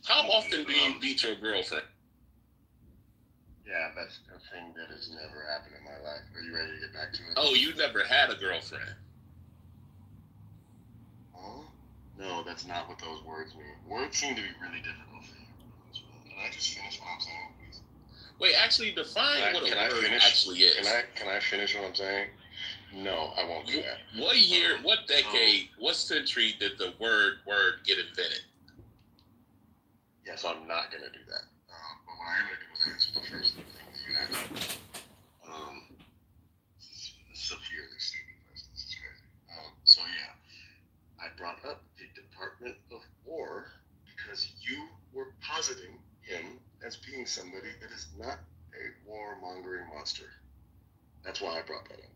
How often do you beat your girlfriend? Yeah, that's a thing that has never happened in my life. Are you ready to get back to it? Oh, you never had a girlfriend? Huh? No, that's not what those words mean. Words seem to be really difficult for you. Can I just finish what I'm saying, please? Wait, actually define what a word actually is. Can I finish what I'm saying? No, I won't do that. What year, what decade, what century did the word get invented? Yes, I'm not going to do that. But what I am going to do is answer the first thing that you asked. This is severely stupid question. This is crazy. So yeah, I brought up the Department of War because you were positing him as being somebody that is not a warmongering monster. That's why I brought that up.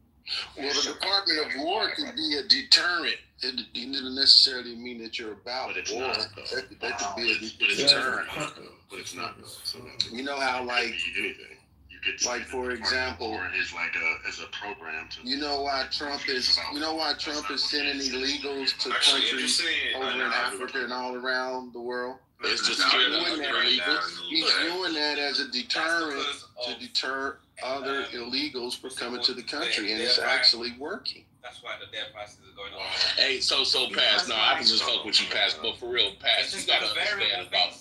Well, the Department of War can be a deterrent. It doesn't necessarily mean that you're about war. That could be a deterrent. But it's not. So you know how, like, anything. You could, like, for example, war is like as a program to. You know why Trump is sending illegals to countries over in Africa and all around the world? It's just He's doing that as a deterrent to deter other illegals from coming to the country, and it's actually working. That's why the death process is going on. Hey, so Paz, no, I can just fuck with you, Paz, but for real, Paz, you gotta understand about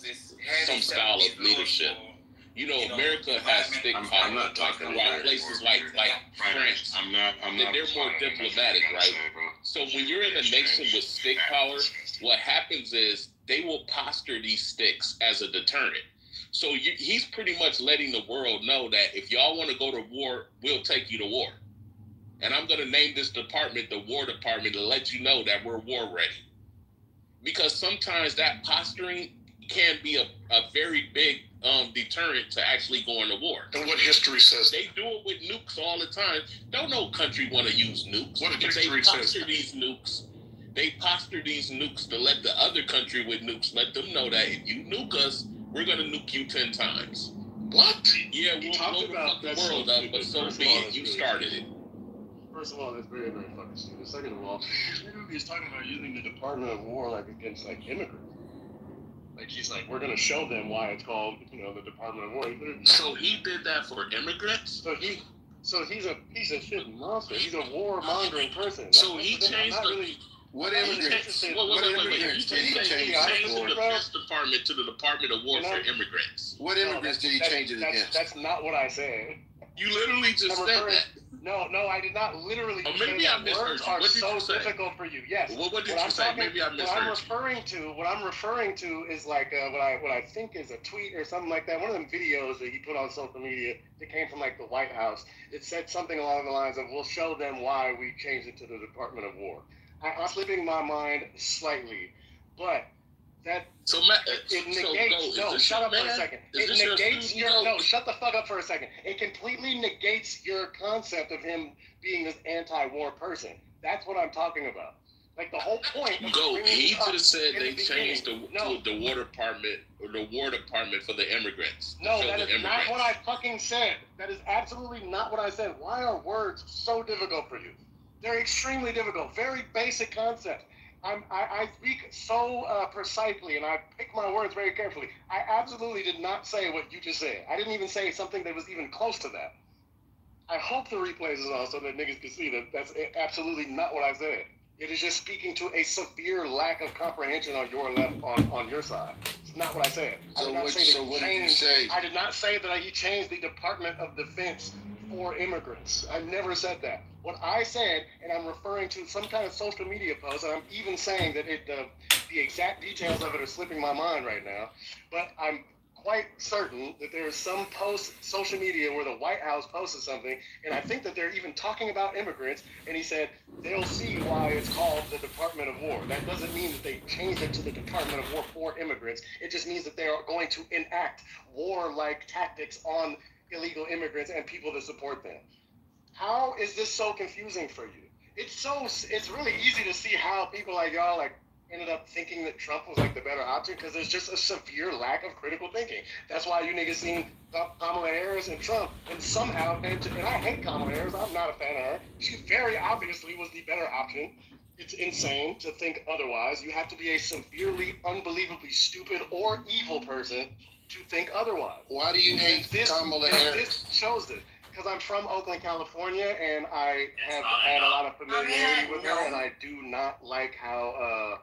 some style of leadership. You know, America has stick power around places like France. They're more diplomatic, right? So when you're in a nation with stick power, what happens is they will posture these sticks as a deterrent. So he's pretty much letting the world know that if y'all want to go to war, we'll take you to war. And I'm going to name this department the War Department to let you know that we're war ready. Because sometimes that posturing can be a very big deterrent to actually going to war. And what history says? They do it with nukes all the time. Don't no country want to use nukes. What history says? They posture these nukes to let the other country with nukes let them know that if you nuke us, we're going to nuke you 10 times. What? Yeah, we'll blow the world up, but so be it. You started it. First of all, that's very, very fucking stupid. Second of all, he's talking about using the Department of War like against like immigrants. Like he's like, we're gonna show them why it's called, the Department of War. So he did that for immigrants? So he's a piece of shit monster. He's a warmongering person. So he changed What immigrants? What immigrants did he change the Defense Department to the Department of War for immigrants? What immigrants did he change it against? That's not what I said. You literally just said that. No, I did not literally say that. Words are so difficult for you. Yes. Well, what did you say? Maybe I misheard you. What I'm referring to is like what I think is a tweet or something like that. One of them videos that he put on social media that came from like the White House. It said something along the lines of, "We'll show them why we changed it to the Department of War." I'm slipping my mind slightly, but that it negates. No, shut up for a second. It negates your. No, shut the fuck up for a second. It completely negates your concept of him being this anti-war person. That's what I'm talking about. Like the whole point. He could have said they changed the War Department or the War Department for the immigrants. No, that is not what I fucking said. That is absolutely not what I said. Why are words so difficult for you? They're extremely difficult. Very basic concepts. I speak so precisely, and I pick my words very carefully. I absolutely did not say what you just said. I didn't even say something that was even close to that. I hope the replays is on so that niggas can see that that's absolutely not what I said. It is just speaking to a severe lack of comprehension on your on your side. It's not what I said. What did you say? I did not say that he changed the Department of Defense for immigrants. I never said that. What I said, and I'm referring to some kind of social media post, and I'm even saying that the exact details of it are slipping my mind right now, but I'm quite certain that there's some social media where the White House posted something, and I think that they're even talking about immigrants, and he said they'll see why it's called the Department of War. That doesn't mean that they changed it to the Department of War for immigrants. It just means that they are going to enact war-like tactics on illegal immigrants and people that support them. How is this so confusing for you? It's really easy to see how people like y'all ended up thinking that Trump was like the better option because there's just a severe lack of critical thinking. That's why you niggas seen Kamala Harris and Trump, and somehow, and I hate Kamala Harris, I'm not a fan of her. She very obviously was the better option. It's insane to think otherwise. You have to be a severely, unbelievably stupid or evil person to think otherwise. Why do you hate Kamala Harris? This shows this. Because I'm from Oakland, California, and I have had a lot of familiarity with her, and I do not like how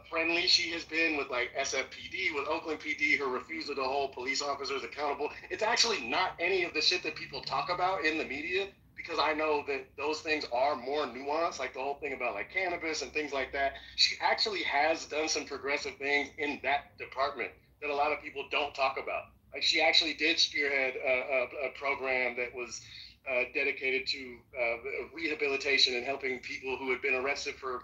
friendly she has been with like SFPD, with Oakland PD, her refusal to hold police officers accountable. It's actually not any of the shit that people talk about in the media, because I know that those things are more nuanced, like the whole thing about like cannabis and things like that. She actually has done some progressive things in that department that a lot of people don't talk about. Like she actually did spearhead a program that was dedicated to rehabilitation and helping people who had been arrested for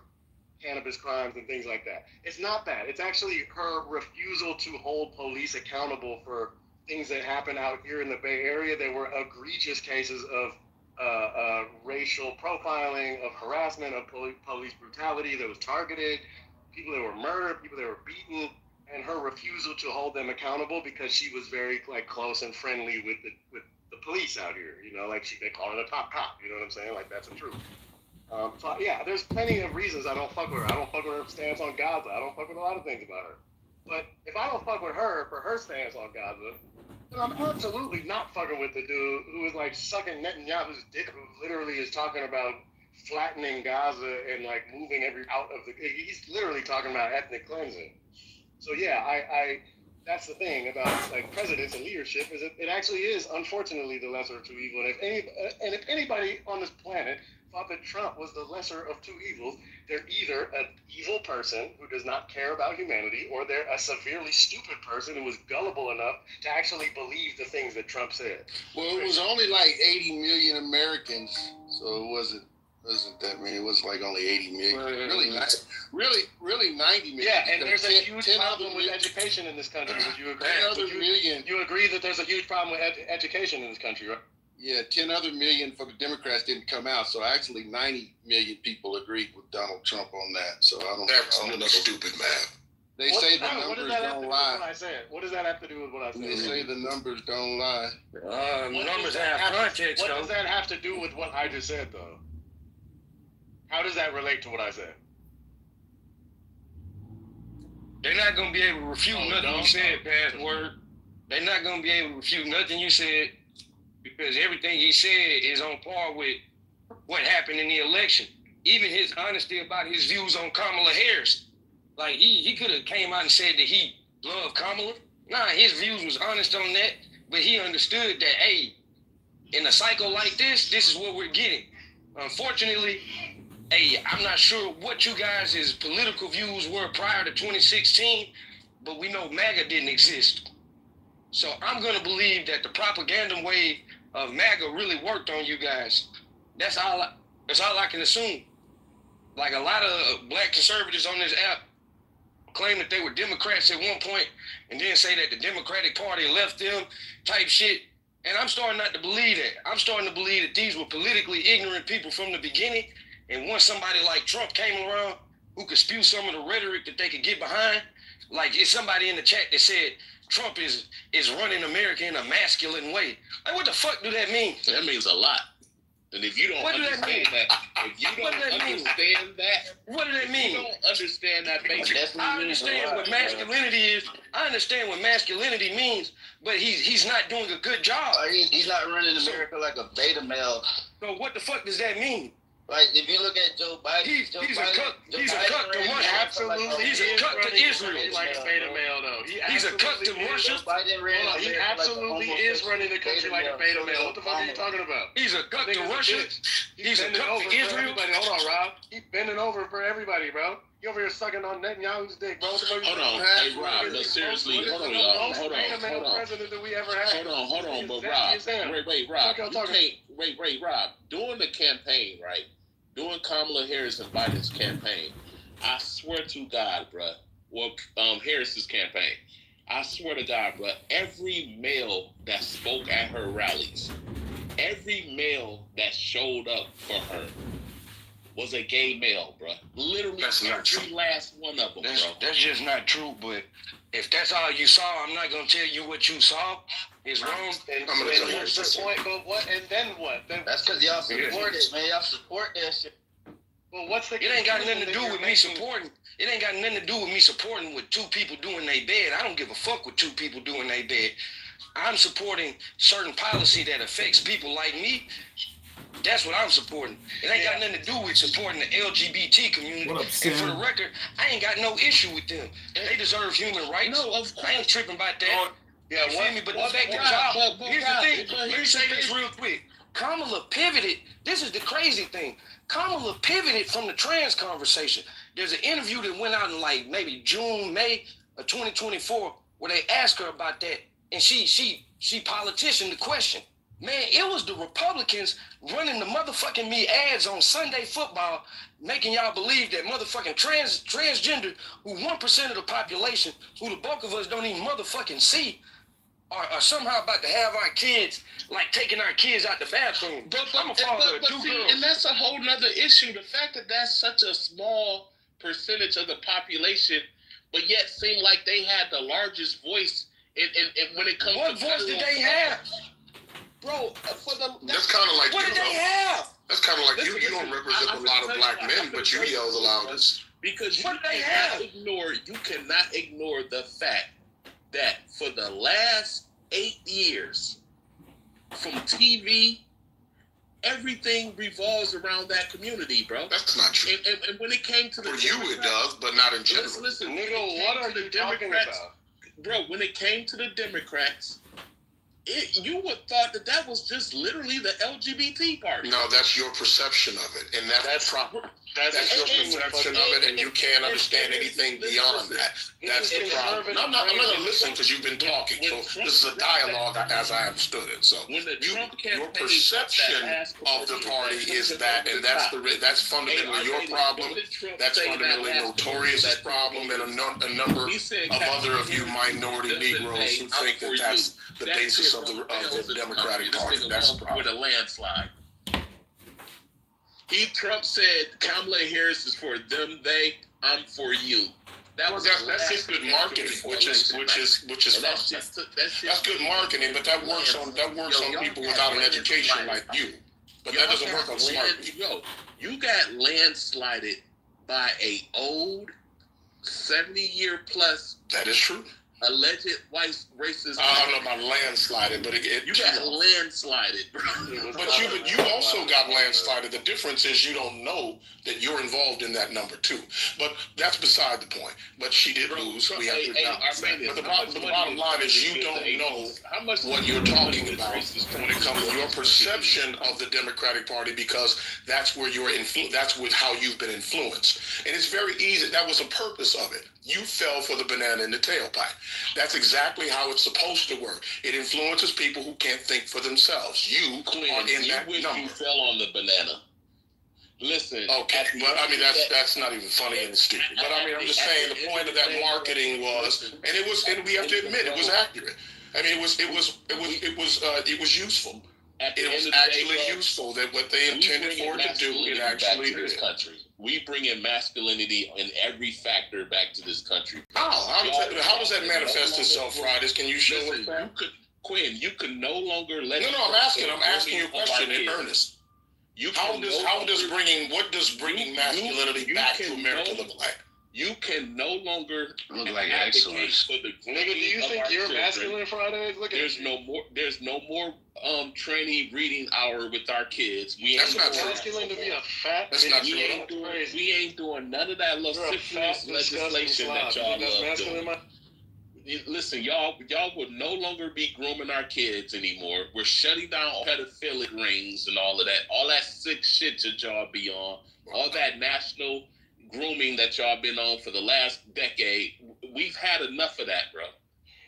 cannabis crimes and things like that. It's not that. It's actually her refusal to hold police accountable for things that happen out here in the Bay Area. There were egregious cases of racial profiling, of harassment, of police brutality that was targeted, people that were murdered, people that were beaten, and her refusal to hold them accountable because she was very like close and friendly with the police out here. You know, like they call her the top cop. You know what I'm saying? Like that's the truth. So yeah, there's plenty of reasons I don't fuck with her. I don't fuck with her stance on Gaza. I don't fuck with a lot of things about her. But if I don't fuck with her for her stance on Gaza, then I'm absolutely not fucking with the dude who is like sucking Netanyahu's dick, who literally is talking about flattening Gaza and like moving out of the. He's literally talking about ethnic cleansing. So yeah, I that's the thing about like presidents and leadership, is it actually is unfortunately the lesser of two evils. And if anybody on this planet thought that Trump was the lesser of two evils, they're either an evil person who does not care about humanity, or they're a severely stupid person who was gullible enough to actually believe the things that Trump said. Well, it was only like 80 million Americans, so it wasn't that many. It was like only 80 million. Really 90 million. Yeah, and there's a huge problem with education in this country. Would you agree? You agree that there's a huge problem with education in this country, right? Yeah, 10 other million for the Democrats didn't come out, so actually 90 million people agreed with Donald Trump on that. So I don't. That's another stupid math. They say the numbers don't lie. What does that have to do with what I said? They say the numbers don't lie. Numbers have context, What though. does that have to do with what I just said, though? How does that relate to what I said? They're not going to be able to refute nothing you said, password. They're not going to be able to refute nothing you said, because everything he said is on par with what happened in the election. Even his honesty about his views on Kamala Harris. Like, he could have came out and said that he loved Kamala. Nah, his views was honest on that, but he understood that, hey, in a cycle like this is what we're getting. Unfortunately, hey, I'm not sure what you guys' political views were prior to 2016, but we know MAGA didn't exist. So I'm going to believe that the propaganda wave of MAGA really worked on you guys. That's all I can assume. Like, a lot of black conservatives on this app claim that they were Democrats at one point and then say that the Democratic Party left them type shit. And I'm starting not to believe that. I'm starting to believe that these were politically ignorant people from the beginning. And once somebody like Trump came around who could spew some of the rhetoric that they could get behind, like it's somebody in the chat that said Trump is running America in a masculine way. Like, what the fuck do that mean? That means a lot. And if you don't understand that, if you don't understand that, what does that mean? You don't understand that basic. I understand what masculinity is. I understand what masculinity means, but he's not doing a good job. He's not running America like a beta male. So what the fuck does that mean? Like, if you look at Joe Biden, He's a cuck to Russia. Absolutely, He's a cuck to Israel. Like a beta male, though. He's a cuck to Russia. He absolutely is running the country like a beta male. What the fuck are you talking about? He's a cuck to Russia. He's a cuck to Israel. Hold on, Rob. He's bending over for everybody, bro. You over here sucking on Netanyahu's dick, bro. Hold on, hey Rob, but seriously, hold on, y'all. Hold on. President that we ever had. Hold on, but Rob, wait, Rob, you can't, wait, Rob. During the campaign, right? During Kamala Harris and Biden's campaign, I swear to God, bruh, Harris's campaign, I swear to God, bruh, every male that spoke at her rallies, every male that showed up for her was a gay male, bruh. Literally every last one of them, bro. That's just not true, but if that's all you saw, I'm not going to tell you what you saw is wrong. And what's the point? But what? And then what? That's because y'all support it, man. Y'all support that shit. Well, what's the? It ain't got nothing to that do you're with me making? supporting. It ain't got nothing to do with me supporting what two people do in their bed. I don't give a fuck what two people do in their bed. I'm supporting certain policy that affects people like me. That's what I'm supporting. It ain't got nothing to do with supporting the LGBT community. What up, Sam? And for the record, I ain't got no issue with them. They deserve human rights. No, of course. I ain't tripping about that. Yeah, You feel me? But the fact that y'all, here's the thing. Let me say this real quick. Kamala pivoted. This is the crazy thing. Kamala pivoted from the trans conversation. There's an interview that went out in like maybe June, May of 2024, where they asked her about that, and she politicianed the question. Man, it was the Republicans running the motherfucking me ads on Sunday football, making y'all believe that motherfucking transgender, who 1% of the population, who the bulk of us don't even motherfucking see, are somehow about to have our kids, like taking our kids out the bathroom. I'm a father of two girls. And that's a whole nother issue. The fact that that's such a small percentage of the population, but yet seem like they had the largest voice in when it comes What to voice did they have? Bro, That's kind of like what did they have? That's kind of like you don't represent a lot of black men, but you yell the loudest. Because What did they have? you cannot ignore the fact that for the last 8 years, from TV, everything revolves around that community, bro. That's not true. And when it came to the For you, it does, but not in general. listen, Nigga, what are you talking about? Bro, when it came to the Democrats, you would thought that was just literally the LGBT party. No, that's your perception of it, and that's proper. That's your perception of it, and you can't understand anything beyond that. That's the problem. No, I'm not going to listen because you've been talking. So this is a dialogue as I understood it. So your perception of the party is that, and that's fundamentally your problem. That's fundamentally Notorious's problem, and a number of other of you minority Negroes who think that that's the basis of the Democratic Party. That's the problem. With a landslide. Trump said Kamala Harris is for them, they, I'm for you. That's just good marketing, which is fine. That's good marketing, but that works on people without an education like you. But that doesn't work on smart people. You got landslided by a old 70-year plus. That is true. Alleged white racist. I don't know about landslided, but you got landslided, bro. But you also got landslided. The difference is you don't know that you're involved in that number too. But that's beside the point. But she did lose. We have to acknowledge that. But the bottom line is you don't know what you're talking about when it comes to your perception of the Democratic Party, because that's where you're that's with how you've been influenced. And it's very easy. That was the purpose of it. You fell for the banana in the tailpipe. That's exactly how it's supposed to work. It influences people who can't think for themselves. You are in that number. You fell on the banana. Listen. Okay, but I mean that's not even funny and stupid. But I mean I'm just saying the point of that marketing was, and we have to admit it was accurate. I mean it was useful. It was actually useful that what they intended for it to do, it actually did. We bring in masculinity in every factor back to this country. How does that manifest itself, Fridays? Can you show it? Quinn, you can no longer let. No, I'm asking you a question in earnest. What does bringing masculinity back to America look like? You can no longer look like advocate for the nigga, do you think you're masculine, Friday? Look at There's no more trainee reading hour with our kids. That's not true. Masculine to be a fat. That's not true. We ain't doing none of that lascivious legislation that y'all love doing. Listen, y'all would no longer be grooming our kids anymore. We're shutting down pedophilic rings and all of that. All that sick shit that y'all be on. All that national grooming that y'all been on for the last decade. We've had enough of that, bro.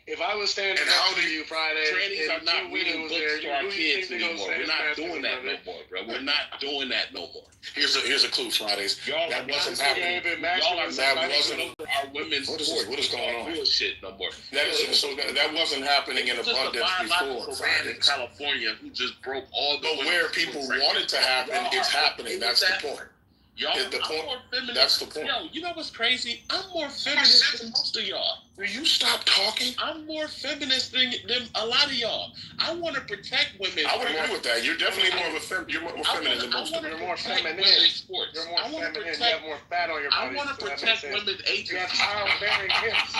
If I was standing next to you Friday, trannies are not reading books to our kids anymore. We're not doing that no more, bro. We're not doing that no more. Here's a clue, Fridays. That wasn't happening. That wasn't our women's sport. What is going on? Bullshit no more. That wasn't happening in abundance before. Friday in California who just broke all the. But where people want it to happen, it's happening. That's the point. Y'all, I'm more feminist. That's the point. Yo, you know what's crazy? I'm more feminist than most of y'all. Will you stop talking talking? I'm more feminist than a lot of y'all. I want to protect women. I would agree with that. You're definitely more of a you're more feminine than most of them. You're more feminine. Sports. You're more feminine. You have more fat on your body. I want to protect women's agency. You have childbearing hips.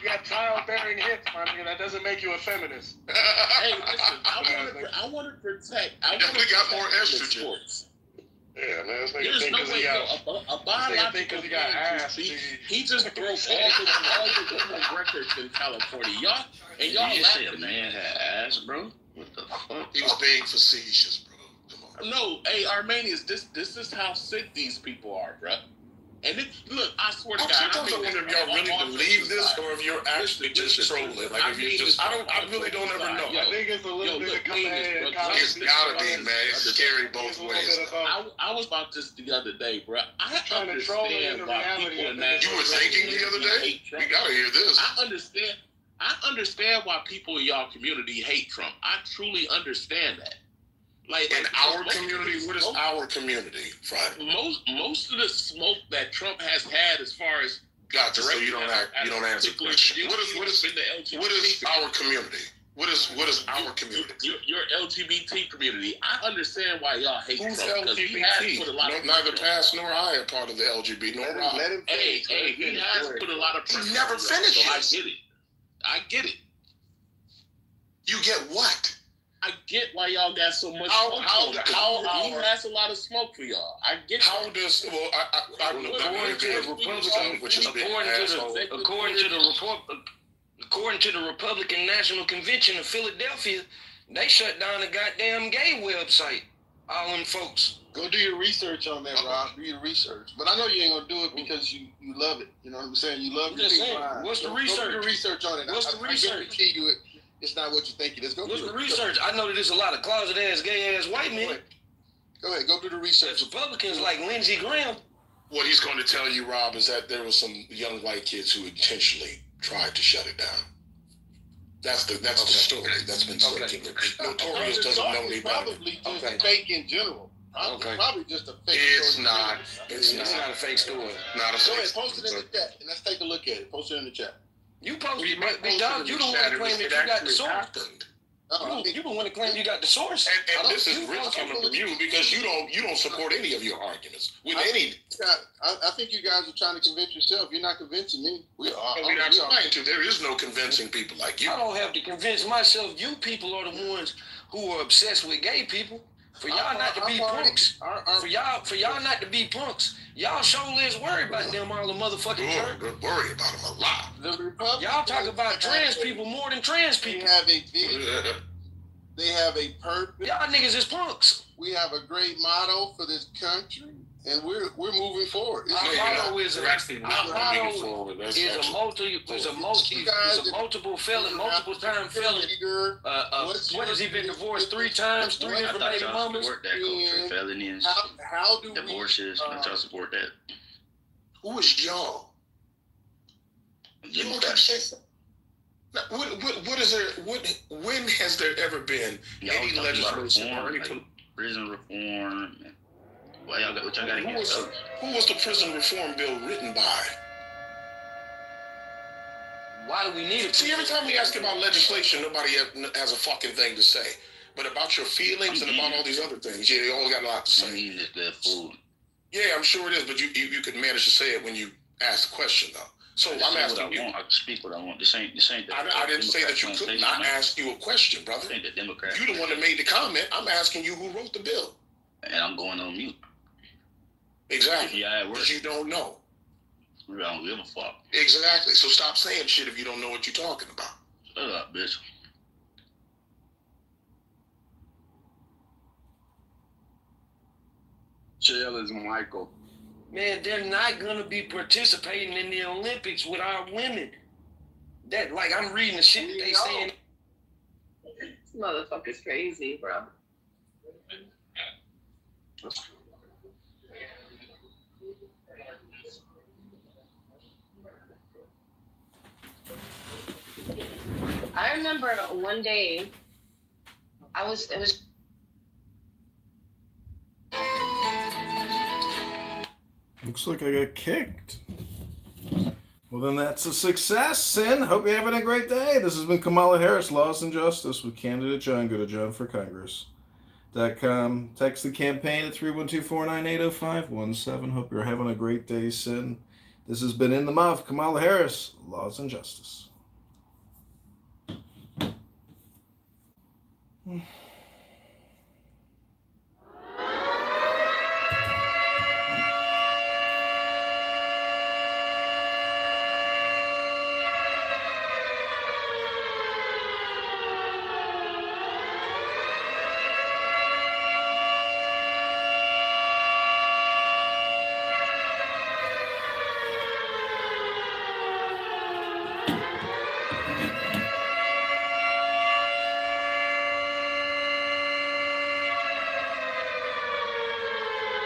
You have childbearing hips, my nigga. That doesn't make you a feminist. Hey, listen. I want to protect. Definitely got more estrogen. Sports. Yeah, man. This nigga There's think no because way he got a biological he got ass. he just broke all the women records in California. Y'all You just say a man had ass, bro? What the fuck? He was being facetious, bro. Come on. No, hey, Armenians, this is how sick these people are, bro. And look, I swear to God, Sometimes I wonder if y'all really believe this, or if you're actually just trolling. Like if you just, I really don't ever know. I think it's a little bit of coming in. It's gotta be, man. It's scary both ways. I was about this the other day, bro. I trying to troll understand why people in that. You were thinking the other day? We gotta hear this. I understand why people in y'all community hate Trump. I truly understand that. Like in our community, what is our community, Friday? Most of the smoke that Trump has had, as far as gotcha. So you don't answer the question. What is our community? What is our community? Your LGBT community. I understand why y'all hate Who's Trump. LGBT? Neither past nor I are part of the LGBT. Nor Rob. Hey, he has put a lot of pressure. He never finishes. So I get it. You get what? I get why y'all got so much smoke. He has a lot of smoke for y'all. I get how does according to the Republican National Convention of Philadelphia, they shut down the goddamn gay website. All them folks. Go do your research on that, Rob. Do your research. But I know you ain't gonna do it because you love it. You know what I'm saying? You love it. What's the research? Go do your research on it. What's the research? I guarantee you it's not what you think it is. What's the research? I know that there's a lot of closet ass, gay ass white men. Go ahead, go do the research. Republicans like Lindsey Graham. What he's going to tell you, Rob, is that there were some young white kids who intentionally tried to shut it down. That's the story that's been circulating. Notorious doesn't know any better. Probably just fake in general. Probably just a fake story. It's not a fake story. Not a fake story. Post it in the chat, and let's take a look at it. Post it in the chat. You posted it, Big Dog. You don't want to claim that you got the source. You don't want to claim you got the source. And this is real coming from you because you don't support any of your arguments with any. I think you guys are trying to convince yourself. You're not convincing me. We're not trying to. There is no convincing people like you. I don't have to convince myself. You people are the ones who are obsessed with gay people. For y'all not to be punks. For y'all not to be punks. Y'all sure is worried about them all the motherfucking church. We're worried about them a lot. Y'all talk about trans people more than trans people. They have a vision. They have a purpose. Y'all niggas is punks. We have a great motto for this country, and we're moving forward. Our motto is multiple felon, multiple time felon. What has he been divorced 3 times? 3 different baby mamas. Support that culture, felonies, how do divorces. Y'all support that? Who is y'all? What is there? When has there ever been any legislation or any prison reform? What y'all got against those? Who was the prison reform bill written by? Why do we need it? See, every time we ask about legislation, nobody has a fucking thing to say. But about your feelings and about all these other things, yeah, they all got a lot to say. I'm eating this good food. Yeah, I'm sure it is, but you could manage to say it when you ask the question, though. So I'm asking you. I can speak what I want. This ain't I didn't say that you could not ask you a question, brother. The Democrats. You the one that made the comment. I'm asking you who wrote the bill. And I'm going on mute. Exactly. Yeah, it works. You don't know. I don't give a fuck. Exactly. So stop saying shit if you don't know what you're talking about. Shut up, bitch. Chill is Michael. Man, they're not gonna be participating in the Olympics with our women. That, like, I'm reading the shit they saying. This motherfucker's crazy, bro. I remember one day, it was. Looks like I got kicked. Well, then that's a success, Sin. Hope you're having a great day. This has been Kamala Harris, Laws and Justice, with candidate John. Go to johnforcongress.com. Text the campaign at 312-498-0517. Hope you're having a great day, Sin. This has been In the Mouth, Kamala Harris, Laws and Justice.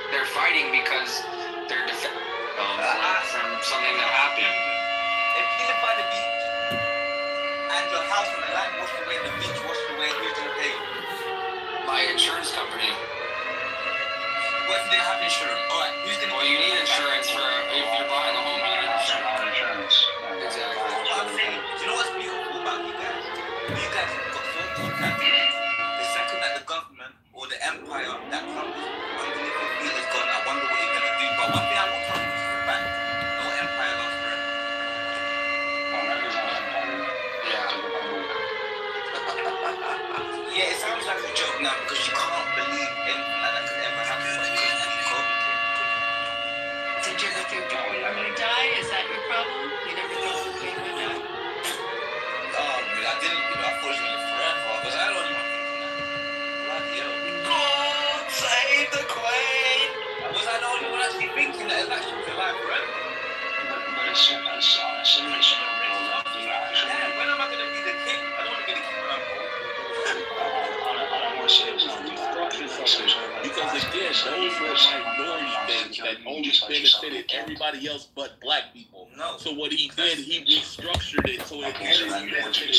They're fighting because they're defending from something that happened. If you live by the beach and your house and the land washed away, the beach washed away, who's gonna pay you? My insurance company. What if they have insurance? Alright, who's gonna Well, pay you need insurance for if you're buying a home. You need insurance. Exactly. What I'm saying, do you know what's beautiful about you guys? You guys have got so much confidence. The second that the government or the empire that comes underneath your feet is gone, I wonder what you're gonna do. But one thing I will tell you is the fact, no empire lasts forever. Yeah, it sounds like a joke now because you can't believe anything like that could ever happen. But it could happen. COVID Did you ever think you were going to die? Is that your problem? You never thought you were going to die? I didn't, I thought it was gonna live forever because I don't even think that. Bloody hell. God save the Queen! Was I the only one actually thinking that it's actually to live forever? But it's so real. Yeah, when am I gonna be the king? I don't want to be the king when I'm old. I don't want to say it's not Because again, those were minority things that only benefited everybody else but black people. No. So what he did, he restructured it so it only benefited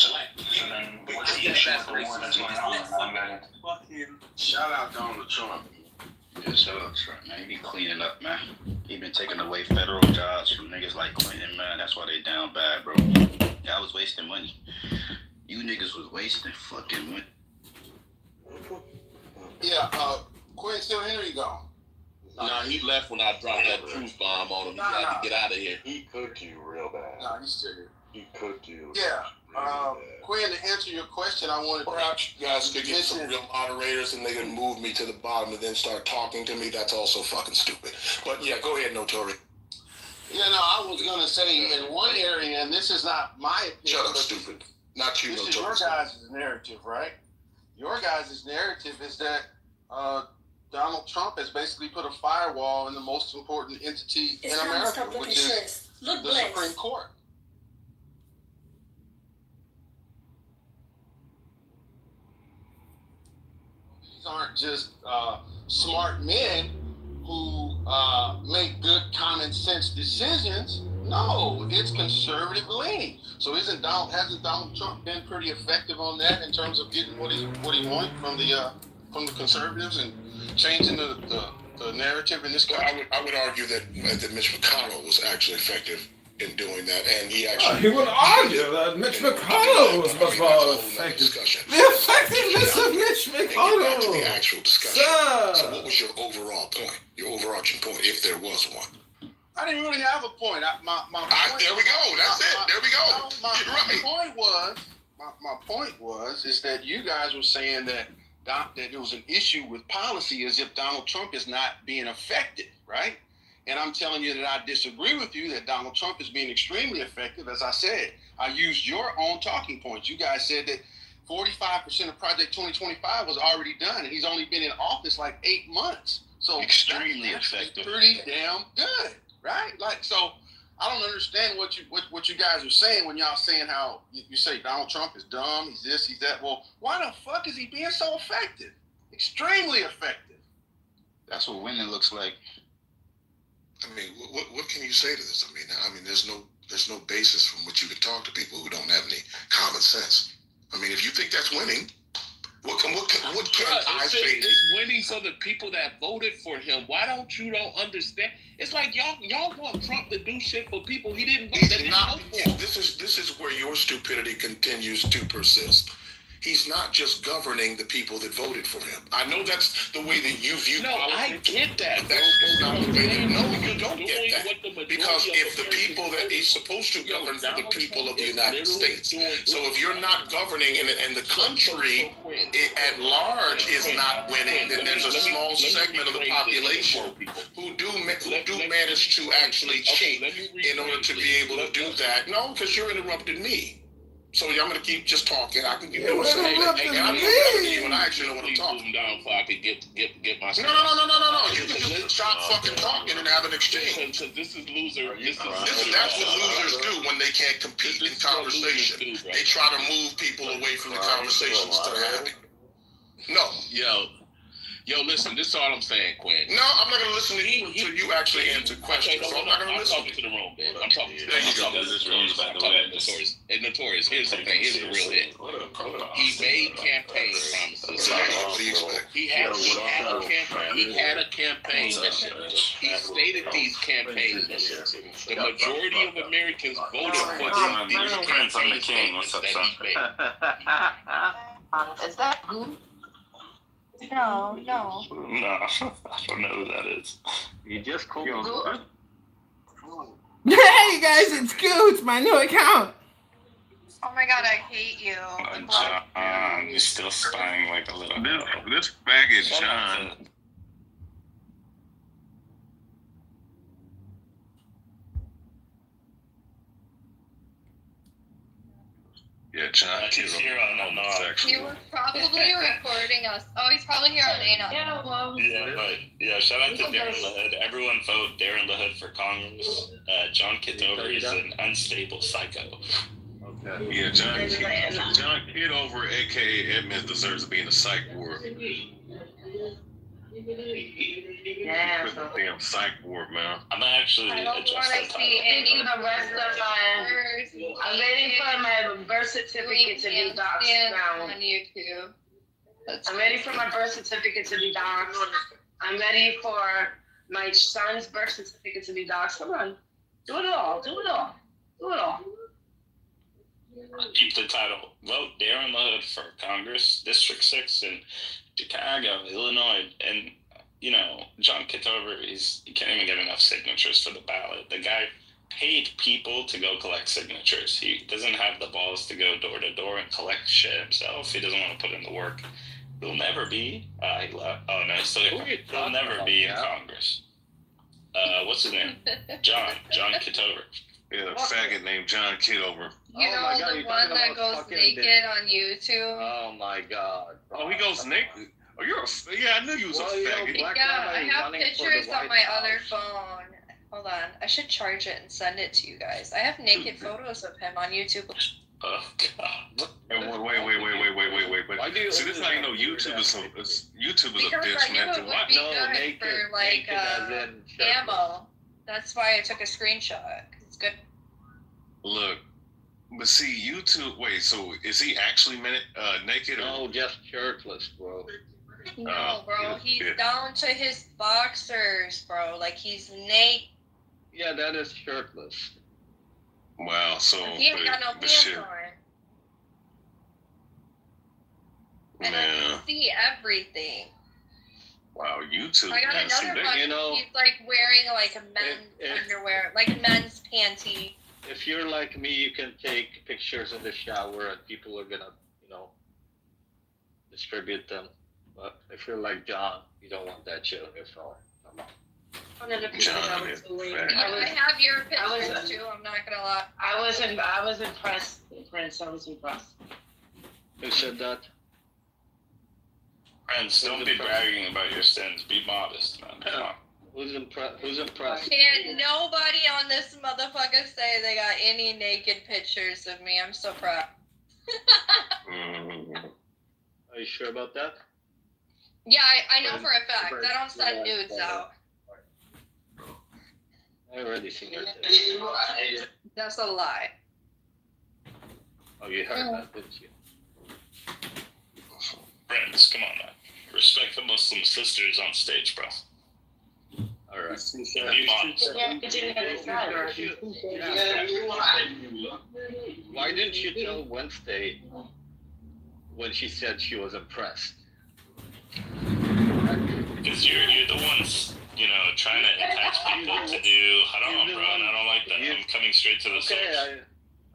black people. Shout out Donald Trump. Yeah, shout out Trump, man. He be cleaning up, man. He been taking away federal jobs from niggas like Clinton, man. That's why they down bad, bro. Y'all was wasting money. You niggas was wasting fucking money. Yeah, Quinn still Henry gone. Nah, he left when I dropped that truth bomb on him. He had to get out of here. He cooked you real bad. No, he's still here. He cooked you. Yeah. Really bad. Quinn, to answer your question, I wanted Perhaps you guys could get some real moderators and they can move me to the bottom and then start talking to me. That's also fucking stupid. But yeah, go ahead, Notori. Yeah, no, I was gonna say in one area, and this is not my opinion. Shut up, stupid. Not you, This is your Notori. guys' narrative, right? Your guys' narrative is that Donald Trump has basically put a firewall in the most important entity in America, which is the Supreme Court. These aren't just smart men who make good common sense decisions. No, it's conservative leaning. So hasn't Donald Trump been pretty effective on that in terms of getting what he wanted from the conservatives and changing the narrative in this country? I would argue that Mitch McConnell was actually effective in doing that, and he actually. He would argue that Mitch McConnell was much more effective. The effectiveness of Mitch McConnell. To the actual discussion. So what was your overall point? Your overarching point, if there was one? I didn't really have a point. My point there we go. That's it. There we go. My point was is that you guys were saying that there was an issue with policy as if Donald Trump is not being effective, right? And I'm telling you that I disagree with you that Donald Trump is being extremely effective. As I said, I used your own talking points. You guys said that 45% of Project 2025 was already done, and he's only been in office like 8 months. So Extremely effective. Pretty damn good, right? Like, so I don't understand what you guys are saying when y'all saying how you say Donald Trump is dumb, he's this, he's that. Well, why the fuck is he being so effective? Extremely effective. That's what winning looks like. I mean, what can you say to this? I mean, there's no basis from which you can talk to people who don't have any common sense. I mean, if you think that's winning, What can I say? It's winning for the people that voted for him. Why don't understand? It's like y'all want Trump to do shit for people he didn't vote for. This is where your stupidity continues to persist. He's not just governing the people that voted for him. I know that's the way that you view politics. I get that. That's not the way that, no, you don't get that. Because if the people that he's supposed to govern for the people of the United States. So if you're not governing and the country at large is not winning, then there's a small segment of the population who do manage to actually cheat in order to be able to do that. No, because you're interrupting me. So I'm going to keep just talking. I can keep doing something. And I'm interrupting you, and I actually know what I'm talking about. Down so I could get my. No. You can just stop fucking talking and have an exchange. Because this is loser. That's what losers do when they can't compete in conversation. They try to move people away from the conversations they're having. No. Yo, listen, this is all I'm saying, Quinn. No, I'm not going to listen to you until you actually answer questions. So I'm not going to listen. I'm talking to the room, man. I'm talking to There you go. Notorious. Here's the thing. Here's the real hit. He made campaign promises. What do you expect? He had a campaign mission. He stated these campaign missions. The majority of Americans voted for these campaign missions that he made. Is that good? No. No, I don't know who that is. You just called Good. Hey guys, it's Gooch, my new account. Oh my god, I hate you. John, you're still spying like a little. This faggot John. Yeah, John. He's here on He was probably recording us. Oh, he's probably here on Ana. Yeah, shout out to Darren LaHood. Everyone vote Darren LaHood for Congress. John Kitover is an unstable psycho. Okay. Yeah, John Kitover, aka Edmonds, deserves to be in the psych ward. Yeah. Damn psych ward, man. I'm actually. I don't want to see any the rest of my. I'm waiting for my birth certificate to be doxed now. On YouTube. I'm ready for my birth certificate to be doxed. I'm ready for my son's birth certificate to be doxed. Come on, do it all. Keep the title. Vote Darren LaHood for Congress, District 6 in Chicago, Illinois. And, John Kitover, he can't even get enough signatures for the ballot. The guy paid people to go collect signatures. He doesn't have the balls to go door to door and collect shit himself. He doesn't want to put in the work. He'll never be. He left. Oh, no, he's still here. He'll never be in Congress. What's his name? John Kitover. Yeah, a faggot named John Kitover. You know the one that goes naked on YouTube? Oh my god. Oh, he goes naked? Oh, I knew you was a faggot. Yeah, I have pictures on my other phone. Hold on. I should charge it and send it to you guys. I have naked photos of him on YouTube. Oh, God. Wait. See, this is how you know YouTube is a bitch, man. It would be good for, like, ammo. That's why I took a screenshot. It's good. Look, but see, YouTube. Wait, so is he actually naked? Or? No, just shirtless, bro. No, bro. He's down to his boxers, bro. Like, he's naked. Yeah, that is shirtless. Wow, so he ain't got no pants on. And I can see everything. Wow, YouTube. I got another one. He's like wearing like a men's underwear, like men's panty. If you're like me, you can take pictures in the shower and people are gonna, distribute them. But if you're like John, you don't want that shit on your phone. Come on. I have your pictures too. I'm not gonna lie. I was impressed, Prince. I was impressed. Who said that? Friends, don't be bragging about your sins. Be modest, man. Come on. Who's impressed? Can't nobody on this motherfucker say they got any naked pictures of me. I'm so proud. Are you sure about that? Yeah, I know for a fact. I don't send nudes out. I already seen your That's a lie. Oh, you heard that, didn't you? Paz. Come on, man. Respect the Muslim sisters on stage, bro. All right. Why didn't you tell Wednesday when she said she was impressed? Because you're the ones, trying to entice people to do haram, bro, and I don't like that. I'm coming straight to the source. Okay,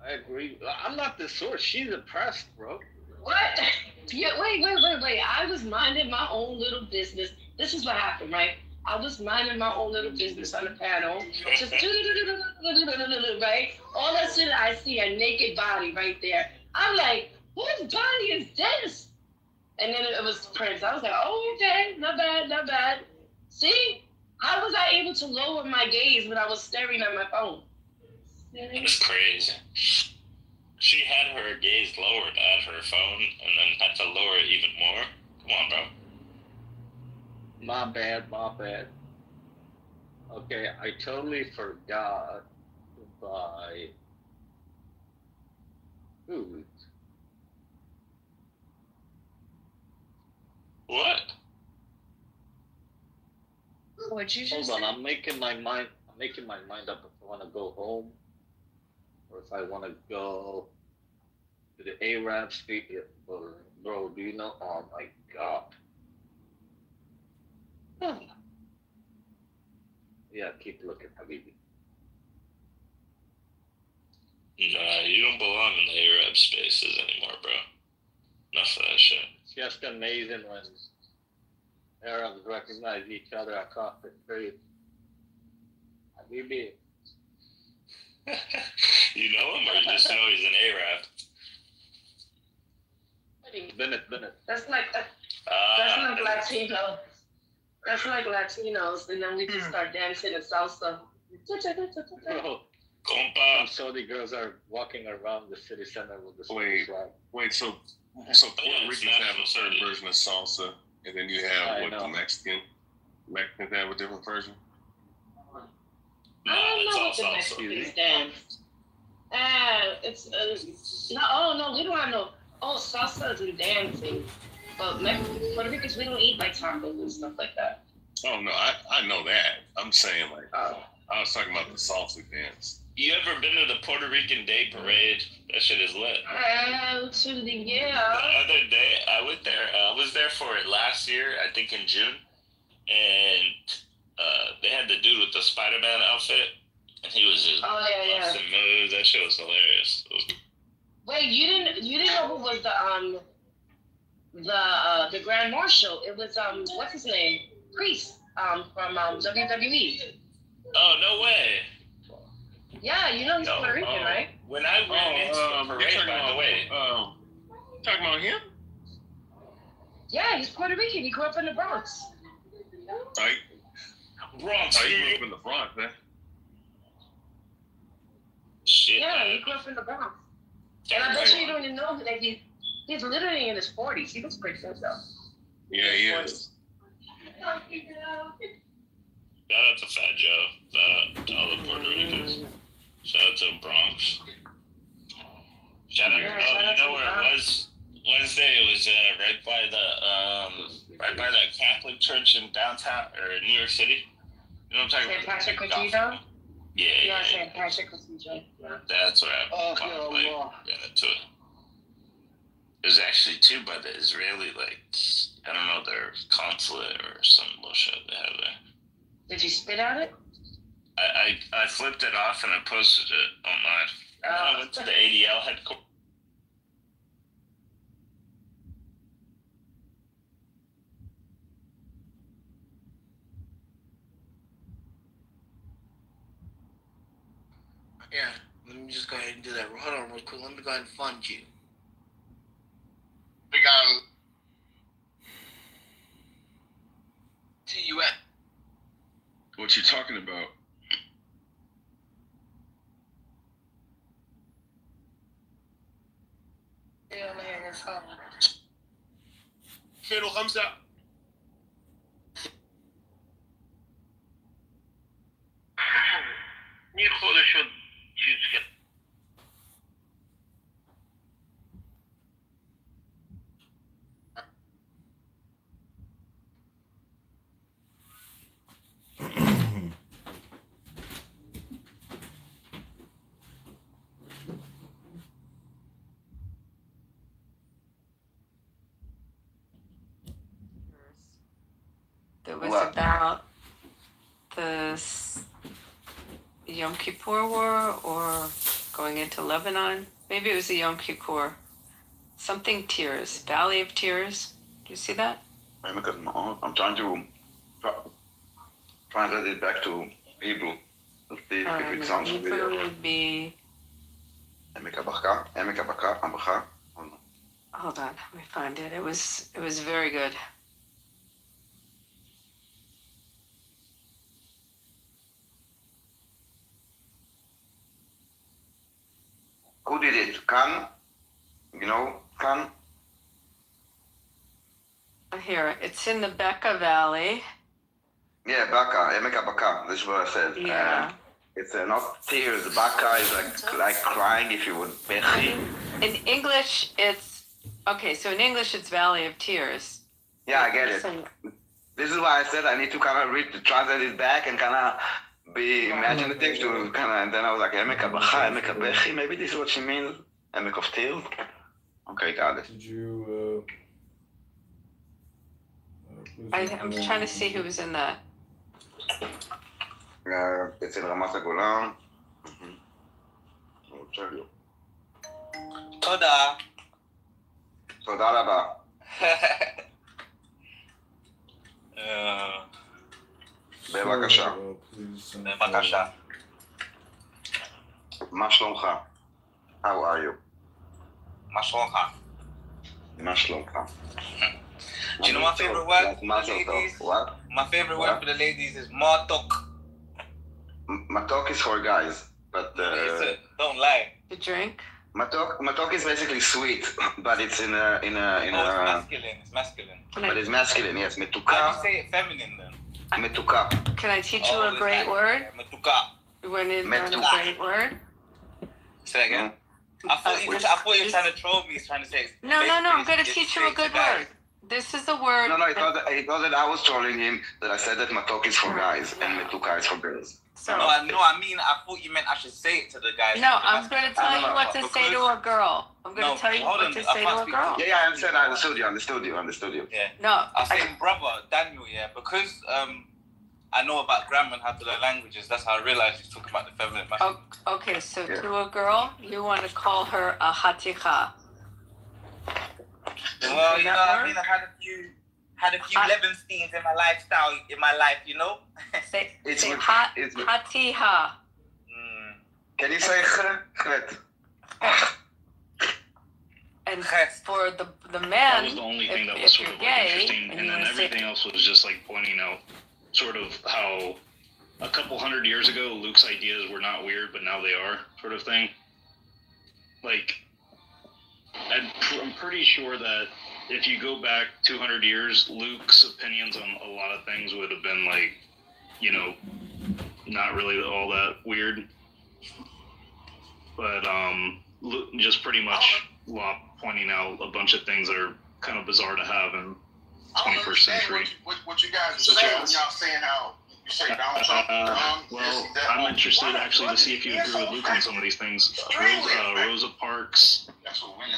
I agree. I'm not the source. She's impressed, bro. What? Yeah, wait. I was minding my own little business. This is what happened, right? I was minding my own little business on the panel. Just right? All of a sudden, I see a naked body right there. I'm like, whose body is this? And then it was Prince. I was like, oh, okay, not bad. See? How was I able to lower my gaze when I was staring at my phone? It's crazy. She had her gaze lowered at her phone and then had to lower it even more. Come on, bro. My bad. Okay, I totally forgot to buy food. What? What'd you just Hold on, say? I'm making my mind up if I want to go home or if I want to go to the Arab street. Bro, do you know? Oh my God. Yeah, keep looking, Habibi. Nah, you don't belong in the Arab spaces anymore, bro. Enough of that shit. It's just amazing when Arabs recognize each other across the street. Habibi. You know him or you just know he's an Arab? Bennett. That's like Latino. That's like Latinos, and then we just start dancing and salsa. Bro, Compa. some Saudi girls are walking around the city center with the flag. Wait, so Puerto Ricans have a certain version of salsa, and then you have the Mexicans have a different version? I don't know what the Mexicans dance. No, we don't have no. Oh, salsa and dancing. But Puerto Ricans, we don't eat like tacos and stuff like that. Oh no, I know that. I'm saying I was talking about the salsa dance. You ever been to the Puerto Rican Day Parade? That shit is lit. Absolutely, yeah. The other day, I went there. I was there for it last year, I think in June. And they had the dude with the Spider-Man outfit. And he was just busting moves. That shit was hilarious. Wait, you didn't know who was the Grand Marshal? It was what's his name? Priest from WWE. Oh, no way. Yeah, you know he's Puerto Rican, right? When I ran into the parade, by the way. Talking about him? Yeah, he's Puerto Rican. He grew up in the Bronx. Right. Bronx. Oh, he grew up in the Bronx, man. Shit. Yeah, he grew up in the Bronx. And I bet you don't even know that he's literally in his 40s. He looks pretty good though. Yeah, he is. Shout out to Fat Joe. Shout out to all the Puerto Ricans. Shout out to Bronx. Shout out. You know where it was? Wednesday. It was right by the Catholic church in downtown or New York City. You know what I'm talking about? St. Patrick Cathedral. Yeah. St. Patrick Cathedral. Yeah. That's where I contemplate getting into it. There's actually two by the Israeli, I don't know, their consulate or some bullshit they have there. Did you spit at it? I flipped it off and I posted it online. And then I went to the ADL headquarters. Yeah, let me just go ahead and do that. Hold on real quick. Let me go ahead and fund you. We got TUF. What you talking about? فين وخمسة مين خود شد شو it was about the Yom Kippur War or going into Lebanon. Maybe it was the Yom Kippur. Something Tears, Valley of Tears. Do you see that? I'm trying to translate it back to Hebrew. If it sounds familiar. Hebrew would be. Hold on, let me find it. It was very good. Who did it? Khan? You know, Khan? Here, it's in the Becca Valley. Yeah, Baka, Emeka Baka. This is what I said. Yeah. It's not tears. Baka is like crying, if you would. In English, it's okay. So in English, it's Valley of Tears. Yeah, I get it. This is why I said I need to kind of translate it back and kind of be imaginative to kind of. And then I was like, Emeka Baka, Emeka Bechi. Maybe this is what she means. Emek of tears. Okay, got it. Did you? I'm trying to see who was in that. אצל רמת הגולן. תודה. תודה רבה. בבקשה. בבקשה. מה שלומך? How are you? מה שלומך? מה שלומך? Do you know my favorite word for the ladies? What? My favorite word for the ladies is matok. Matok is for guys, but don't lie. To drink. Matok is basically sweet, but it's in a. It's masculine. It's masculine. But it's masculine, yes. Metuka. How do you say it feminine then? Metuka. Can I teach you a great word? Metuka. You want to learn a great word? Say that again. I thought you were trying to troll me, trying to say. No. I'm going to teach you a good word. This is a word. No, he thought that I was trolling him, that I said that matok is for guys and metuka is for girls. So, I thought you meant I should say it to the guys. No, I'm going to tell you what to say to a girl. I'm going to tell you what to say to a girl. Yeah, I understand. I understood you. Yeah. No. I was saying, brother, Daniel, yeah, because I know about grammar and how to learn languages, that's how I realized he's talking about the feminine masculine. Okay, so to a girl, you want to call her a haticha. Well, you know what I mean? I've had a few Levensteins in my life, you know? Say hatiha. Can you say chet? And for the man, that was the only thing that was sort of like interesting, and then everything else was just like pointing out sort of how a couple hundred years ago Luke's ideas were not weird, but now they are, sort of thing. Like, I'm pretty sure that if you go back 200 years, Luke's opinions on a lot of things would have been like, you know, not really all that weird. But Luke just pretty much pointing out a bunch of things that are kind of bizarre to have in 21st century. What you guys are saying when y'all saying how you say Donald Trump well, I'm interested actually to see if you agree with Luke on some of these things. Rosa Parks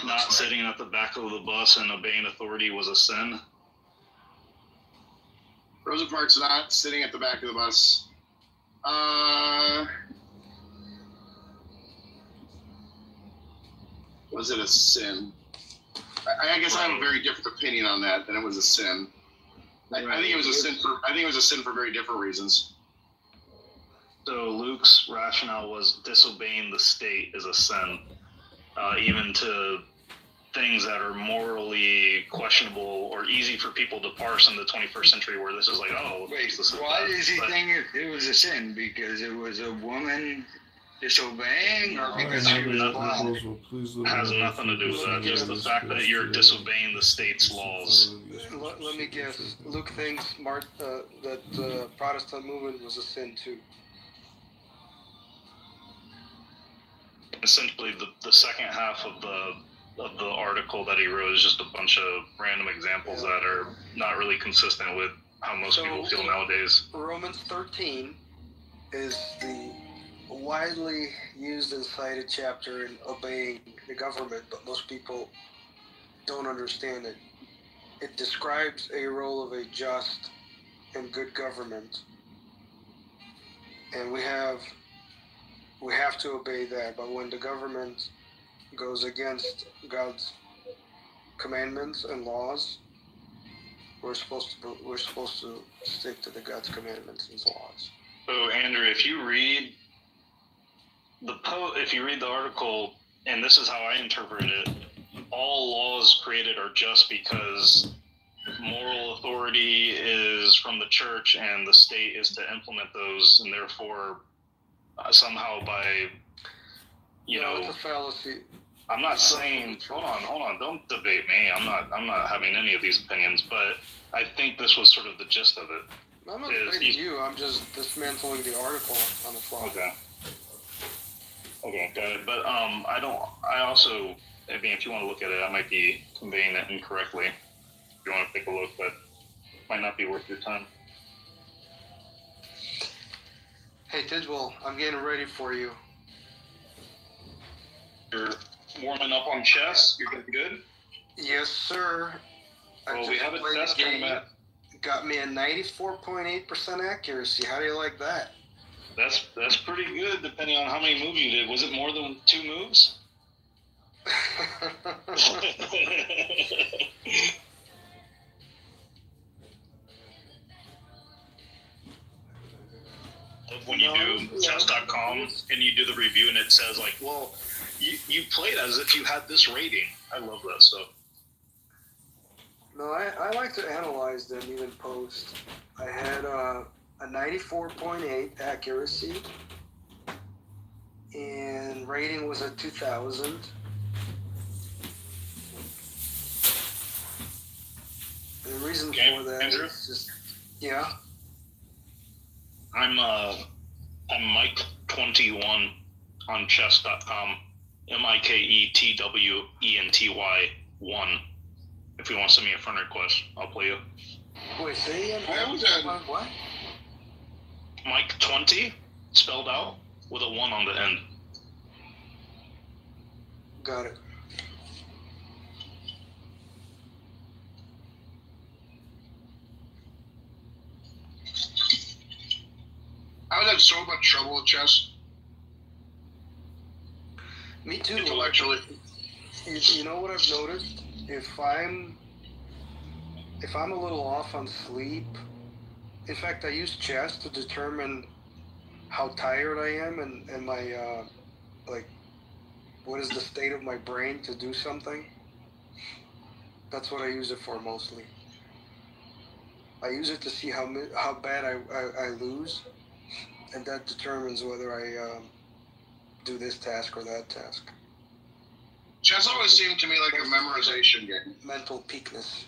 not sitting at the back of the bus and obeying authority was a sin. Rosa Parks not sitting at the back of the bus. Was it a sin? I guess I have a very different opinion on that. Than it was a sin. I think it was a sin for. I think it was a sin for very different reasons. So Luke's rationale was disobeying the state is a sin, even to things that are morally questionable or easy for people to parse in the 21st century. Where this is like, oh, wait, why does he think it was a sin? Because it was a woman disobeying, or because she was blind? Has nothing to do with that. Just the fact that you're disobeying the state's laws. Let me guess. Luke thinks that the Protestant movement was a sin too. Essentially, the second half of the article that he wrote is just a bunch of random examples that are not really consistent with how most people feel nowadays. Romans 13 is the widely used and cited chapter in obeying the government, but most people don't understand it. It describes a role of a just and good government, and we have to obey that. But when the government goes against God's commandments and laws, we're supposed to stick to the God's commandments and laws. So Andrew, if you read the article, and this is how I interpret it, all laws created are just because moral authority is from the church and the state is to implement those, and therefore somehow by it's a fallacy. I'm not saying hold on, don't debate me. I'm not having any of these opinions, but I think this was sort of the gist of it. I'm not debating you, I'm just dismantling the article on the fly. Okay, got it. But I also, I mean, if you want to look at it, I might be conveying it incorrectly. If you want to take a look, but it might not be worth your time. Hey, Tidwell, I'm getting ready for you. You're warming up on chess? You're getting good? Yes, sir. Well, we have a test tournament. Got me a 94.8% accuracy. How do you like that? That's pretty good, depending on how many moves you did. Was it more than 2 moves? When you do chess.com and you do the review and it says like, well, you played as if you had this rating. I love that stuff. No, I like to analyze them even post. I had a 94.8 accuracy, and rating was a 2000. And the reason for that Andrew? is just, yeah. I'm Mike21 on chess.com. MIKETWENTY 1. If you want to send me a friend request, I'll play you. Wait, say again? What? Mike20, spelled out, with a 1 on the end. Got it. I was having so much trouble with chess. Me too. Intellectually. You know what I've noticed? If I'm a little off on sleep, in fact, I use chess to determine how tired I am and my what is the state of my brain to do something. That's what I use it for mostly. I use it to see how bad I lose, and that determines whether I do this task or that task. Chess always seemed to me like a memorization game. Mental peakness.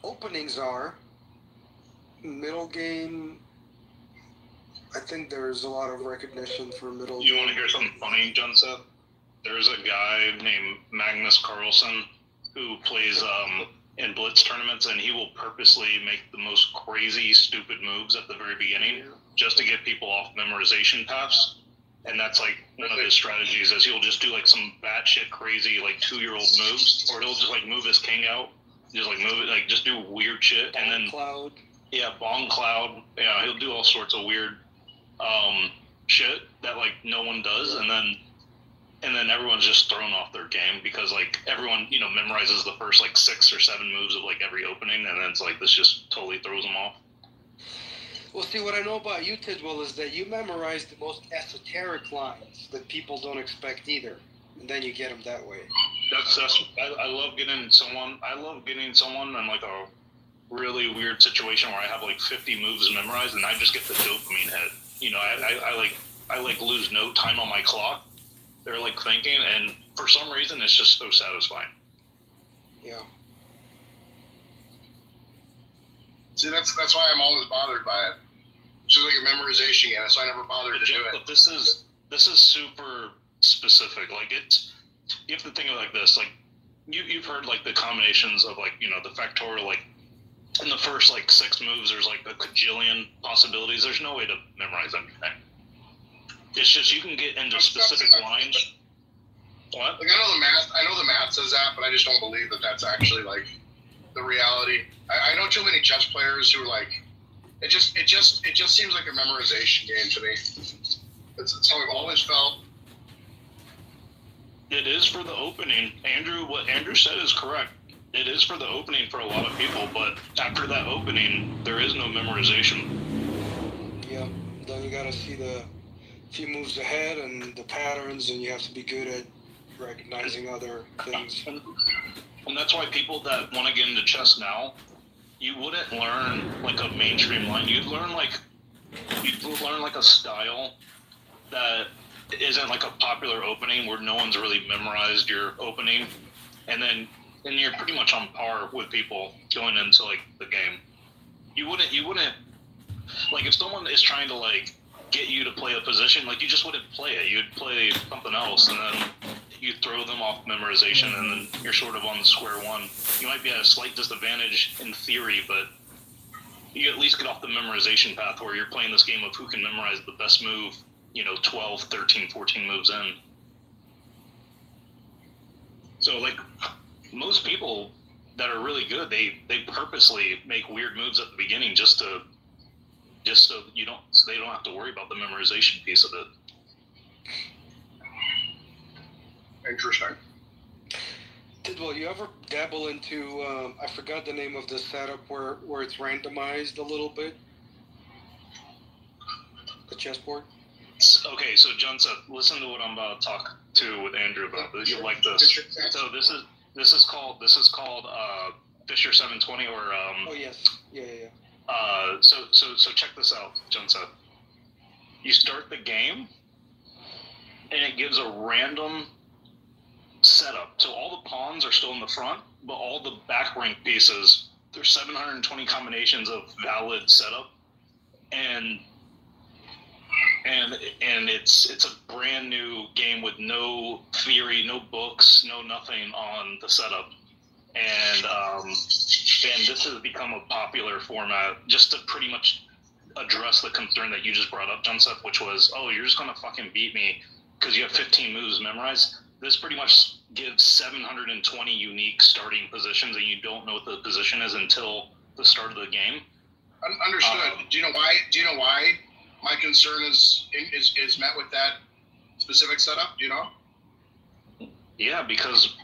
Openings are middle game. I think there's a lot of recognition for middle game. You want to hear something funny, John said? There's a guy named Magnus Carlsen who plays in blitz tournaments, and he will purposely make the most crazy, stupid moves at the very beginning just to get people off memorization paths. And that's like one of his strategies is he'll just do like some batshit crazy like 2-year-old moves, or he'll just like move his king out, just like move it, like just do weird shit, and then cloud. Yeah, bomb cloud. Yeah, he'll do all sorts of weird shit that like no one does, and then everyone's just thrown off their game because like everyone memorizes the first like 6 or 7 moves of like every opening, and then it's like this just totally throws them off. Well, see, what I know about you, Tidwell, is that you memorize the most esoteric lines that people don't expect either, and then you get them that way. I love getting someone. I love getting someone in like a really weird situation where I have like 50 moves memorized, and I just get the dopamine hit. I lose no time on my clock. They're like thinking, and for some reason, it's just so satisfying. Yeah. See, that's why I'm always bothered by it. It's just like a memorization game, so I never bothered to do it. But this is super specific. Like you have to think of it like this. Like you've heard like the combinations of like the factorial. Like in the first like 6 moves, there's like a cajillion possibilities. There's no way to memorize everything. It's just you can get into specific lines. What? Like I know the math says that, but I just don't believe that that's actually like the reality. I know too many chess players who are like, it just seems like a memorization game to me. It's how I've always felt. It is for the opening. What Andrew said is correct. It is for the opening for a lot of people, but after that opening, there is no memorization. Yeah, then you gotta see the few moves ahead and the patterns, and you have to be good at recognizing other things. And that's why people that want to get into chess now, you wouldn't learn like a mainstream line. You'd learn like a style that isn't like a popular opening where no one's really memorized your opening, and you're pretty much on par with people going into like the game. You wouldn't like if someone is trying to like get you to play a position, like you just wouldn't play it. You'd play something else, and then you throw them off memorization, and then you're sort of on square one. You might be at a slight disadvantage in theory, but you at least get off the memorization path where you're playing this game of who can memorize the best move, 12, 13, 14 moves in. So like most people that are really good, they purposely make weird moves at the beginning just so they don't have to worry about the memorization piece of it. Interesting. Tidwell, you ever dabble into, I forgot the name of the setup where it's randomized a little bit? The chessboard? Okay, so John said, listen to what I'm about to talk to with Andrew about. You'll like this. So this is called Fisher 720 or Oh yes, yeah. So check this out, John said. You start the game, and it gives a random setup. So all the pawns are still in the front, but all the back rank pieces, there's 720 combinations of valid setup, and it's a brand new game with no theory, no books, no nothing on the setup. And this has become a popular format just to pretty much address the concern that you just brought up, John Seth, which was, oh, you're just going to fucking beat me because you have 15 moves memorized. This pretty much gives 720 unique starting positions, and you don't know what the position is until the start of the game. Understood. Do you know why my concern is met with that specific setup? Do you know? Yeah, because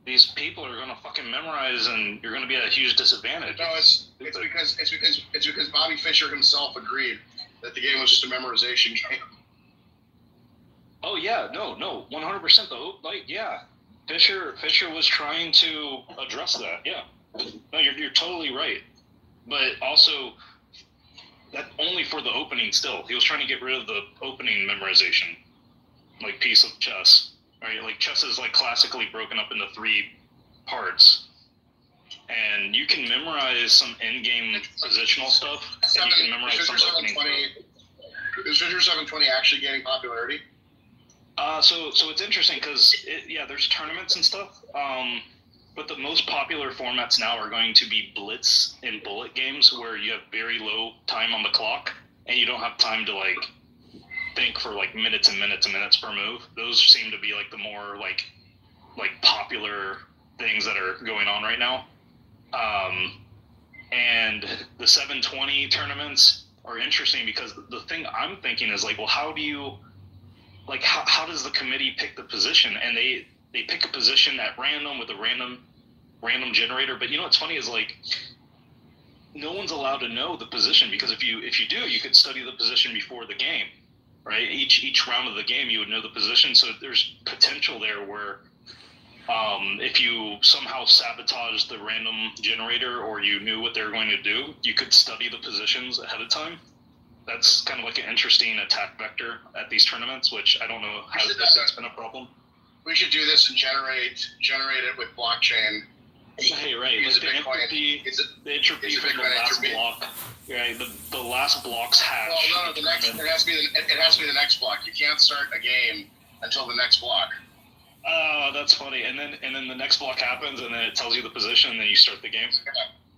these people are gonna fucking memorize, and you're gonna be at a huge disadvantage. No, it's because Bobby Fischer himself agreed that the game was just a memorization game. Oh yeah, no, 100% though. Like, yeah, Fischer was trying to address that. Yeah, no, you're totally right. But also, that only for the opening. Still, he was trying to get rid of the opening memorization, like piece of chess. Right, like chess is like classically broken up into 3 parts, and you can memorize some end-game positional stuff, and you can memorize some opening stuff. Is Fischer 720 actually gaining popularity? So it's interesting because there's tournaments and stuff, but the most popular formats now are going to be blitz and bullet games where you have very low time on the clock, and you don't have time to like think for like minutes and minutes and minutes per move. Those seem to be like the more like popular things that are going on right now. And the 720 tournaments are interesting because the thing I'm thinking is like, well, how do you like how does the committee pick the position? And they pick a position at random with a random generator. But you know what's funny is like no one's allowed to know the position, because if you do, you could study the position before the game. Right, each round of the game, you would know the position. So there's potential there where if you somehow sabotage the random generator, or you knew what they were going to do, you could study the positions ahead of time. That's kind of like an interesting attack vector at these tournaments, which I don't know if that's been a problem. We should do this and generate it with blockchain. Hey, right. Like the entropy from the last block. Right, the last block's hatch. Well, no, it has to be the next block. You can't start a game until the next block. Oh, that's funny. And then the next block happens, and then it tells you the position, and then you start the game. Yeah,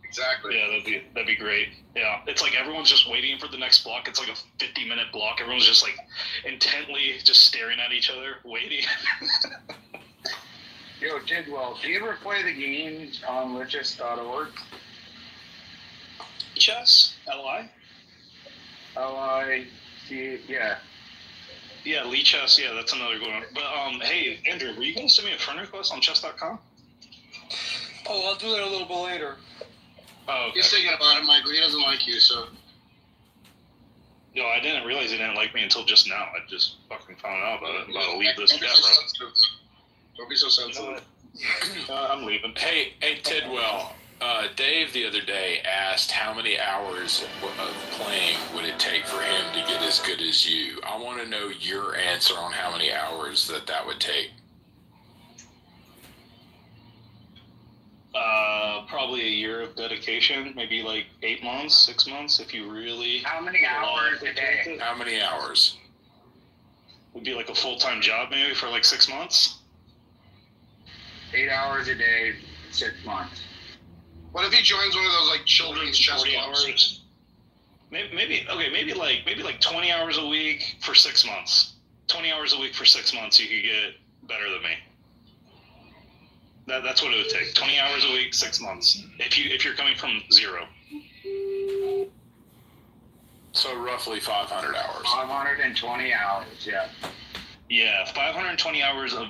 exactly. Yeah, that'd be great. Yeah, it's like everyone's just waiting for the next block. It's like a 50-minute block. Everyone's just like intently just staring at each other, waiting. Yo, Tidwell, do you ever play the games on lichess.org? Chess? L-I? L-I-C, yeah. Yeah, Lee Chess, yeah, that's another good one. But, hey, Andrew, were you going to send me a friend request on chess.com? Oh, I'll do that a little bit later. Oh, okay. He's thinking about it, Michael. He doesn't like you, so. Yo, I didn't realize he didn't like me until just now. I just fucking found out about it. I'm about to leave this chat room. Don't be so sensitive. I'm leaving. Hey, Tidwell. Dave the other day asked how many hours of playing would it take for him to get as good as you. I want to know your answer on how many hours that would take. Probably a year of dedication, maybe like 8 months, 6 months, if you really. How many hours a day? How many hours? Would be like a full-time job maybe for like 6 months. 8 hours a day, 6 months. What if he joins one of those like children's chess 40 clubs? hours. Maybe 20 hours a week for 6 months. 20 hours a week for 6 months, you could get better than me. That's what it would take. 20 hours a week, 6 months. If you're coming from zero. So roughly 500 hours. 520 hours, yeah. Yeah, 520 hours of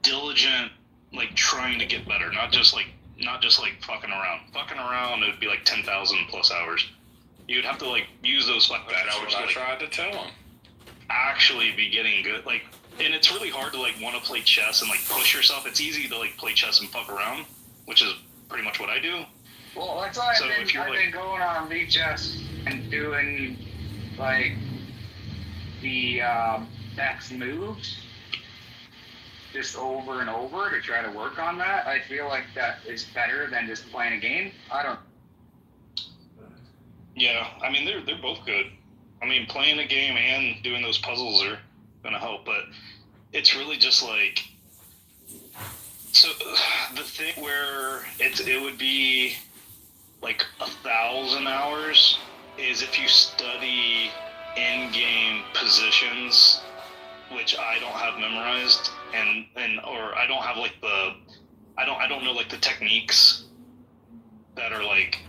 diligent, like trying to get better, not just like fucking around. Fucking around, it would be like 10,000 plus hours. You'd have to like use those fuck bad hours. I tried to tell him. Actually, be getting good, like. And it's really hard to like want to play chess and like push yourself. It's easy to like play chess and fuck around, which is pretty much what I do. Well, that's why I've been going on Lee Chess and doing like the next moves just over and over to try to work on that. I feel like that is better than just playing a game. I don't. Yeah, I mean they're both good. I mean playing a game and doing those puzzles are gonna help, but it's really just like, so the thing where it would be like 1,000 hours is if you study in-game positions, which I don't have memorized, and or I don't have like I don't know like the techniques that are like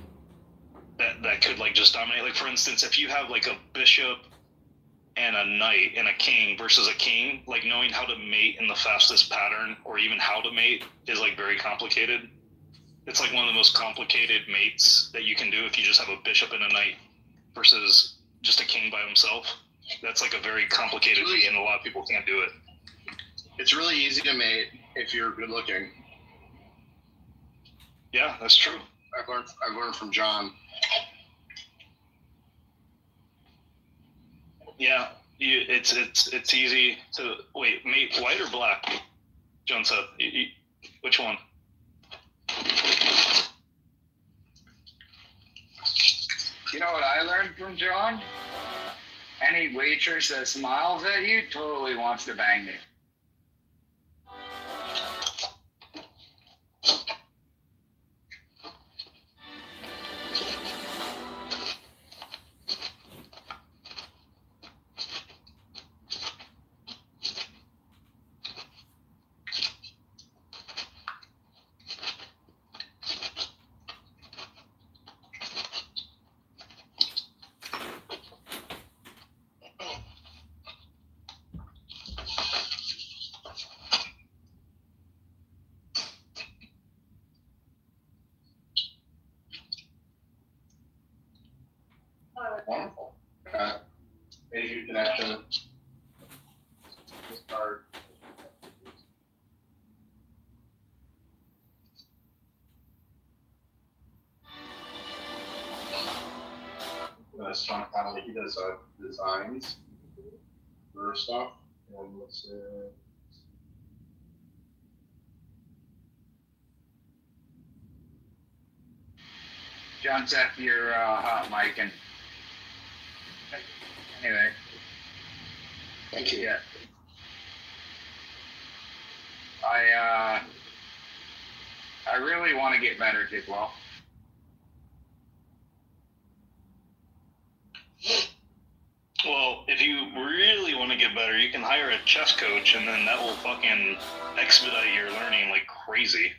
that could like just dominate. Like for instance, if you have like a bishop and a knight and a king versus a king, like knowing how to mate in the fastest pattern or even how to mate is like very complicated. It's like one of the most complicated mates that you can do if you just have a bishop and a knight versus just a king by himself. That's like a very complicated mate, and a lot of people can't do it. It's really easy to mate if you're good looking. Yeah, that's true. I've learned from John. Yeah, it's easy to wait. Mate, white or black? John said. Which one? You know what I learned from John? Any waitress that smiles at you totally wants to bang you. Wonderful. Major connection. This card. Sean Connolly, he does designs for stuff. And let's see. John set your hot mic and anyway. Thank you. Yeah. I really want to get better, Tidwell. Well, if you really want to get better, you can hire a chess coach, and then that will fucking expedite your learning like crazy.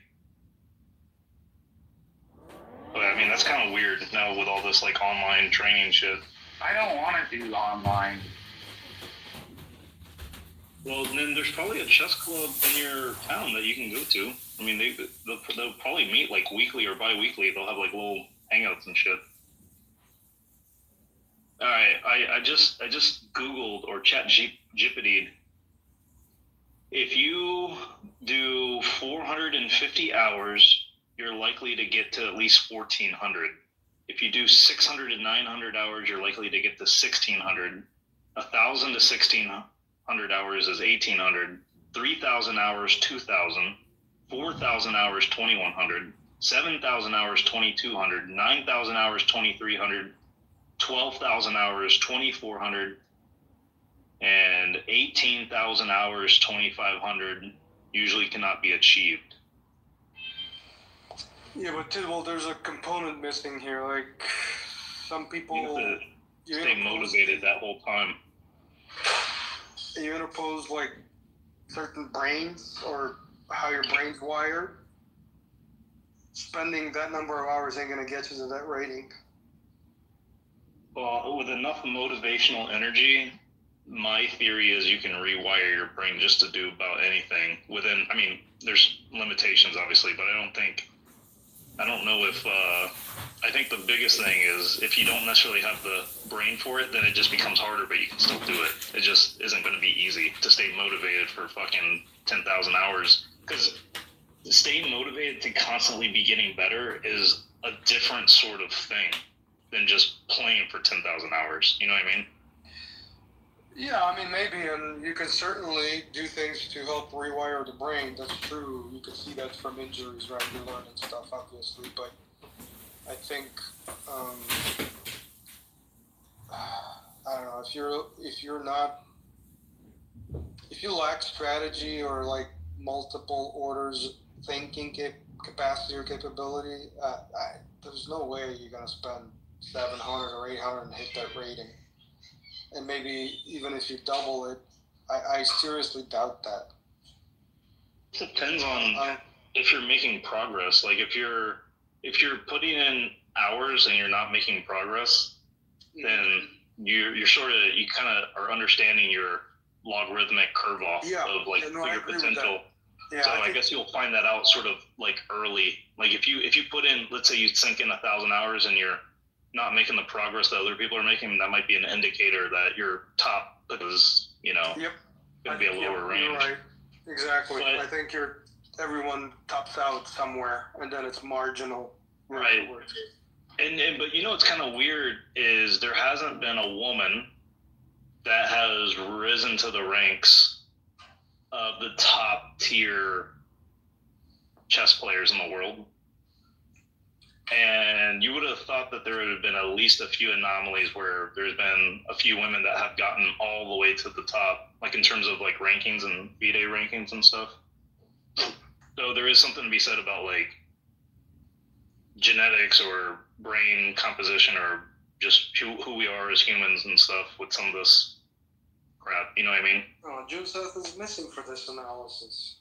But I mean, that's kind of weird now with all this like online training shit. I don't want to do online. Well, then there's probably a chess club in your town that you can go to. I mean, they'll probably meet like weekly or bi-weekly. They'll have like little hangouts and shit. All right, I just Googled or ChatGPT'd. If you do 450 hours, you're likely to get to at least 1,400. If you do 600 to 900 hours, you're likely to get to 1,600. 1,000 to 1,600 hours is 1,800. 3,000 hours, 2,000. 4,000 hours, 2,100. 7,000 hours, 2,200. 9,000 hours, 2,300. 12,000 hours, 2,400, and 18,000 hours, 2,500 usually cannot be achieved. Yeah, but well, there's a component missing here. Like some people, You have to stay motivated that whole time. You interpose like certain brains or how your brain's wired. Spending that number of hours ain't gonna get you to that rating. Well, with enough motivational energy, my theory is you can rewire your brain just to do about anything within, I mean, there's limitations obviously, but I don't know if, I think the biggest thing is if you don't necessarily have the brain for it, then it just becomes harder, but you can still do it. It just isn't going to be easy to stay motivated for fucking 10,000 hours. Because staying motivated to constantly be getting better is a different sort of thing than just playing for 10,000 hours. You know what I mean? Yeah, I mean, maybe, and you can certainly do things to help rewire the brain. That's true. You can see that from injuries, right? You learn and stuff, obviously. But I think, I don't know, if you lack strategy or like multiple orders thinking capacity or capability, there's no way you're gonna spend 700 or 800 and hit that rating. And maybe even if you double it, I seriously doubt that. It depends on if you're making progress. Like if you're putting in hours and you're not making progress, then you kind of are understanding your logarithmic curve off of your potential. Yeah, so I guess you'll find that out sort of like early. Like if you put in, let's say you sink in 1,000 hours and you're not making the progress that other people are making, that might be an indicator that your top is, going to be a lower range. You're right. Exactly. But I think everyone tops out somewhere, and then it's marginal. Right. But what's kind of weird is there hasn't been a woman that has risen to the ranks of the top tier chess players in the world. And you would have thought that there would have been at least a few anomalies where there's been a few women that have gotten all the way to the top, like in terms of like rankings and FIDE rankings and stuff. So there is something to be said about like genetics or brain composition or just who we are as humans and stuff with some of this crap. You know what I mean? Oh, Joseph is missing for this analysis.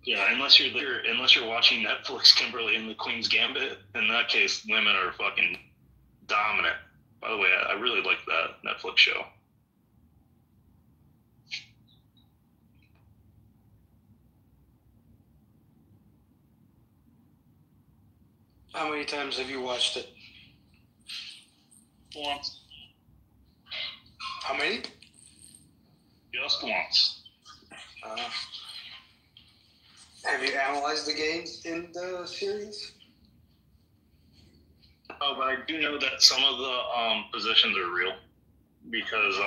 Yeah, unless you're watching Netflix, Kimberly and the Queen's Gambit. In that case, women are fucking dominant. By the way, I really like that Netflix show. How many times have you watched it? Once. How many? Just once. Have you analyzed the games in the series? Oh, but I do know that some of the positions are real because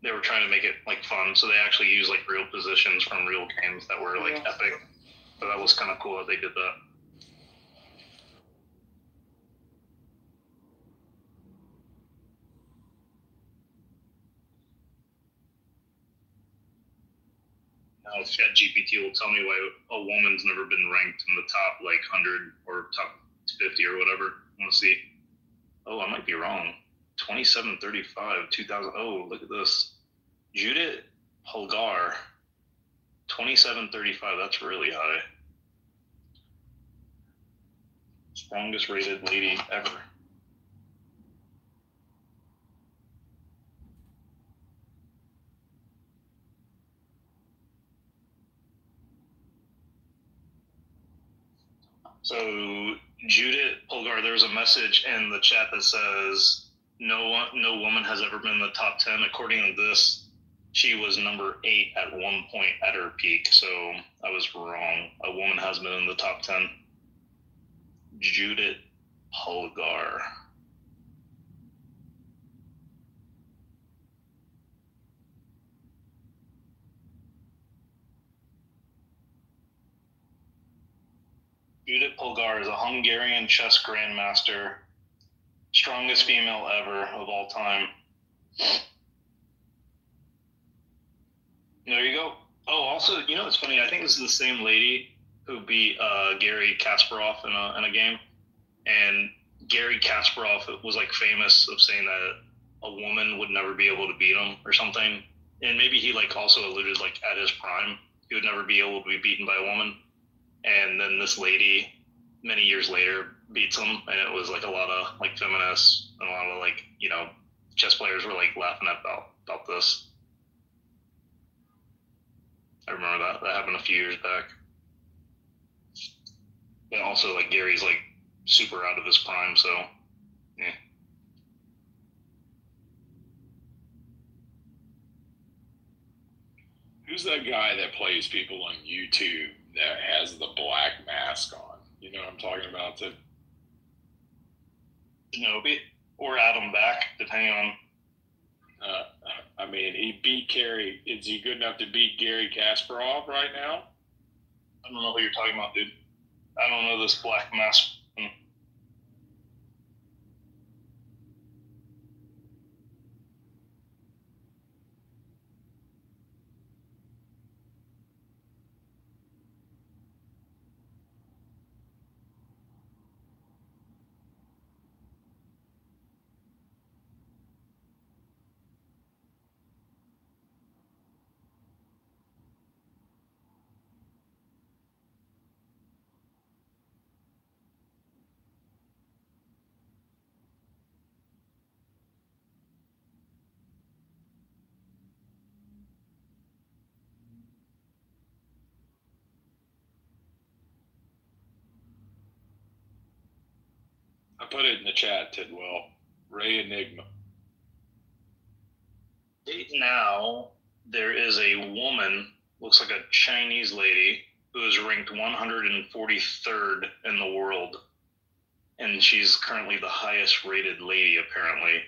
they were trying to make it like fun, so they actually use like real positions from real games that were like epic. So that was kind of cool that they did that. Now ChatGPT will tell me why a woman's never been ranked in the top like 100 or top 50 or whatever. Let's see. Oh, I might be wrong. 2735, 2000. Oh, look at this. Judith Holgar, 2735. That's really high. Strongest rated lady ever. So Judith Polgar, there was a message in the chat that says no woman has ever been in the top 10. According to this, she was number 8 at one point at her peak. So I was wrong. A woman has been in the top 10. Judith Polgar. Judith Polgar is a Hungarian chess grandmaster, strongest female ever of all time. There you go. Oh, also, you know, it's funny. I think this is the same lady who beat Gary Kasparov in a game, and Gary Kasparov was like famous of saying that a woman would never be able to beat him or something, and maybe he like also alluded like at his prime he would never be able to be beaten by a woman. And then this lady, many years later, beats him, and it was like a lot of like feminists and a lot of like, you know, chess players were like laughing about this. I remember that happened a few years back. And also like Gary's like super out of his prime, so yeah. Who's that guy that plays people on YouTube that has the black mask on? You know what I'm talking about? Shinobi or Adam Back, depending on. I mean, he beat Gary. Is he good enough to beat Gary Kasparov right now? I don't know who you're talking about, dude. I don't know this black mask. I put it in the chat, Tidwell. Ray Enigma. Right now, there is a woman, looks like a Chinese lady, who is ranked 143rd in the world. And she's currently the highest rated lady, apparently.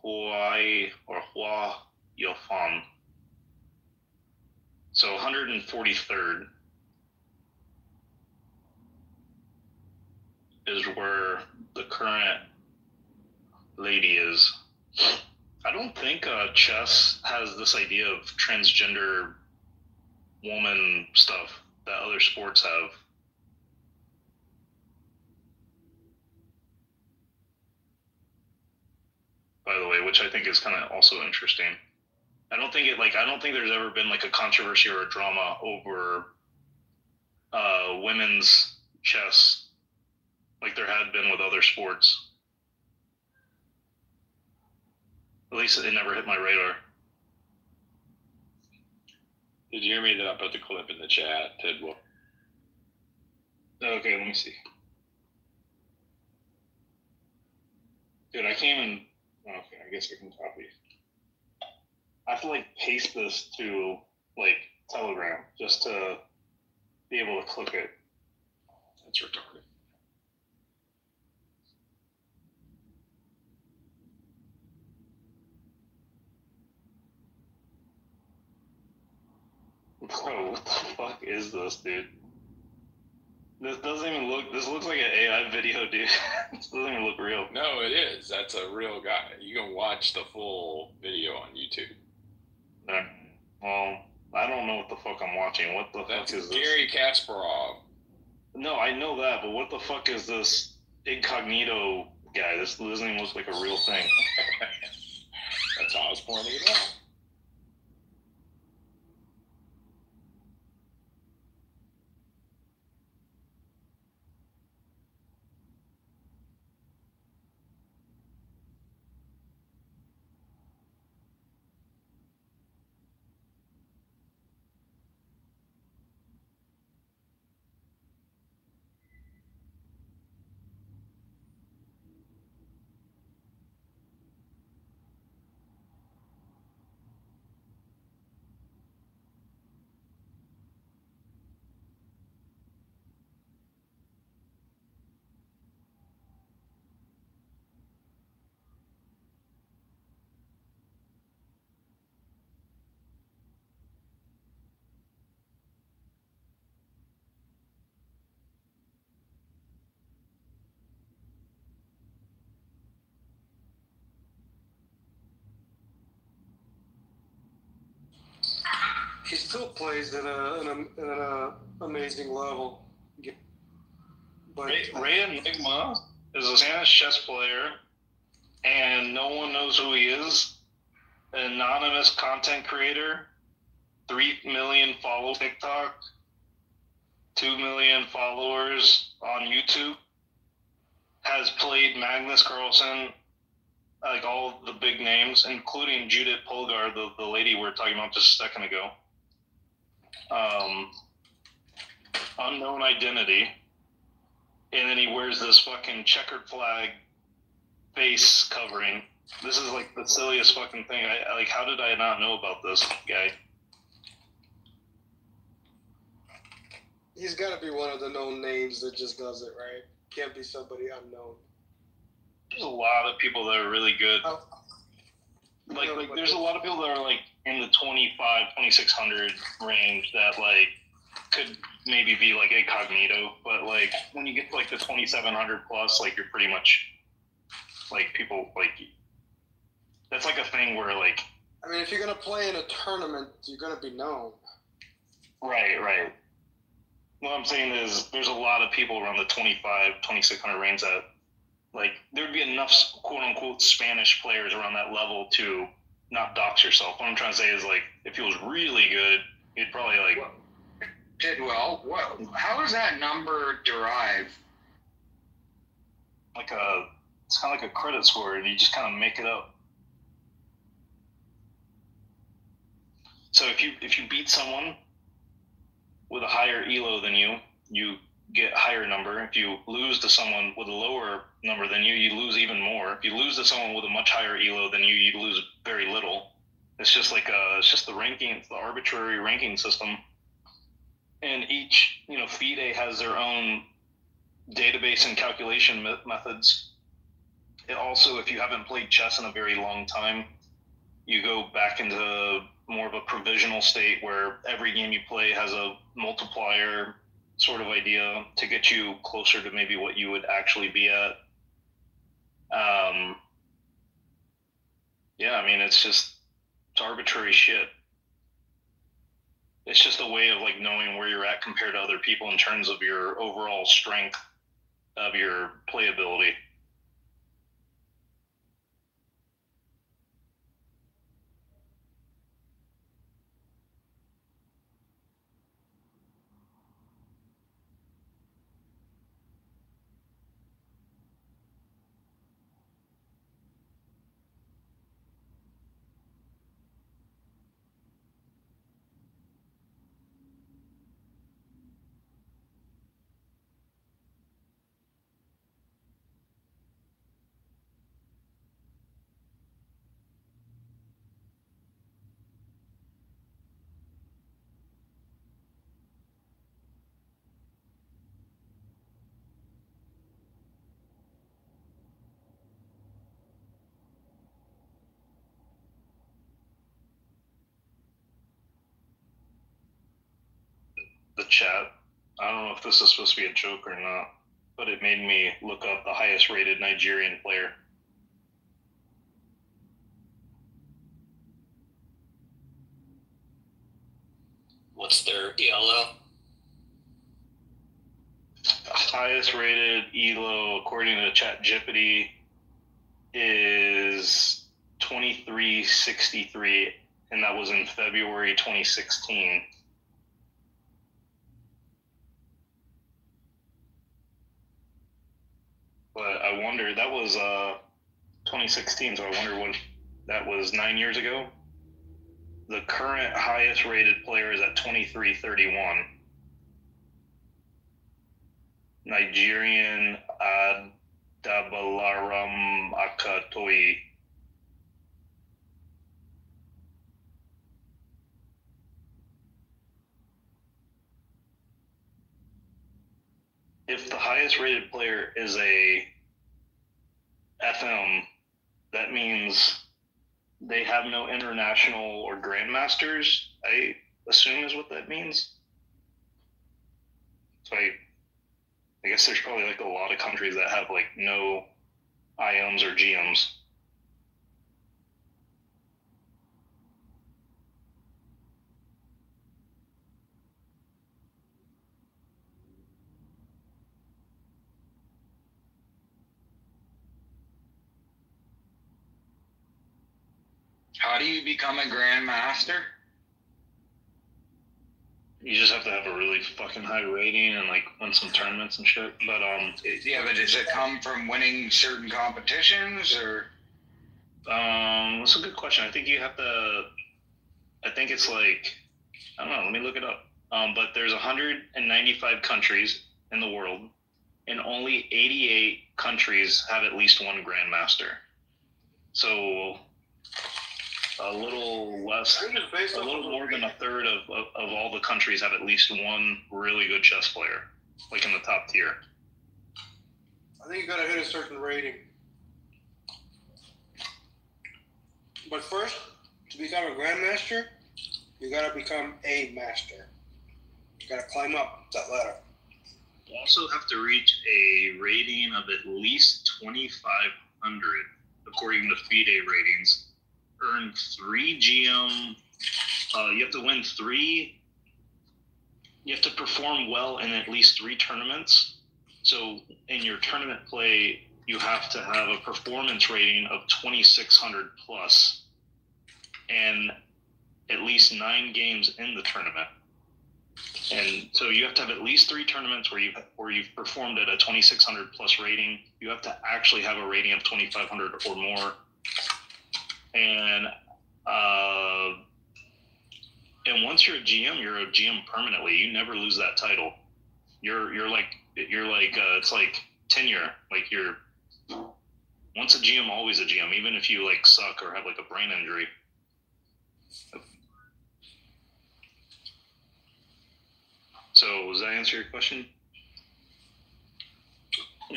Hua Yofan. So 143rd is where the current lady is. I don't think chess has this idea of transgender woman stuff that other sports have. By the way, which I think is kind of also interesting. I don't think there's ever been like a controversy or a drama over women's chess like there had been with other sports. At least it never hit my radar. Did you hear me that I put the clip in the chat, Tidwell? Okay, let me see. Dude, I can't even. Okay, I guess I can copy. I have to like paste this to like Telegram just to be able to click it. That's retarded. Bro, what the fuck is this, dude? This doesn't even look. This looks like an AI video, dude. This doesn't even look real. No, it is. That's a real guy. You can watch the full video on YouTube. Well, I don't know what the fuck I'm watching. What the fuck is this? Gary Kasparov. No, I know that, but what the fuck is this incognito guy. This doesn't even look like a real thing. That's how I was pointing it out. He still plays at an amazing level. But Ray Enigma is a Spanish chess player, and no one knows who he is. An anonymous content creator, 3 million followers on TikTok, 2 million followers on YouTube, has played Magnus Carlsen, like all the big names, including Judith Polgar, the lady we were talking about just a second ago. Unknown identity. And then he wears this fucking checkered flag face covering. This is like the silliest fucking thing. I like, how did I not know about this guy? he's got to be one of the known names that just does it, right? Can't be somebody unknown. There's a lot of people that are really good. Like there's a lot of people that are like in the 2,600 range that like could maybe be like incognito, but like when you get to like the 2,700 plus, like you're pretty much like people like that's like a thing where like. I mean, if you're gonna play in a tournament, you're gonna be known. Right. What I'm saying is there's a lot of people around the 2,600 range that like there'd be enough quote unquote Spanish players around that level to not dox yourself. What I'm trying to say is like if he was really good, he'd probably like did well. What? How is that number derived? Like it's kind of like a credit score, and you just kind of make it up. So if you beat someone with a higher elo than you, you get a higher number. If you lose to someone with a lower number than you, you lose even more. If you lose to someone with a much higher elo than you lose very little. It's just like it's just the ranking, it's the arbitrary ranking system. And each, FIDE has their own database and calculation methods. It also, if you haven't played chess in a very long time, you go back into more of a provisional state where every game you play has a multiplier sort of idea to get you closer to maybe what you would actually be at. It's arbitrary shit. It's just a way of like knowing where you're at compared to other people in terms of your overall strength of your playability. The chat. I don't know if this is supposed to be a joke or not, but it made me look up the highest rated Nigerian player. What's their ELO? highest rated ELO, according to ChatGPT, is 2363, and that was in February 2016. But I wonder, that was 2016, so I wonder what that was 9 years ago. The current highest rated player is at 2331. Nigerian Adabalaram Akatoyi. If the highest rated player is a FM, that means they have no international or grandmasters, I assume is what that means. So I guess there's probably like a lot of countries that have like no IMs or GMs. How do you become a grandmaster? You just have to have a really fucking high rating and like win some tournaments and shit. But yeah, but does it come from winning certain competitions or? That's a good question. I think you have to. I think it's like, I don't know. Let me look it up. But there's 195 countries in the world, and only 88 countries have at least one grandmaster. So a little less, a little more than a third of all the countries have at least one really good chess player, like in the top tier. I think you gotta hit a certain rating. But first, to become a grandmaster, you gotta become a master. You gotta climb up that ladder. You also have to reach a rating of at least 2,500, according to FIDE ratings. Earn 3 GM. You have to win 3. You have to perform well in at least 3 tournaments. So in your tournament play, you have to have a performance rating of 2,600 plus, and at least 9 games in the tournament. And so you have to have at least 3 tournaments where you've performed at a 2,600 plus rating. You have to actually have a rating of 2,500 or more. And once you're a GM permanently. You never lose that title. You're like it's like tenure. Like you're once a GM, always a GM, even if you like suck or have like a brain injury. So does that answer your question?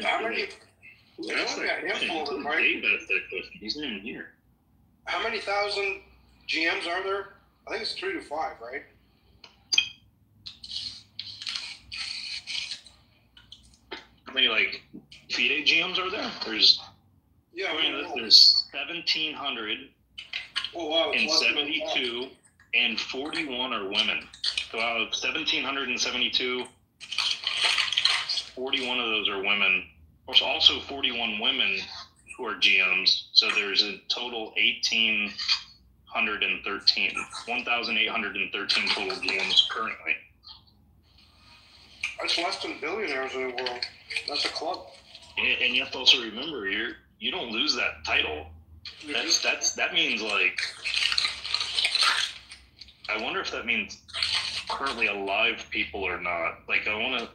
How many? That's that question. Dave asked that question. He's not even here. How many thousand GMs are there? I think it's 3 to 5, right? How many like FIDE GMs are there? There's 1,700 and 72, and 41 are women. So out of 1,772, 41 of those are women. There's also 41 women who are GMs. So there's a total 1,813 total GMs currently. That's less than billionaires in the world. That's a club. And you have to also remember, you don't lose that title. That means like, I wonder if that means currently alive people or not. Like I want to.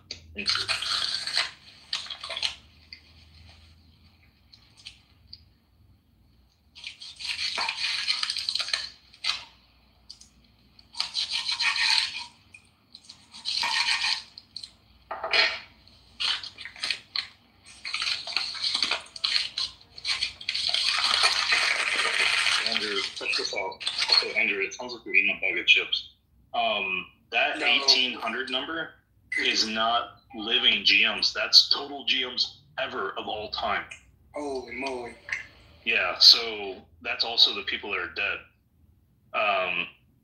Andrew, it sounds like you're eating a bag of chips. That 1,800 number is not living GMs. That's total GMs ever of all time. Holy moly. Yeah, so that's also the people that are dead.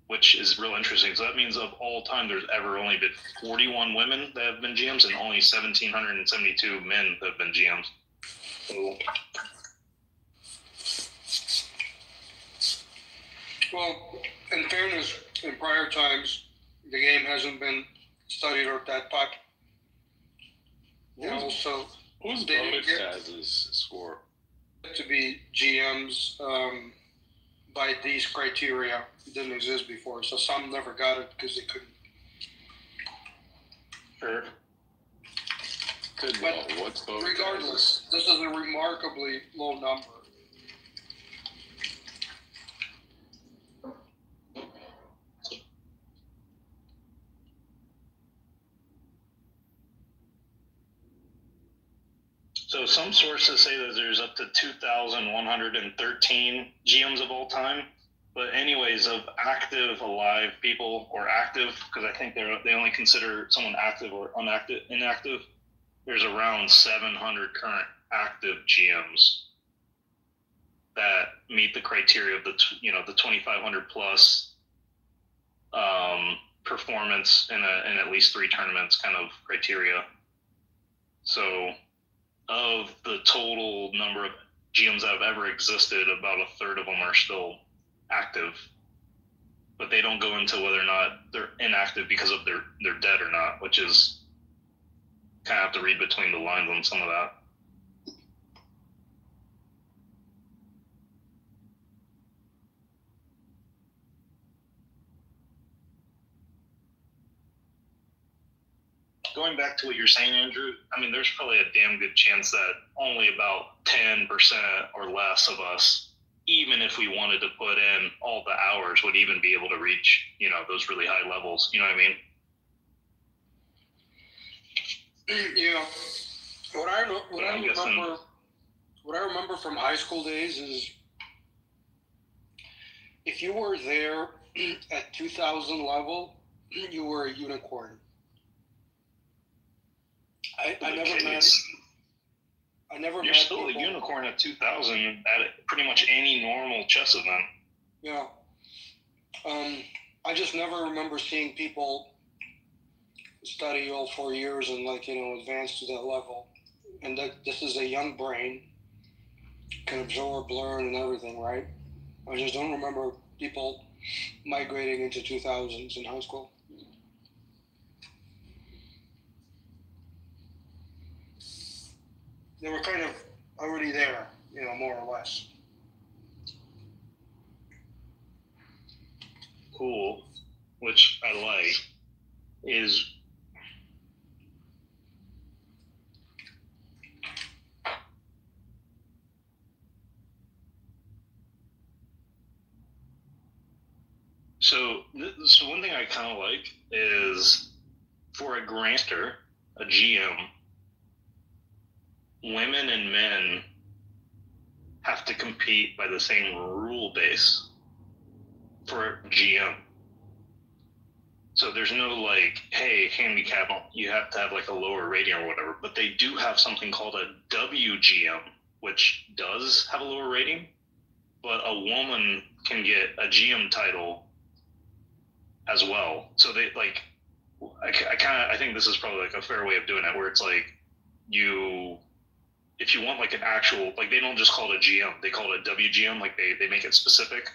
which is real interesting. So that means of all time, there's ever only been 41 women that have been GMs and only 1,772 men that have been GMs. So, Well, in fairness, in prior times, the game hasn't been studied or that type. And also, Who's they didn't voted get as his score? to be GMs by these criteria. It didn't exist before, so some never got it because they couldn't. Sure. Good. But What's voted? regardless, this is a remarkably low number. So some sources say that there's up to 2,113 GMs of all time. But anyways, of active, alive people, or active, because I think they only consider someone active or inactive. There's around 700 current active GMs that meet the criteria of the 2,500 plus performance in at least 3 tournaments kind of criteria. So, of the total number of GMs that have ever existed, about a third of them are still active, but they don't go into whether or not they're inactive because of they're dead or not, which is kind of have to read between the lines on some of that. Going back to what you're saying, Andrew, I mean, there's probably a damn good chance that only about 10% or less of us, even if we wanted to put in all the hours, would even be able to reach, those really high levels. You know what I mean? Yeah. What I remember from high school days is if you were there at 2000 level, you were a unicorn. I never met. You're still a unicorn at 2000 at pretty much any normal chess event. Yeah. I just never remember seeing people study all 4 years and advance to that level. And this is a young brain, can absorb, learn, and everything, right? I just don't remember people migrating into 2000s in high school. They were kind of already there, more or less. Cool, which I like, is so one thing I kind of like is for a grandmaster, a GM, women and men have to compete by the same rule base for GM. So there's no hey, handicap, you have to have a lower rating or whatever, but they do have something called a WGM, which does have a lower rating, but a woman can get a GM title as well. So they I think this is probably a fair way of doing it, where it's if you want an actual, they don't just call it a GM, they call it a WGM, they make it specific.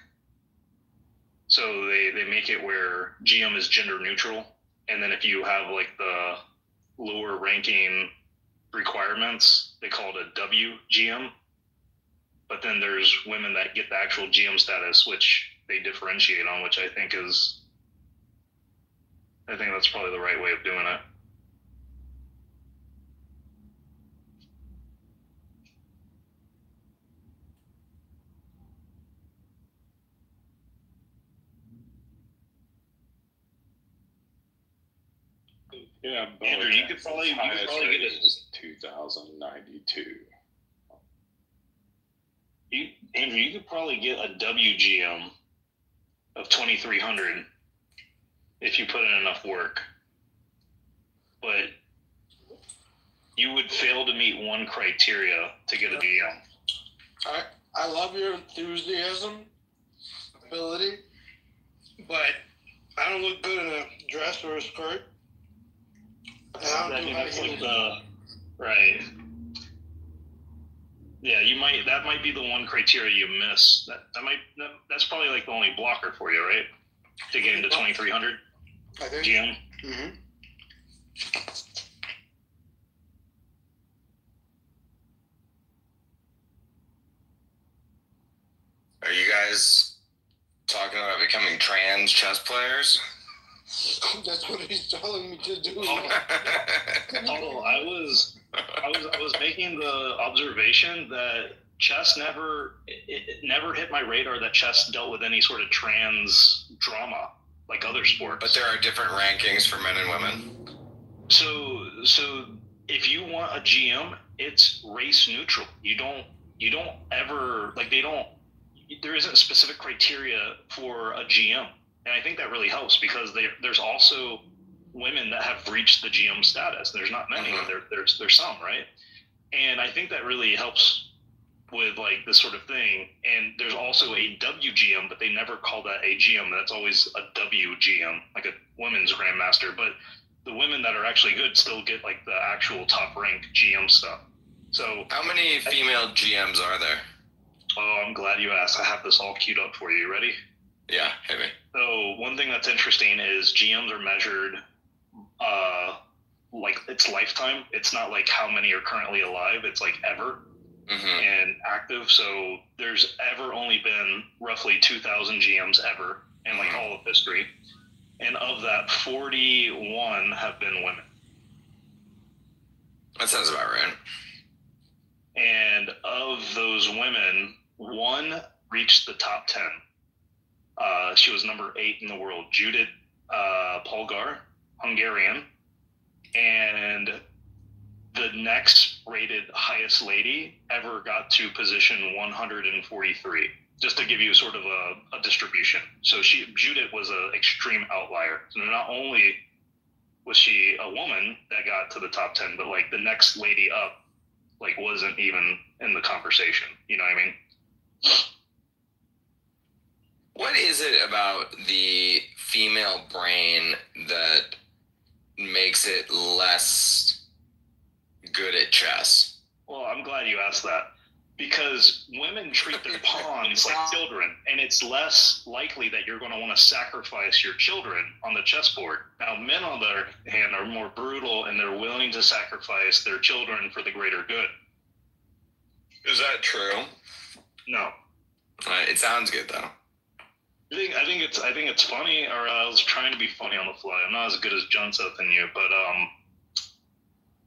So they make it where GM is gender neutral. And then if you have the lower ranking requirements, they call it a WGM. But then there's women that get the actual GM status, which they differentiate on, which I think that's probably the right way of doing it. Yeah, Andrew, you could probably get it. 2,092. Andrew, you could probably get a WGM of 2,300 if you put in enough work. But you would fail to meet one criteria to get a GM. I love your enthusiasm, ability, but I don't look good in a dress or a skirt. I mean, that's like right. Yeah, that might be the one criteria you miss. That's probably like the only blocker for you, right? To get into 2300 I think. GM. Mm-hmm. Are you guys talking about becoming trans chess players? That's what he's telling me to do. I was making the observation that chess never hit my radar that chess dealt with any sort of trans drama like other sports. But there are different rankings for men and women. So if you want a GM, it's race neutral. You don't ever there isn't specific criteria for a GM. And I think that really helps because there's also women that have reached the GM status. There's not many, but there's some, right? And I think that really helps with like this sort of thing. And there's also a WGM, but they never call that a GM. That's always a WGM, like a women's grandmaster. But the women that are actually good still get like the actual top rank GM stuff. So how many female GMs are there? Oh, I'm glad you asked. I have this all queued up for you. Ready? Yeah, hit me. So one thing that's interesting is GMs are measured like it's lifetime. It's not like how many are currently alive. It's like ever and active. So there's ever only been roughly 2,000 GMs ever in like all of history. And of that, 41 have been women. That sounds about right. And of those women, one reached the top 10. She was number 8 in the world, Judith Polgar, Hungarian. And the next rated highest lady ever got to position 143, just to give you sort of a distribution. So Judith was an extreme outlier. So not only was she a woman that got to the top 10, but like the next lady up like wasn't even in the conversation. You know what I mean? What is it about the female brain that makes it less good at chess? Well, I'm glad you asked that. Because women treat their pawns like children, and it's less likely that you're going to want to sacrifice your children on the chessboard. Now, men, on the other hand, are more brutal, and they're willing to sacrifice their children for the greater good. Is that true? No. It sounds good, though. I think it's funny, or I was trying to be funny on the fly. I'm not as good as Junseth than you, but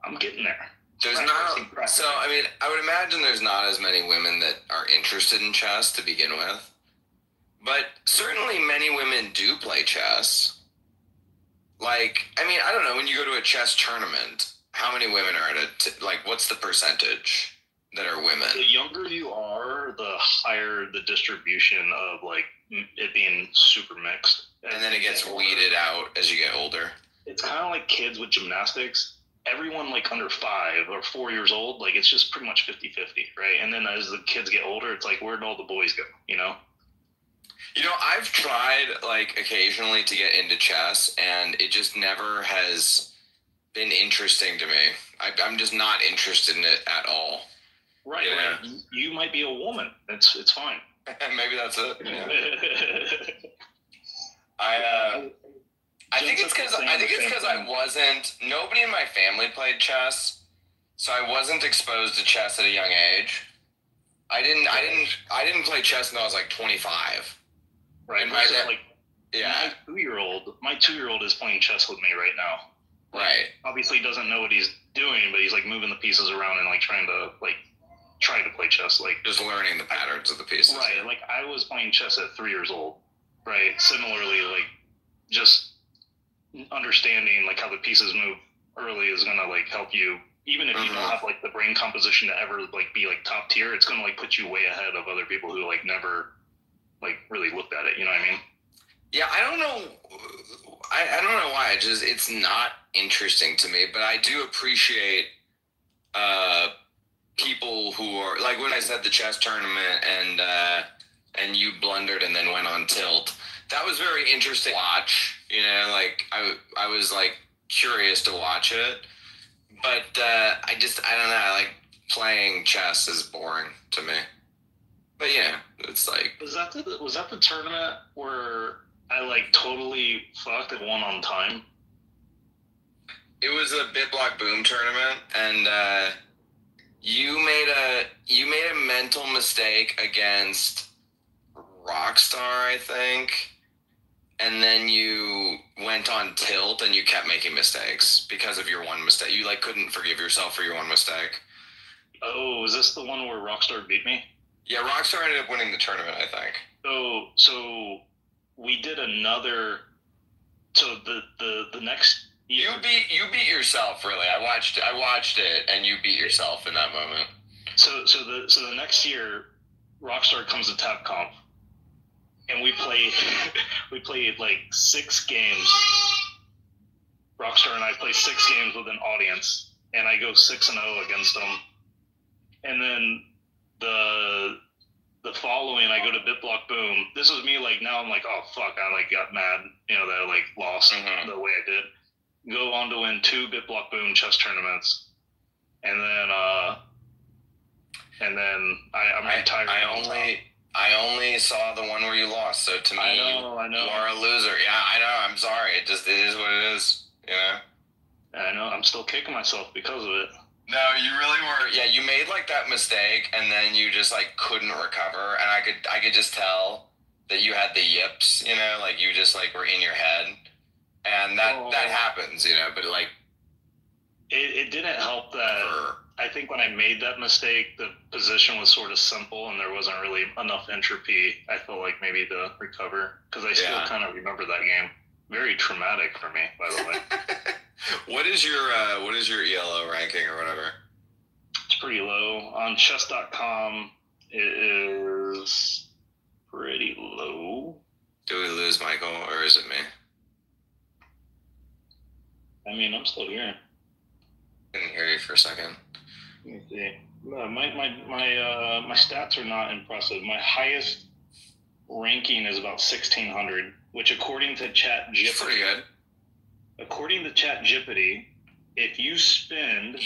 I'm getting there. There's not. So I mean, I would imagine there's not as many women that are interested in chess to begin with, but certainly many women do play chess. Like, I mean, I don't know. When you go to a chess tournament, how many women are at it? Like, what's the percentage that are women? The younger you are, the higher the distribution of like it being super mixed. And then it gets weeded out as you get older. It's kind of like kids with gymnastics. Everyone like under 5 or 4 years old, like it's just pretty much 50-50, right? And then as the kids get older, it's like, where'd all the boys go, you know? You know, I've tried like occasionally to get into chess, and it just never has been interesting to me. I'm just not interested in it at all. Right. Yeah. Like, you might be a woman. It's fine. Maybe that's it. Yeah. I think it's because I wasn't. Nobody in my family played chess, so I wasn't exposed to chess at a young age. I didn't play chess until I was like 25. Right. My 2-year-old is playing chess with me right now. Right. Obviously, he doesn't know what he's doing, but he's like moving the pieces around and like trying to play chess, like just learning the patterns of the pieces. Right. Like I was playing chess at 3 years old. Right. Similarly, like just understanding like how the pieces move early is gonna like help you, even if you don't have like the brain composition to ever like be like top tier. It's gonna like put you way ahead of other people who like never like really looked at it. You know what I mean? Yeah, I don't know. I don't know why. It's not interesting to me, but I do appreciate people who are like when I said the chess tournament and you blundered and then went on tilt. that was very interesting to watch. You know, like I was like curious to watch it, but I don't know. Like playing chess is boring to me. But yeah, it's like was that the tournament where I like totally fucked and won on time? It was a BitBlock Boom tournament, and you made a mental mistake against Rockstar, I think, and then you went on tilt and you kept making mistakes because of your one mistake. You like couldn't forgive yourself for your one mistake. Oh, is this the one where Rockstar beat me? Yeah, Rockstar ended up winning the tournament, I think. So we did another. So the next year. You beat yourself, really. I watched it, and you beat yourself in that moment. So the next year, Rockstar comes to TapComp, and we played like 6 games. Rockstar and I play 6 games with an audience, and I go 6-0 against them. And then the following, I go to BitBlock Boom. This was me like, now I'm like, oh fuck, I like got mad, you know, that I like lost the way I did. Go on to win 2 BitBlock Boom chess tournaments, and then I'm retired. I only saw the one where you lost, so to me, I know. You are a loser. Yeah, I know. I'm sorry. It is what it is. You know. I know. I'm still kicking myself because of it. No, you really were. Yeah, you made like that mistake, and then you just like couldn't recover, and I could just tell that you had the yips. You know, like you just like were in your head, and that happens. You know, but like it didn't help that. I think when I made that mistake, the position was sort of simple and there wasn't really enough entropy, I felt like, maybe to recover. Because I still kind of remember that game. Very traumatic for me, by the way. What is your ELO ranking or whatever? It's pretty low. On chess.com, it is pretty low. Do we lose Michael, or is it me? I mean, I'm still here. Didn't hear you for a second. Let me see. My stats are not impressive. My highest ranking is about 1,600, which according to ChatGPT, pretty good. According to ChatGPT, if you spend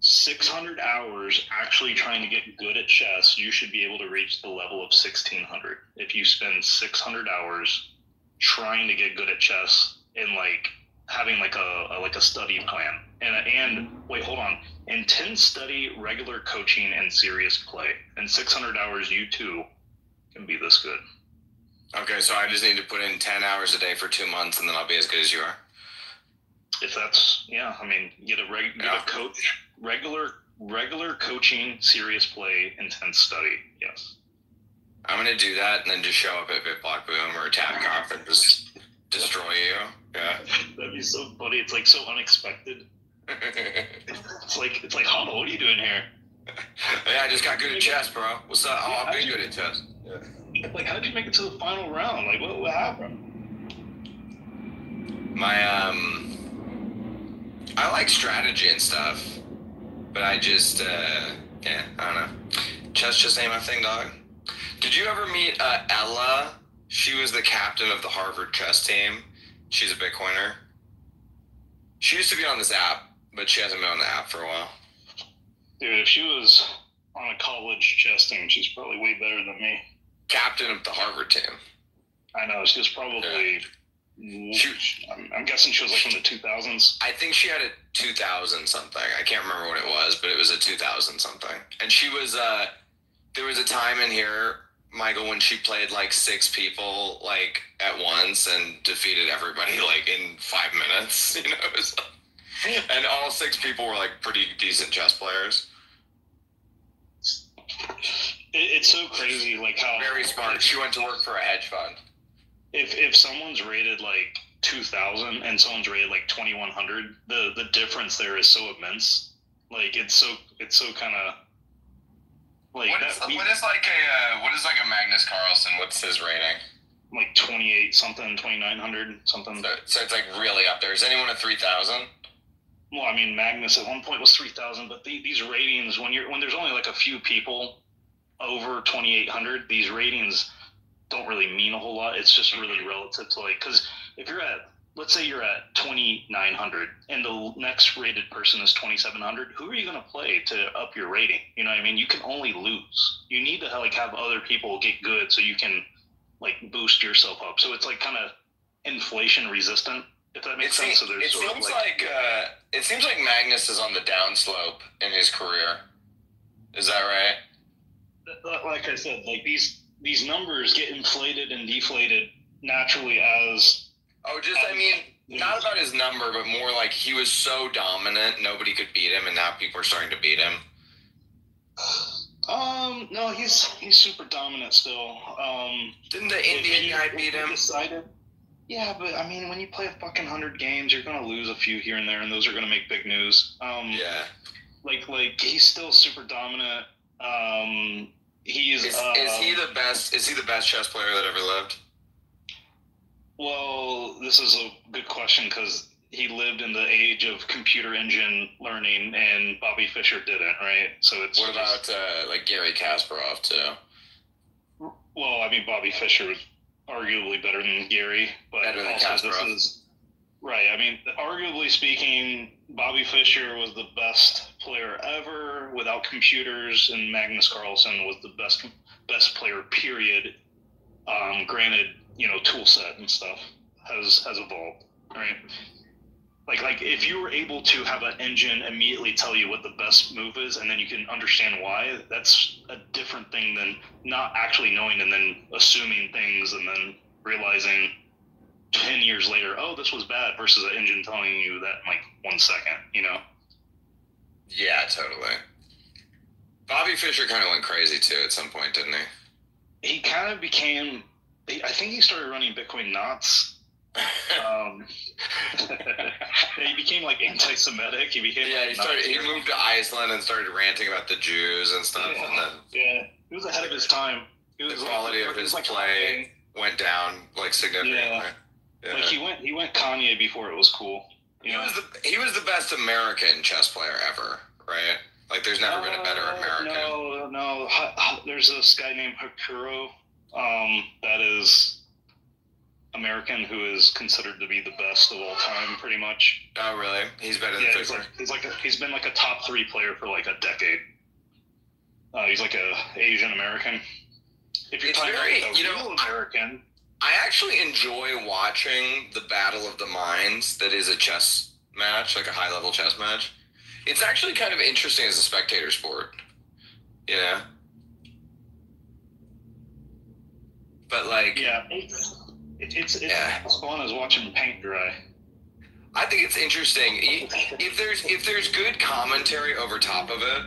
600 hours actually trying to get good at chess, you should be able to reach the level of 1,600. If you spend 600 hours trying to get good at chess and like having like a study plan and wait, hold on, intense study, regular coaching, and serious play. In 600 hours, you too can be this good. Okay, so I just need to put in 10 hours a day for 2 months, and then I'll be as good as you are. If that's I mean, get a coach, regular coaching, serious play, intense study. Yes. I'm gonna do that, and then just show up at BitBlock Boom or TapComp and just destroy you. Yeah. That'd be so funny. It's like so unexpected. It's like, Homo, what are you doing here? Yeah, I just got good at chess, bro. What's up? Oh, I'm good at chess. Yeah. Like, how'd you make it to the final round? Like, what happened? I like strategy and stuff, but I just, I don't know. Chess just ain't my thing, dog. Did you ever meet Ella? She was the captain of the Harvard chess team. She's a Bitcoiner. She used to be on this app, but she hasn't been on the app for a while. Dude, if she was on a college chess team, she's probably way better than me. Captain of the Harvard team. I know, she's probably... I'm guessing she was like in the 2000s. I think she had a 2000 something. I can't remember what it was, but it was a 2000 something. And she was, there was a time in here, Michael, when she played like 6 people like at once and defeated everybody like in 5 minutes, you know? It was like, and all 6 people were like pretty decent chess players. It's so crazy, like how... Very smart. She went to work for a hedge fund. If someone's rated like 2,000 and someone's rated like 2,100, the difference there is so immense. Like it's so kind of like what is like a Magnus Carlsen? What's his rating? Like 28 something, 2,900 something. So it's like really up there. Is anyone at 3,000? Well, I mean, Magnus at one point was 3,000, but these ratings, when there's only like a few people over 2,800, these ratings don't really mean a whole lot. It's just really relative to like, because if you're at, let's say you're at 2,900 and the next rated person is 2,700, who are you going to play to up your rating? You know what I mean? You can only lose. You need to like have other people get good so you can like boost yourself up. So it's like kind of inflation resistant, if that makes sense. So there's it seems like Magnus is on the downslope in his career. Is that right? Like I said, like these numbers get inflated and deflated naturally as. Oh, not about his number, but more like he was so dominant, nobody could beat him, and now people are starting to beat him. No, he's super dominant still. Didn't the Indian guy beat him? Yeah, but I mean, when you play a fucking 100 games, you're gonna lose a few here and there, and those are gonna make big news. Yeah. Like he's still super dominant. Is he the best? Is he the best chess player that ever lived? Well, this is a good question because he lived in the age of computer engine learning, and Bobby Fischer didn't, right? So it's what about like Gary Kasparov too? Well, I mean, Bobby Fischer was arguably better than Gary, but better than also Kasparov. This is right. I mean, arguably speaking, Bobby Fischer was the best player ever without computers, and Magnus Carlsen was the best player. Period. Granted, tool set and stuff has evolved, right? Like if you were able to have an engine immediately tell you what the best move is, and then you can understand why, that's a different thing than not actually knowing and then assuming things and then realizing 10 years later, oh, this was bad, versus an engine telling you that in like 1 second, Yeah, totally. Bobby Fischer kind of went crazy too at some point, didn't he? He kind of became. I think he started running Bitcoin knots. He became like anti-Semitic. He became he moved to Iceland and started ranting about the Jews and stuff. Yeah, and then he was ahead of his time. The quality of his play went down like significantly. Yeah. Like he went Kanye before it was cool. He was the best American chess player ever, right? Like there's never been a better American. No. There's this guy named Hakuro. That is American, who is considered to be the best of all time, pretty much. Oh, really? He's better than Fischer? He's been like a top 3 player for like a decade. He's like a Asian American. If you're talking about a real American, I actually enjoy watching the battle of the minds that is a chess match, like a high level chess match. It's actually kind of interesting as a spectator sport, But like, it's as fun as watching paint dry. I think it's interesting if there's good commentary over top of it,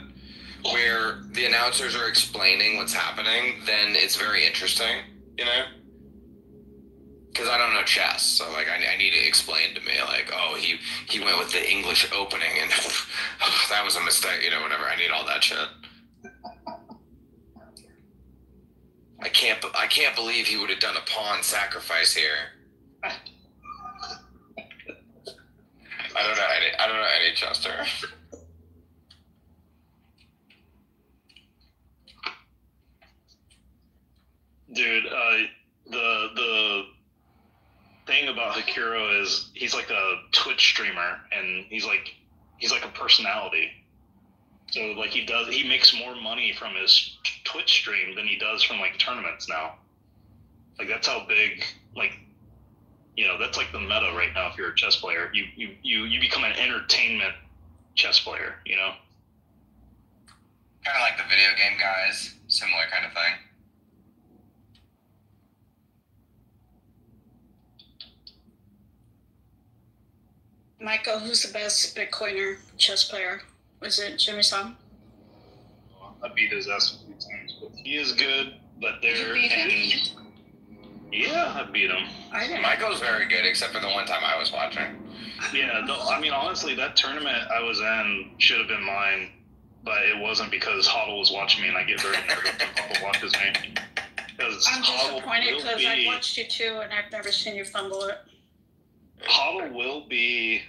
where the announcers are explaining what's happening, then it's very interesting, Because I don't know chess, so like I need it explained to me, like, oh, he went with the English opening, and that was a mistake, whatever. I need all that shit. I can't believe he would have done a pawn sacrifice here. I don't know any Chester. Dude, the thing about Hakuro is he's like a Twitch streamer, and he's like a personality. So like he makes more money from his Twitch stream than he does from like tournaments now. Like that's how big, like, that's like the meta right now. If you're a chess player, you become an entertainment chess player. Kind of like the video game guys, similar kind of thing. Michael, who's the best Bitcoiner chess player? Was it Jimmy Song? I beat his ass a few times, but he is good. But they're yeah, I beat him. Michael's very good, except for the one time I was watching. Yeah, I mean, honestly, that tournament I was in should have been mine, but it wasn't because Hoddle was watching me, and I get very nervous when Hoddle watches me. I'm disappointed because I watched you too, and I've never seen you fumble it. Hoddle will be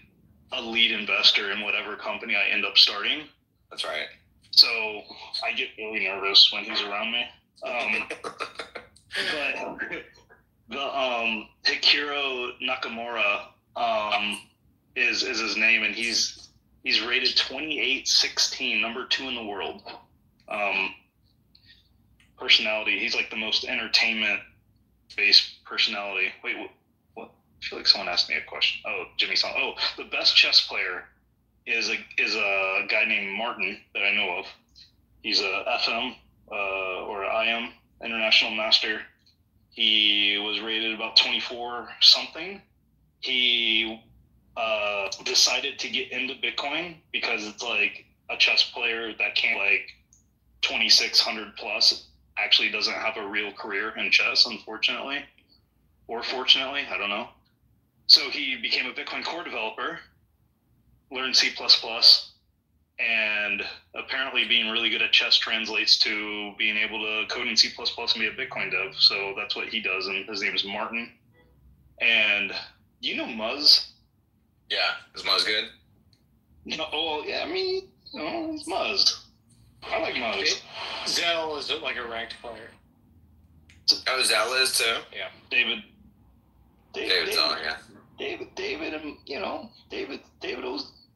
a lead investor in whatever company I end up starting. That's right. So I get really nervous when he's around me. But the Hikiro Nakamura is his name, and he's rated 28-16, number 2 in the world. Personality, he's like the most entertainment-based personality. Wait, what? I feel like someone asked me a question. Oh, Jimmy Song. Oh, the best chess player is a guy named Martin that I know of. He's a FM or IM international master. He was rated about 24 something. He decided to get into Bitcoin because it's like a chess player that can't like 2,600 plus actually doesn't have a real career in chess, unfortunately, or fortunately, I don't know. So he became a Bitcoin core developer, learned C++, and apparently being really good at chess translates to being able to code in C++ and be a Bitcoin dev. So that's what he does, and his name is Martin. And you know Muzz? Yeah, is Muzz good? No, well, yeah, I mean, it's Muzz. I like Muzz. Zell is like a ranked player. Oh, Zell is too? Yeah. David Zell, yeah. David, and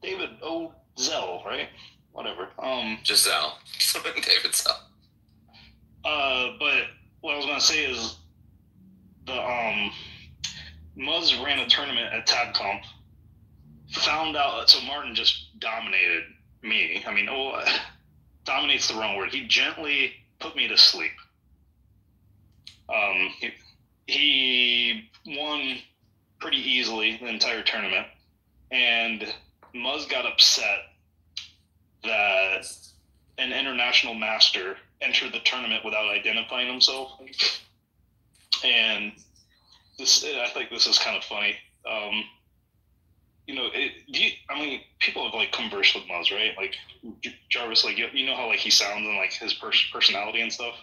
David O. Zell, right? Whatever. Just Zell. David Zell. But what I was gonna say is the Muzz ran a tournament at TabConf. Found out, so Martin just dominated me. I mean, dominate's the wrong word. He gently put me to sleep. He won pretty easily the entire tournament, and Muzz got upset that an international master entered the tournament without identifying himself. And I think this is kind of funny. People have like conversed with Muzz, right? Like Jarvis, like you know how like he sounds and like his personality and stuff.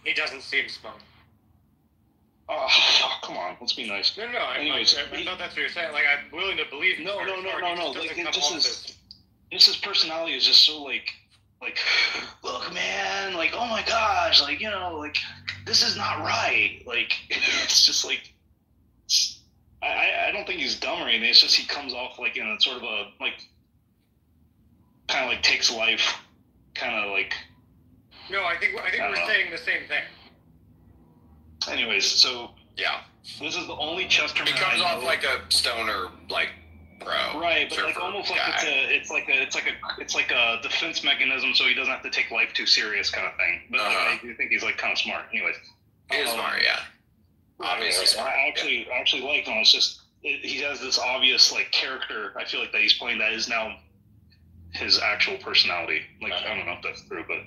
He doesn't seem smug. Oh, come on, let's be nice. No. Anyways, I thought that's what you're saying. Like, I'm willing to believe. No. Like, just his personality is just so like, look, man, like, oh my gosh, like, like, this is not right. Like, it's just like, I don't think he's dumb or anything. It's just he comes off like in a sort of a like, kind of like takes life, kind of like. No, I think we're saying the same thing. Anyways, so yeah, this is the only chess tournament. He comes off like a stoner, like pro. Right, but like almost like it's like a defense mechanism, so he doesn't have to take life too serious, kind of thing. But I do think he's like kind of smart. Anyways, he is smart, yeah. Obviously smart. I actually like him. It's just he has this obvious like character. I feel like that he's playing that is now his actual personality. Like I don't know if that's true, but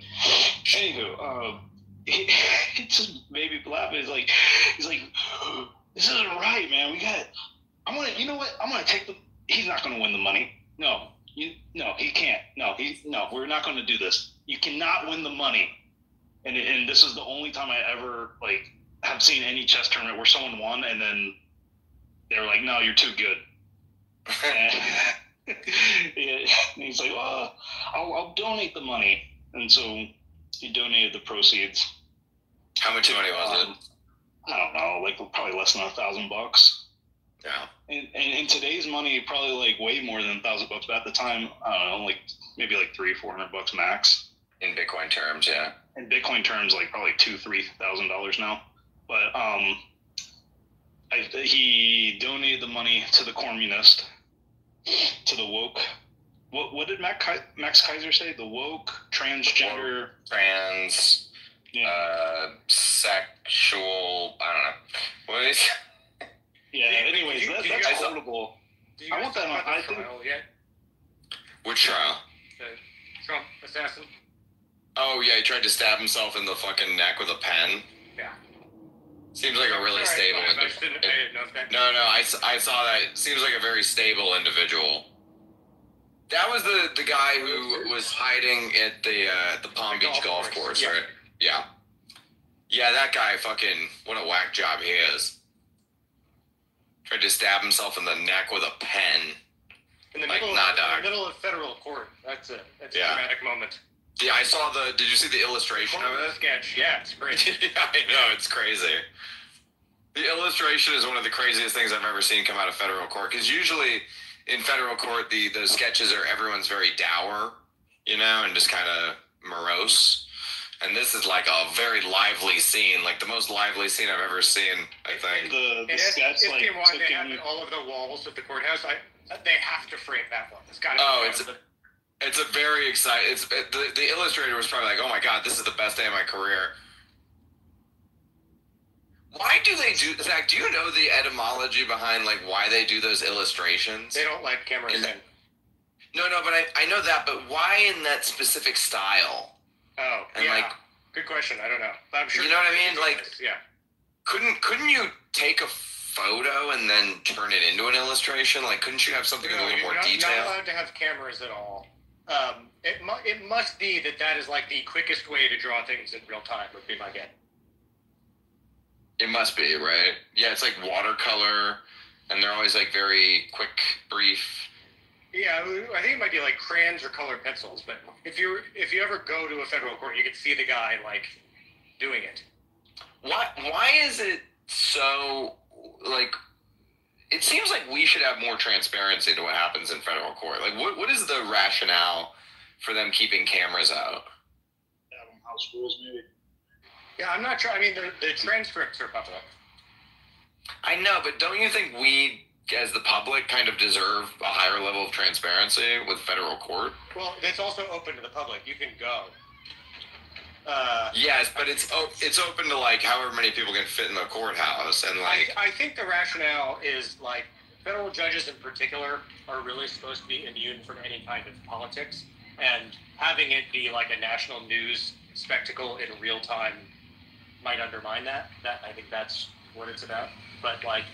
anywho, he just made me laugh. He's like, this isn't right, man. You know what? I'm gonna take he's not gonna win the money. No, he can't. No, we're not gonna do this. You cannot win the money. And this is the only time I ever like have seen any chess tournament where someone won and then they're like, no, you're too good. And he's like, well, I'll donate the money. And so he donated the proceeds. How much money was it? I don't know, like probably less than $1,000. Yeah. And in today's money, probably like way more than $1,000. But at the time, I don't know, like maybe like $300-400 max. In Bitcoin terms, yeah. In Bitcoin terms, like probably $2,000-3,000 now. But he donated the money to the communist, to the woke. What did Max Kaiser say? The woke, transgender, sexual. I don't know. What is? Yeah. Anyways, that's quotable. I want that on. I think. Which trial? The Trump assassin. Oh yeah, he tried to stab himself in the fucking neck with a pen. Yeah. Seems like a really stable. No, I saw that. It seems like a very stable individual. That was the guy who was hiding at the Palm Beach golf course, right? Yeah. Yeah, that guy fucking, what a whack job he is. Tried to stab himself in the neck with a pen. In the middle of federal court. That's a dramatic moment. Yeah, I saw the. Did you see the illustration of it? Sketch. Yeah, it's great. I know, it's crazy. The illustration is one of the craziest things I've ever seen come out of federal court. Because usually in federal court, the sketches are everyone's very dour, you know, and just kind of morose. And this is like a very lively scene, like the most lively scene I've ever seen, I think. The sketch, like, they have all of the walls of the courthouse. They have to frame that one. It's got to be. It's a very exciting. The illustrator was probably like, "Oh my god, this is the best day of my career." Why do they do? Zach, do you know the etymology behind like why they do those illustrations? They don't like cameras in. No, but I know that. But why in that specific style? Oh, and yeah. Good question. I don't know. But I'm sure. You know what I mean? Like, yeah. Couldn't you take a photo and then turn it into an illustration? Like, couldn't you have something with a little more detail? You're not allowed to have cameras at all. It must be that is like the quickest way to draw things in real time, would be my guess. It must be, right? Yeah, it's like watercolor, and they're always like very quick, brief. Yeah, I think it might be like crayons or colored pencils. But if you ever go to a federal court, you can see the guy like doing it. Why is it so like? It seems like we should have more transparency to what happens in federal court. Like, what is the rationale for them keeping cameras out? House rules, maybe. Yeah, I'm not sure. I mean, the transcripts are public. I know, but don't you think we, as the public, kind of deserve a higher level of transparency with federal court? Well, it's also open to the public. You can go. Yes, but it's open to like however many people can fit in the courthouse, and like I think the rationale is like federal judges in particular are really supposed to be immune from any kind of politics, and having it be like a national news spectacle in real time might undermine that. I think that's what it's about. But like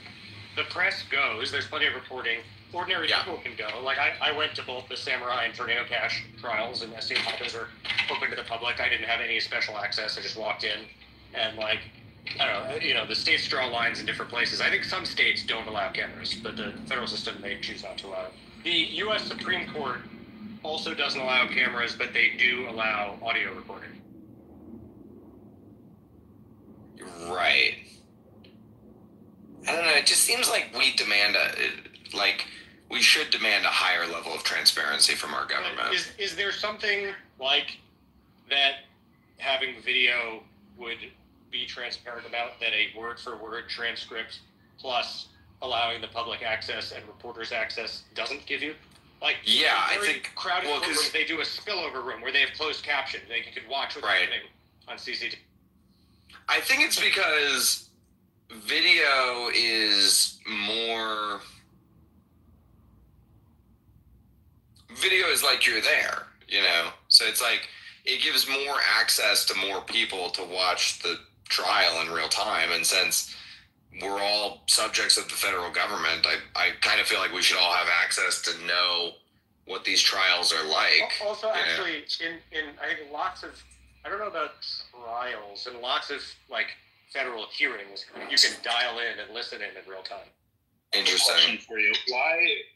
the press goes, there's plenty of reporting. Ordinary people can go. Like I went to both the Samurai and Tornado Cash trials, and those are open to the public. I didn't have any special access. I just walked in, and like I don't know, you know, the states draw lines in different places. I think some states don't allow cameras, but the federal system they choose not to allow it. The U.S. Supreme Court also doesn't allow cameras, but they do allow audio recording. Right. I don't know. It just seems like we demand we should demand a higher level of transparency from our government. Is there something like that having video would be transparent about, that a word-for-word transcript plus allowing the public access and reporters access doesn't give you? Like, yeah, I think crowded courtrooms, they do a spillover room where they have closed caption. They can watch what's happening on CCTV. I think it's because video is more. Video is like you're there, you know? So it's like it gives more access to more people to watch the trial in real time. And since we're all subjects of the federal government, I kind of feel like we should all have access to know what these trials are like. Also, actually, in I think lots of, I don't know about trials, and lots of like federal hearings, you can dial in and listen in real time. Interesting. Question for you: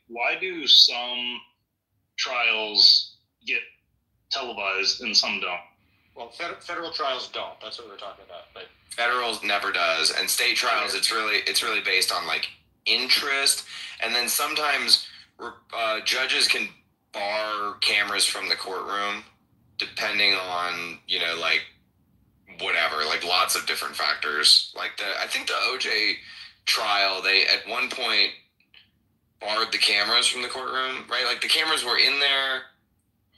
Why do some trials get televised and some don't? Well, federal trials don't. That's what we're talking about. But federal never does, and state trials, it's really based on like interest, and then sometimes judges can bar cameras from the courtroom depending on, you know, like whatever, like lots of different factors. Like I think the OJ trial, they at one point barred the cameras from the courtroom, right? Like the cameras were in there,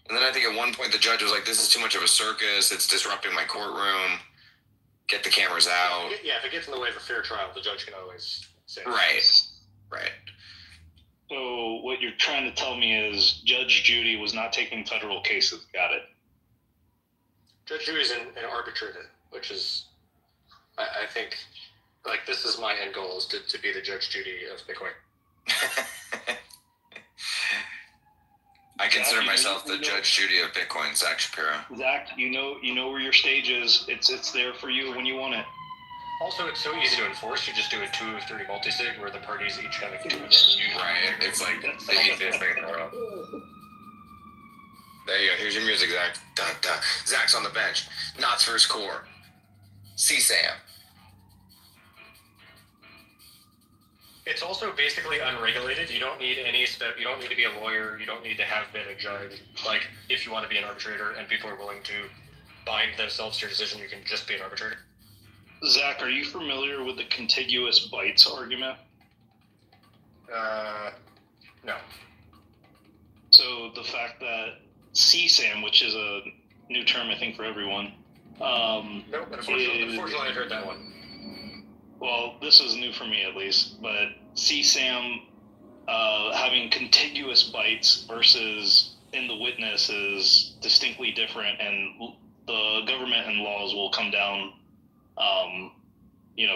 and then I think at one point the judge was like, "This is too much of a circus. It's disrupting my courtroom. Get the cameras out." Yeah, if it gets in the way of a fair trial, the judge can always say. Right. So what you're trying to tell me is Judge Judy was not taking federal cases. Got it. Judge Judy's an arbitrator, which is, I think, like this is my end goal, is to be the Judge Judy of Bitcoin. I consider myself the Judge Judy of Bitcoin, Zach Shapiro. Zach, you know where your stage is. It's there for you when you want it. Also, it's so easy to enforce. You just do a 2 of 3 multi-sig where the parties each have a few. Right. It's like the easiest thing in the world. There you go. Here's your music, Zach. Dun, dun. Zach's on the bench. Knott's first core. CSAM. It's also basically unregulated. You don't need you don't need to be a lawyer. You don't need to have been a judge. Like, if you want to be an arbitrator and people are willing to bind themselves to your decision, you can just be an arbitrator. Zach, are you familiar with the contiguous bytes argument? No. So the fact that CSAM, which is a new term, I think, for everyone. Nope, unfortunately, I heard that one. Well, this is new for me at least, but CSAM having contiguous bytes versus in the witness is distinctly different, and the government and laws will come down,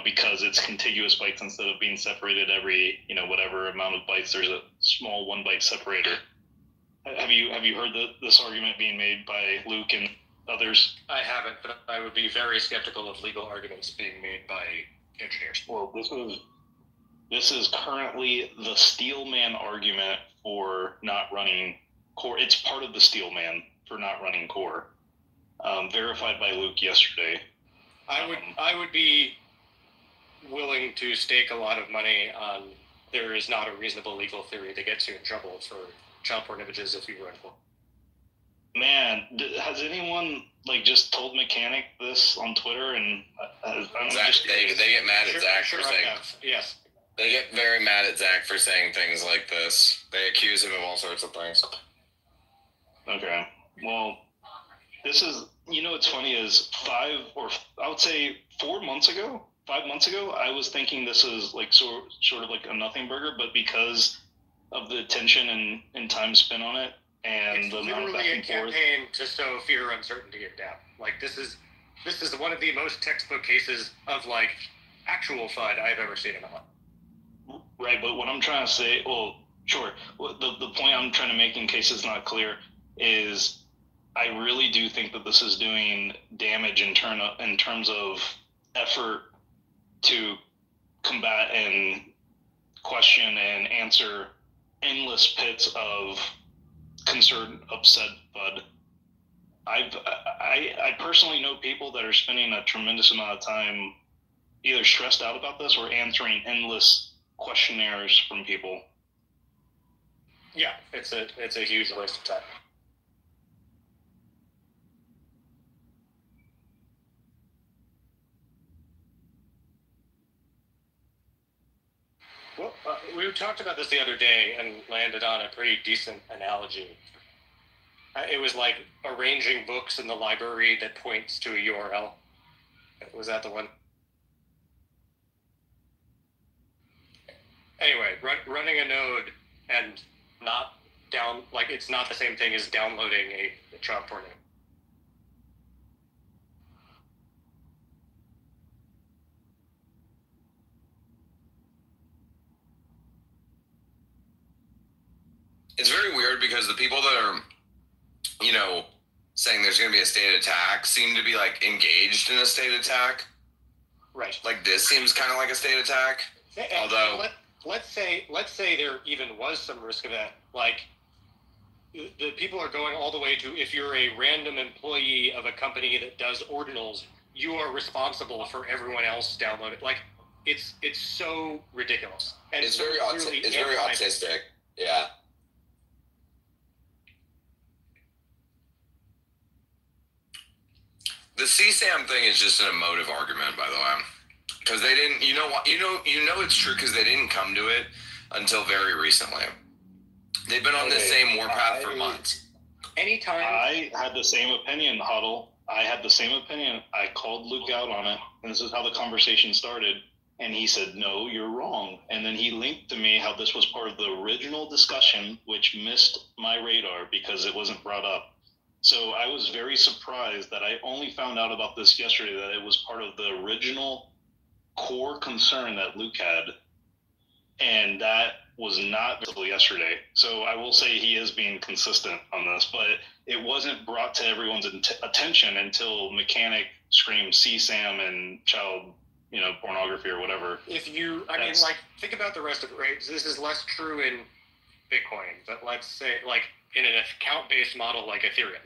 because it's contiguous bytes instead of being separated every, whatever amount of bytes. There's a small 1 byte separator. Have you heard this argument being made by Luke and others? I haven't, but I would be very skeptical of legal arguments being made by engineers. Well, this is currently the Steelman argument for not running core. It's part of the Steelman for not running core, verified by Luke yesterday. I would be willing to stake a lot of money on there is not a reasonable legal theory that gets you in trouble for child porn images if you run core. Man, has anyone just told Mechanic this on Twitter? And Zach, they get mad at Zach for saying. Yes. They get very mad at Zach for saying things like this. They accuse him of all sorts of things. Okay. Well, this is, what's funny is 4 months ago, 5 months ago, I was thinking this is sort of like a nothing burger, but because of the attention and time spent on it, and it's the amount of back literally a and forth. campaign to sow fear, uncertainty, and doubt. This is one of the most textbook cases of actual FUD I've ever seen in my life. Right, but what I'm trying to say, well, sure. The point I'm trying to make, in case it's not clear, is I really do think that this is doing damage in terms of effort to combat and question and answer endless pits of concerned, upset FUD. I personally know people that are spending a tremendous amount of time either stressed out about this or answering endless questionnaires from people. Yeah, it's a huge waste of time. Well, we talked about this the other day and landed on a pretty decent analogy. It was like arranging books in the library that points to a URL. Was that the one? Anyway, running a node and not it's not the same thing as downloading a child porn. It's very weird because the people that are, saying there's going to be a state attack seem to be engaged in a state attack. Right. This seems kind of like a state attack. Although, let's say there even was some risk of that. The people are going all the way to, if you're a random employee of a company that does ordinals, you are responsible for everyone else downloading. It's so ridiculous. And it's very autistic. Yeah. The CSAM thing is just an emotive argument, by the way, because they didn't. It's true because they didn't come to it until very recently. They've been on this same warpath for months. Anytime. I had the same opinion, Huddle. I had the same opinion. I called Luke out on it, and this is how the conversation started. And he said, "No, you're wrong." And then he linked to me how this was part of the original discussion, which missed my radar because it wasn't brought up. So I was very surprised that I only found out about this yesterday, that it was part of the original core concern that Luke had. And that was not until yesterday. So I will say he is being consistent on this, but it wasn't brought to everyone's attention until Mechanic screamed CSAM and child, pornography or whatever. Think about the rest of it, right? This is less true in Bitcoin, but let's say, in an account-based model like Ethereum,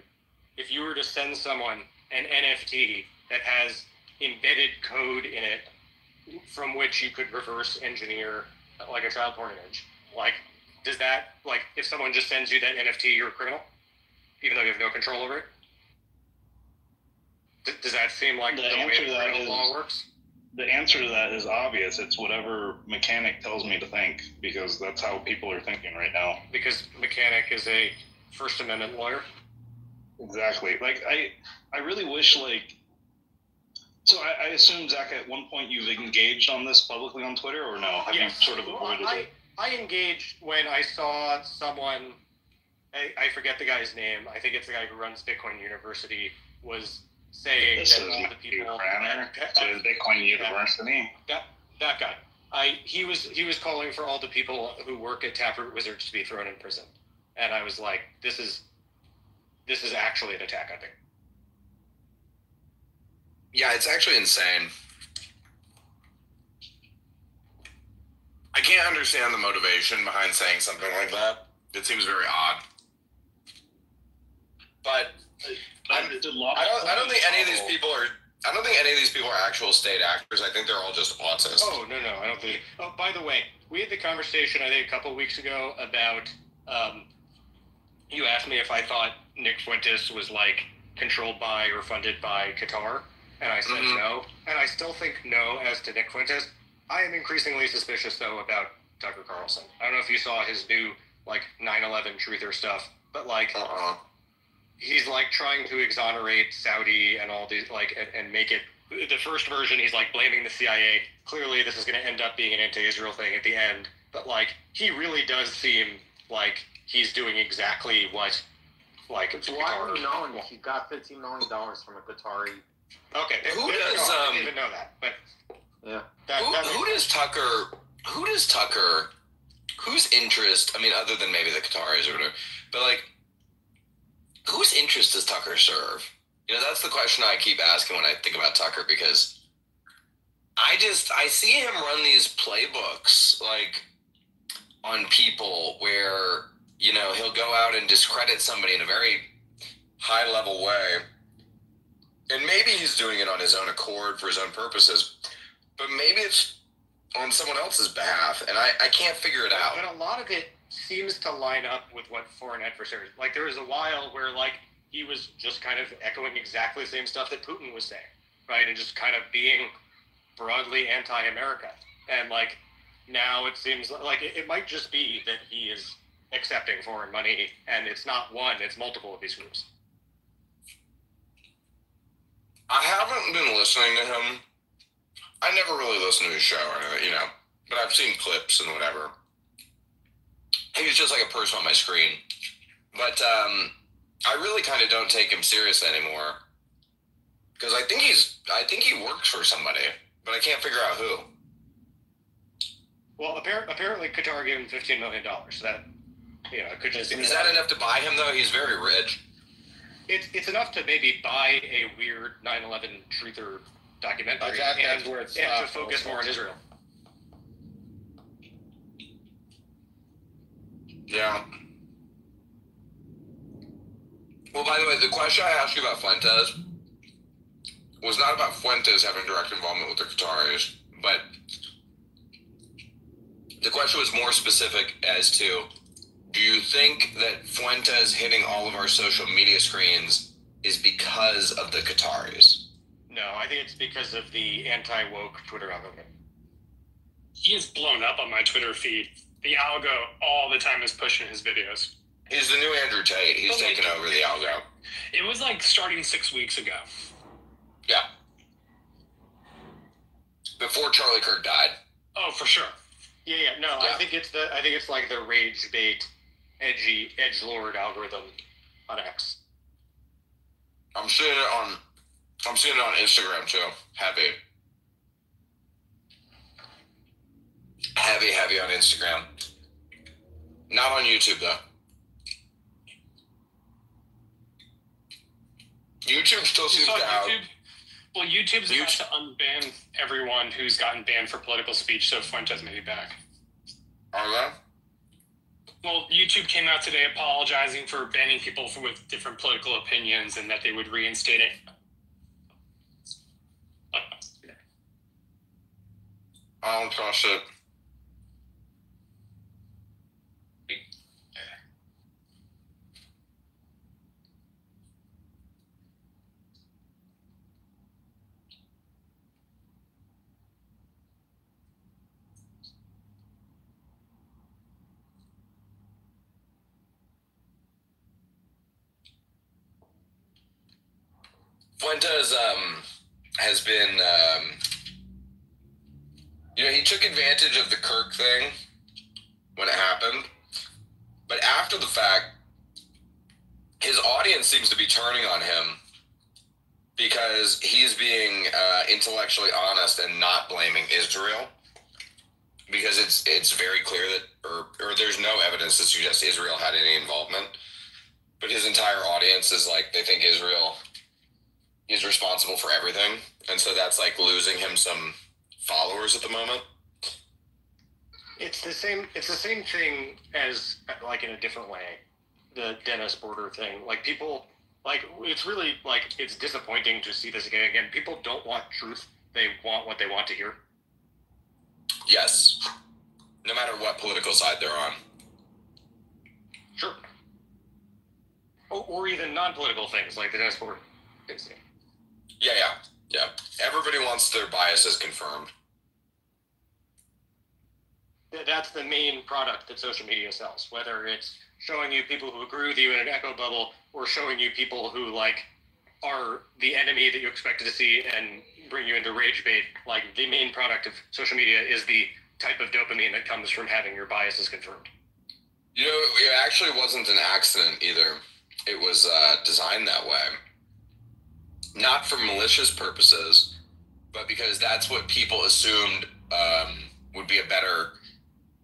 if you were to send someone an NFT that has embedded code in it from which you could reverse engineer like a child porn image, like, does that, like, if someone just sends you that NFT, you're a criminal, even though you have no control over it? Does that seem like the way the criminal law works? The answer to that is obvious. It's whatever mechanic tells me to think, because that's how people are thinking right now. Because mechanic is a First Amendment lawyer? Exactly. Like, I really wish, like, so I assume, Zach, at one point you've engaged on this publicly on Twitter, or no? Have you sort of avoided it? I engaged when I saw someone, I forget the guy's name, I think it's the guy who runs Bitcoin University, was saying This that is all the people... to Bitcoin University. That guy. He was calling for all the people who work at Taproot Wizards to be thrown in prison. And I was like, this is actually an attack, I think. Yeah, it's actually insane. I can't understand the motivation behind saying something like that. It seems very odd. But I don't think any of these people are. I don't think any of these people are actual state actors. I think they're all just autists. Oh no, I don't think. Oh, by the way, we had the conversation I think a couple of weeks ago about. You asked me if I thought Nick Fuentes was like controlled by or funded by Qatar, and I said no. And I still think no as to Nick Fuentes. I am increasingly suspicious though about Tucker Carlson. I don't know if you saw his new like 9/11 truther stuff, but like. He's like trying to exonerate Saudi and all these like and make it the first version. He's like blaming the CIA. Clearly, this is going to end up being an anti-Israel thing at the end. But like, he really does seem like he's doing exactly what like. Why are we knowing he got $15 million from a Qatari? Okay, I didn't even know that, but yeah. Who does Tucker? Whose interest? I mean, other than maybe the Qataris or whatever, but like. Whose interest does Tucker serve? You know, that's the question I keep asking when I think about Tucker, because I see him run these playbooks, like, on people where, you know, he'll go out and discredit somebody in a very high-level way. And maybe he's doing it on his own accord for his own purposes, but maybe it's on someone else's behalf, and I can't figure it out. But a lot of it seems to line up with what foreign adversaries, like there was a while where like he was just kind of echoing exactly the same stuff that Putin was saying, right? And just kind of being broadly anti-America. And like now it seems like it might just be that he is accepting foreign money, and it's not one, it's multiple of these groups. I haven't been listening to him. I never really listened to his show or anything, you know, but I've seen clips and whatever. He's just like a person on my screen. But I really kind of don't take him seriously anymore. Because I think he works for somebody, but I can't figure out who. Well, apparently Qatar gave him $15 million. So that, you know, it could just be. Is that enough to buy him, though? He's very rich. It's enough to maybe buy a weird 9/11 truther documentary and to focus more on Israel. Yeah. Well, by the way, the question I asked you about Fuentes was not about Fuentes having direct involvement with the Qataris, but the question was more specific as to, do you think that Fuentes hitting all of our social media screens is because of the Qataris? No, I think it's because of the anti-woke Twitter algorithm. He is blown up on my Twitter feed. The algo all the time is pushing his videos. He's the new Andrew Tate. He's taken over the algo. It was like starting 6 weeks ago. Yeah. Before Charlie Kirk died. Oh, for sure. Yeah. No, yeah. I think it's like the rage bait, edgelord algorithm on X. I'm seeing it on Instagram too. Heavy on Instagram. Not on YouTube though. YouTube still seems to have. Well, YouTube's about to unban everyone who's gotten banned for political speech, so Fuentes may be back. Are they? Well, YouTube came out today apologizing for banning people with different political opinions and that they would reinstate it. I don't trust it. Fuentes has been, he took advantage of the Kirk thing when it happened, but after the fact, his audience seems to be turning on him because he's being intellectually honest and not blaming Israel, because it's very clear that, or there's no evidence to suggest Israel had any involvement, but his entire audience is like, they think Israel is responsible for everything, and so that's like losing him some followers at the moment. It's the same thing as, like, in a different way, the Dennis Border thing. Like, people, like, it's really, like, it's disappointing to see this again. People don't want truth. They want what they want to hear. Yes. No matter what political side they're on. Sure. Or even non-political things, like the Dennis Border thing. Yeah. Everybody wants their biases confirmed. That's the main product that social media sells, whether it's showing you people who agree with you in an echo bubble or showing you people who, like, are the enemy that you expected to see and bring you into rage bait. Like, the main product of social media is the type of dopamine that comes from having your biases confirmed. It actually wasn't an accident either. It was designed that way. Not for malicious purposes, but because that's what people assumed would be a better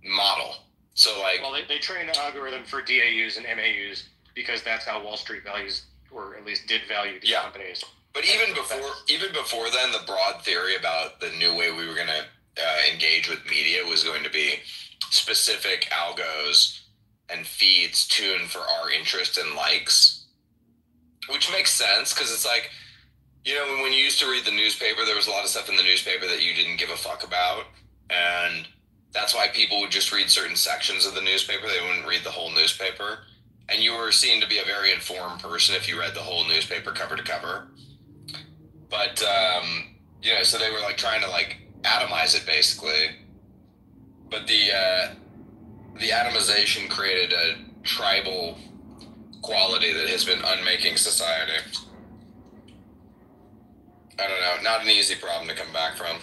model. So, like, well, they train the algorithm for DAUs and MAUs because that's how Wall Street values, or at least did value these companies. But even before then, the broad theory about the new way we were going to engage with media was going to be specific algos and feeds tuned for our interest and likes, which makes sense because it's like, when you used to read the newspaper, there was a lot of stuff in the newspaper that you didn't give a fuck about, and that's why people would just read certain sections of the newspaper. They wouldn't read the whole newspaper, and you were seen to be a very informed person if you read the whole newspaper cover to cover. But so they were like trying to like atomize it basically, but the atomization created a tribal quality that has been unmaking society. I don't know, not an easy problem to come back from.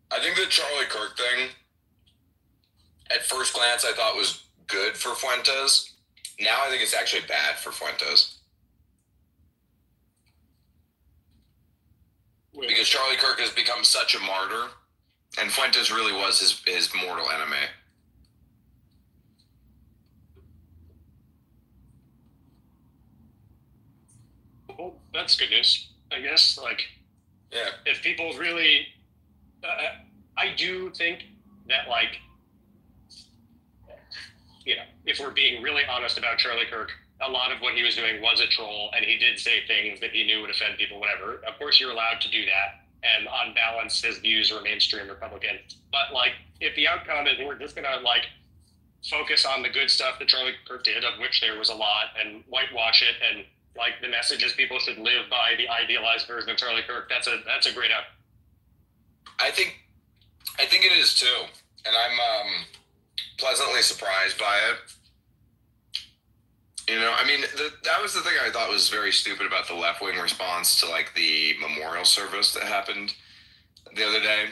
I think the Charlie Kirk thing, at first glance, I thought was good for Fuentes. Now I think it's actually bad for Fuentes. Because Charlie Kirk has become such a martyr, and Fuentes really was his mortal enemy. Well, that's good news, I guess. Like, yeah, if people really, I do think that, like, if we're being really honest about Charlie Kirk, a lot of what he was doing was a troll, and he did say things that he knew would offend people, whatever. Of course, you're allowed to do that, and on balance, his views are mainstream Republican. But, like, if the outcome is we're just gonna, like, focus on the good stuff that Charlie Kirk did, of which there was a lot, and whitewash it, and, like, the message is people should live by the idealized version of Charlie Kirk, that's a great outcome. I think it is too, and I'm pleasantly surprised by it. That was the thing I thought was very stupid about the left-wing response to, like, the memorial service that happened the other day.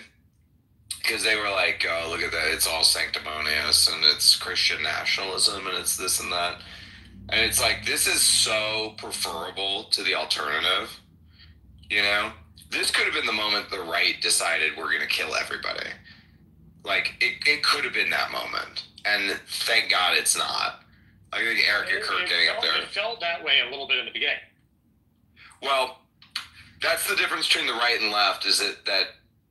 because they were like, oh, look at that, it's all sanctimonious and it's Christian nationalism and it's this and that. And it's like, this is so preferable to the alternative, you know? This could have been the moment the right decided we're going to kill everybody. Like, it could have been that moment. And thank God it's not. I think Eric and Kirk getting up there. It felt that way a little bit in the beginning. Well, that's the difference between the right and left, is that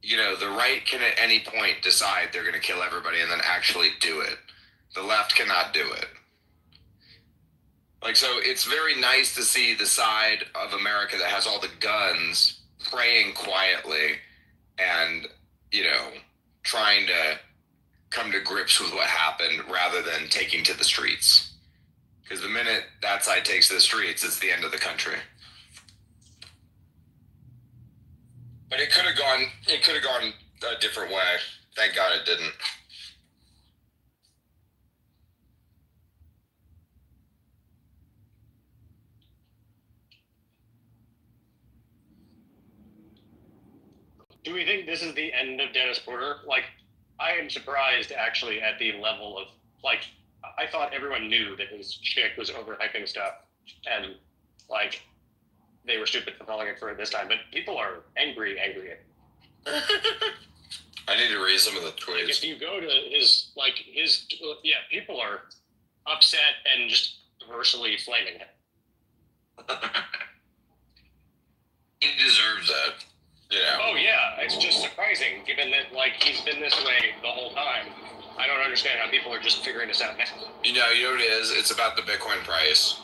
you know, the right can at any point decide they're going to kill everybody and then actually do it. The left cannot do it. Like, so it's very nice to see the side of America that has all the guns praying quietly and, you know, trying to come to grips with what happened rather than taking to the streets. Because the minute that side takes to the streets, it's the end of the country. But it could have gone a different way. Thank God it didn't. Do we think this is the end of Dennis Porter? Like, I am surprised actually at the level of, like, I thought everyone knew that his chick was overhyping stuff and, like, they were stupid for calling it for it this time, but people are angry. I need to read some of the tweets. Like, if you go to his, people are upset and just universally flaming him. He deserves that. Yeah. Oh yeah, it's just surprising given that, like, he's been this way the whole time. I don't understand how people are just figuring this out now. You know what it is? It's about the Bitcoin price.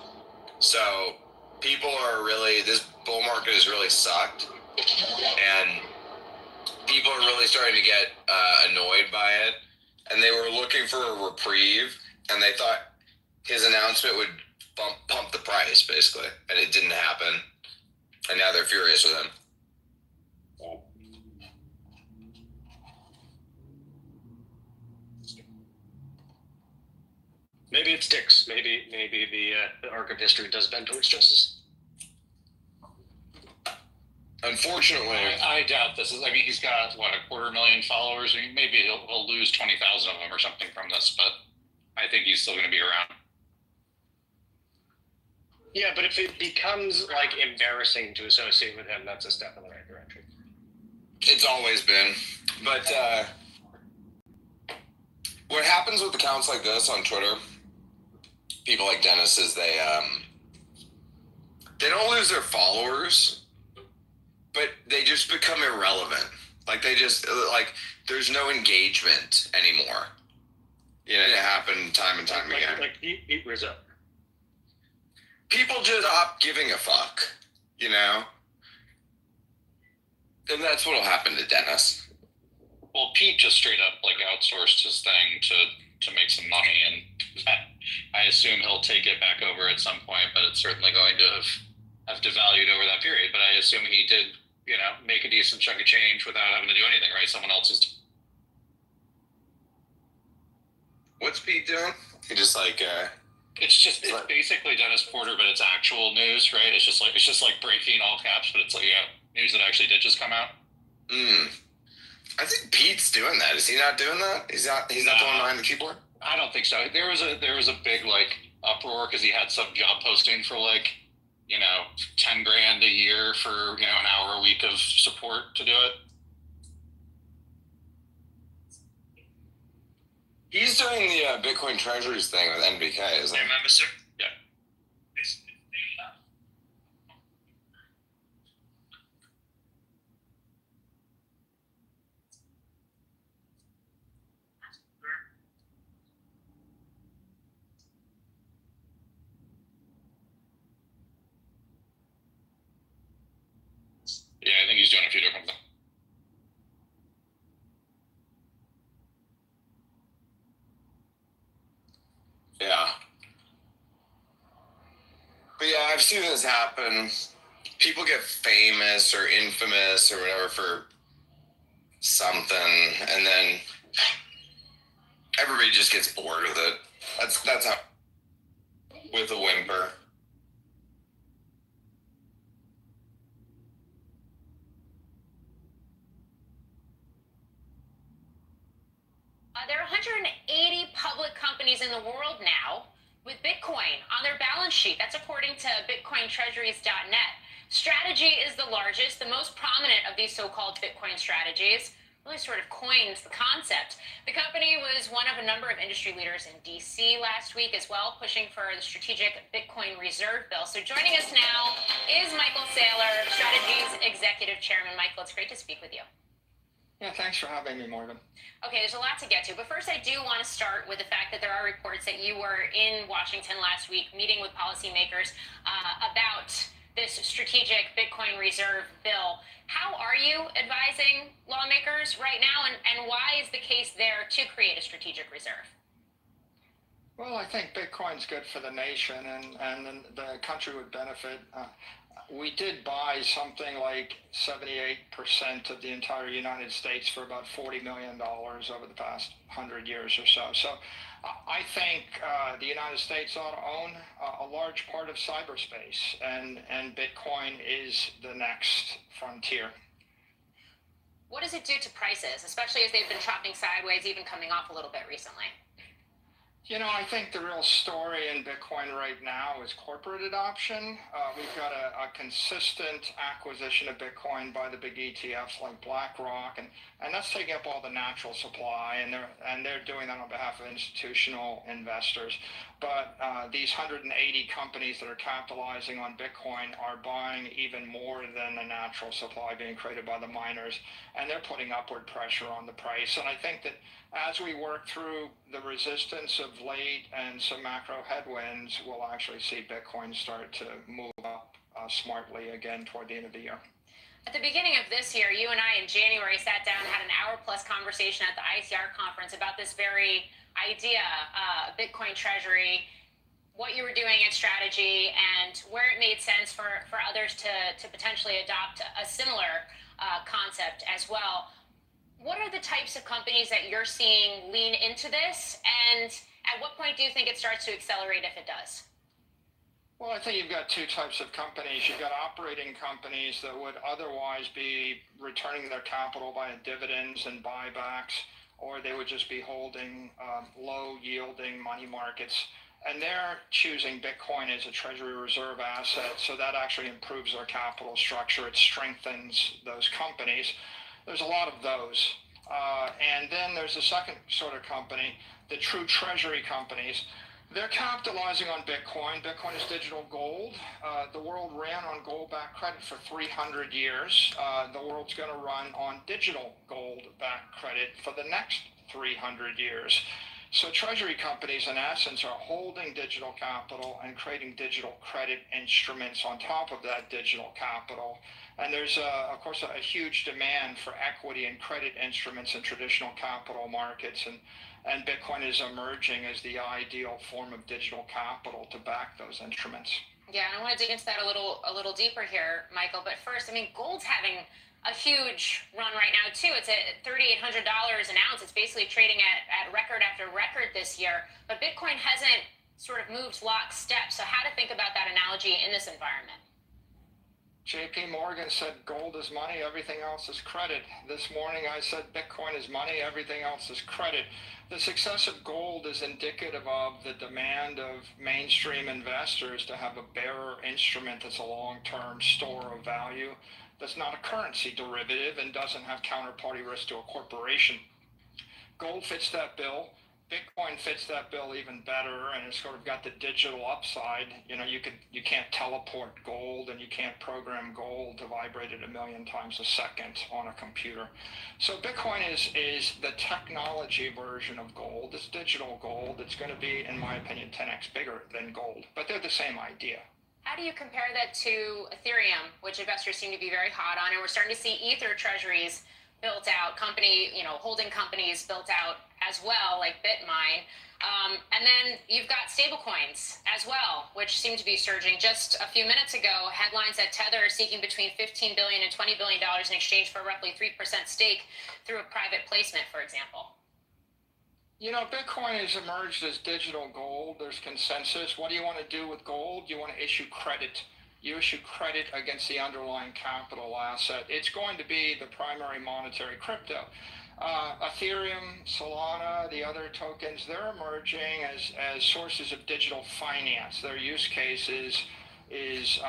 So people are really, this bull market has really sucked, and people are really starting to get annoyed by it, and they were looking for a reprieve, and they thought his announcement would pump the price, basically, and it didn't happen, and now they're furious with him. Maybe it sticks. Maybe the arc of history does bend towards justice. Unfortunately, I doubt this is. I mean, he's got what, 250,000 followers. I mean, maybe he'll lose 20,000 of them or something from this, but I think he's still going to be around. Yeah, but if it becomes like embarrassing to associate with him, that's a step in the right direction. It's always been, but what happens with accounts like this on Twitter, people like Dennis, is they don't lose their followers, but they just become irrelevant. Like, they just, like, there's no engagement anymore. You know, it happened time and time again. Like Pete Rizzo. People just stop giving a fuck, you know? And that's what'll happen to Dennis. Well, Pete just straight up, like, outsourced his thing to make some money, and I assume he'll take it back over at some point, but it's certainly going to have devalued over that period. But I assume he did, you know, make a decent chunk of change without having to do anything, right? Someone else is. What's Pete doing? He just like it's basically Dennis Porter, but it's actual news, right? It's just like breaking all caps, but it's like, yeah, news that actually did just come out. I think Pete's doing that. Is he not doing that? He's not the one behind the keyboard? I don't think so. There was a big, like, uproar because he had some job posting for, like, you know, $10,000 a year for, you know, an hour a week of support to do it. He's doing the Bitcoin Treasuries thing with NBK, isn't he? Remember, sir? Yeah. Yeah, I think he's doing a few different things. Yeah. But yeah, I've seen this happen. People get famous or infamous or whatever for something, and then everybody just gets bored with it. That's how, with a whimper. There are 180 public companies in the world now with Bitcoin on their balance sheet. That's according to BitcoinTreasuries.net. Strategy is the largest, the most prominent of these so-called Bitcoin strategies. Really sort of coins the concept. The company was one of a number of industry leaders in DC last week as well, pushing for the strategic Bitcoin reserve bill. So joining us now is Michael Saylor, Strategy's executive chairman. Michael, it's great to speak with you. Yeah, thanks for having me, Morgan. Okay, there's a lot to get to, but first I do want to start with the fact that there are reports that you were in Washington last week meeting with policymakers about this strategic Bitcoin reserve bill. How are you advising lawmakers right now, and why is the case there to create a strategic reserve? Well, I think Bitcoin's good for the nation, and the country would benefit. We did buy something like 78% of the entire United States for about $40 million over the past 100 years or so. So I think the United States ought to own a large part of cyberspace, and Bitcoin is the next frontier. What does it do to prices, especially as they've been chopping sideways, even coming off a little bit recently? You know, I think the real story in Bitcoin right now is corporate adoption. We've got a consistent acquisition of Bitcoin by the big ETFs like BlackRock, and that's taking up all the natural supply, and they're doing that on behalf of institutional investors. But these 180 companies that are capitalizing on Bitcoin are buying even more than the natural supply being created by the miners, and they're putting upward pressure on the price. And I think that as we work through the resistance of late and some macro headwinds, we'll actually see Bitcoin start to move up smartly again toward the end of the year. At the beginning of this year, you and I in January sat down and had an hour-plus conversation at the ICR conference about this very idea, Bitcoin treasury, what you were doing at Strategy, and where it made sense for others to potentially adopt a similar concept as well. What are the types of companies that you're seeing lean into this, and at what point do you think it starts to accelerate if it does? Well, I think you've got two types of companies. You've got operating companies that would otherwise be returning their capital via dividends and buybacks, or they would just be holding low-yielding money markets. And they're choosing Bitcoin as a treasury reserve asset, so that actually improves their capital structure. It strengthens those companies. There's a lot of those. And then there's the second sort of company, the true treasury companies. They're capitalizing on Bitcoin. Bitcoin is digital gold. The world ran on gold-backed credit for 300 years. The world's going to run on digital gold-backed credit for the next 300 years. So treasury companies, in essence, are holding digital capital and creating digital credit instruments on top of that digital capital. And there's, of course, a huge demand for equity and credit instruments in traditional capital markets, and Bitcoin is emerging as the ideal form of digital capital to back those instruments. Yeah, and I want to dig into that a little deeper here, Michael. But first, I mean, gold's having a huge run right now, too. It's at $3,800 an ounce. It's basically trading at record after record this year. But Bitcoin hasn't sort of moved lockstep. So how to think about that analogy in this environment? JP Morgan said gold is money, everything else is credit. This morning I said Bitcoin is money, everything else is credit. The success of gold is indicative of the demand of mainstream investors to have a bearer instrument that's a long-term store of value, that's not a currency derivative and doesn't have counterparty risk to a corporation. Gold fits that bill. Bitcoin fits that bill even better, and it's sort of got the digital upside. You know, you can't teleport gold, and you can't program gold to vibrate at 1 million times a second on a computer. So Bitcoin is the technology version of gold. It's digital gold. It's going to be, in my opinion, 10x bigger than gold, but they're the same idea. How do you compare that to Ethereum, which investors seem to be very hot on, and we're starting to see Ether treasuries built out, holding companies built out as well, like BitMine. And then you've got stablecoins as well, which seem to be surging. Just a few minutes ago, headlines that Tether is seeking between $15 billion and $20 billion in exchange for roughly 3% stake through a private placement, for example. You know, Bitcoin has emerged as digital gold. There's consensus. What do you want to do with gold? You want to issue credit. You issue credit against the underlying capital asset. It's going to be the primary monetary crypto. Ethereum, Solana, the other tokens, they're emerging as sources of digital finance. Their use cases is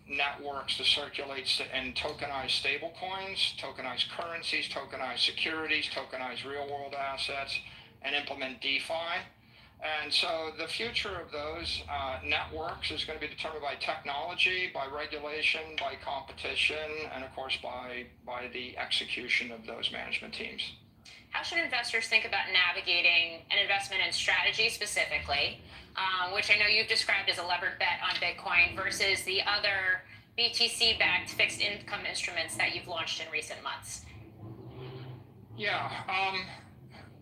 networks to circulate and tokenize stable coins, tokenize currencies, tokenize securities, tokenize real world assets, and implement DeFi. And so the future of those networks is going to be determined by technology, by regulation, by competition, and of course by the execution of those management teams. How should investors think about navigating an investment in strategy specifically, which I know you've described as a levered bet on Bitcoin, versus the other BTC-backed fixed income instruments that you've launched in recent months? Yeah,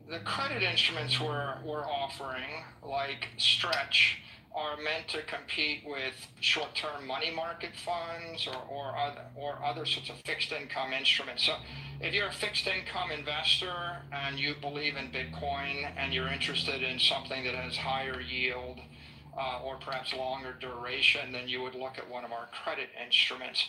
the credit instruments we're offering, like Stretch, are meant to compete with short-term money market funds or other sorts of fixed income instruments. So if you're a fixed income investor and you believe in Bitcoin and you're interested in something that has higher yield or perhaps longer duration, then you would look at one of our credit instruments.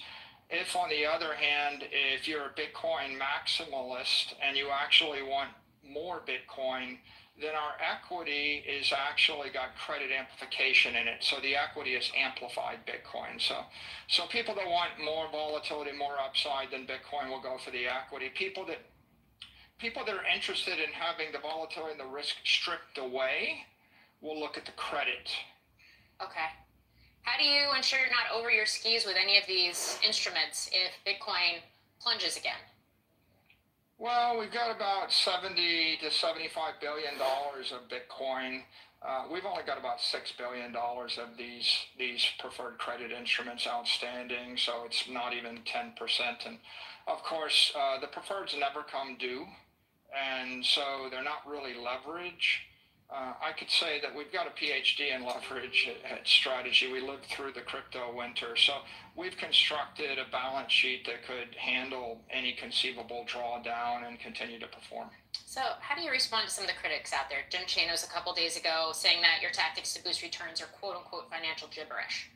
If, on the other hand, if you're a Bitcoin maximalist and you actually want more Bitcoin, then our equity is actually got credit amplification in it. So the equity is amplified Bitcoin. So people that want more volatility, more upside than Bitcoin will go for the equity. People that are interested in having the volatility and the risk stripped away will look at the credit. Okay. How do you ensure you're not over your skis with any of these instruments if Bitcoin plunges again? Well, we've got about 70 to $75 billion of Bitcoin. We've only got about $6 billion of these preferred credit instruments outstanding, so it's not even 10%. And of course, the preferreds never come due, and so they're not really leverage. I could say that we've got a PhD in leverage at strategy. We lived through the crypto winter. So we've constructed a balance sheet that could handle any conceivable drawdown and continue to perform. So how do you respond to some of the critics out there? Jim Chanos a couple days ago saying that your tactics to boost returns are quote-unquote financial gibberish.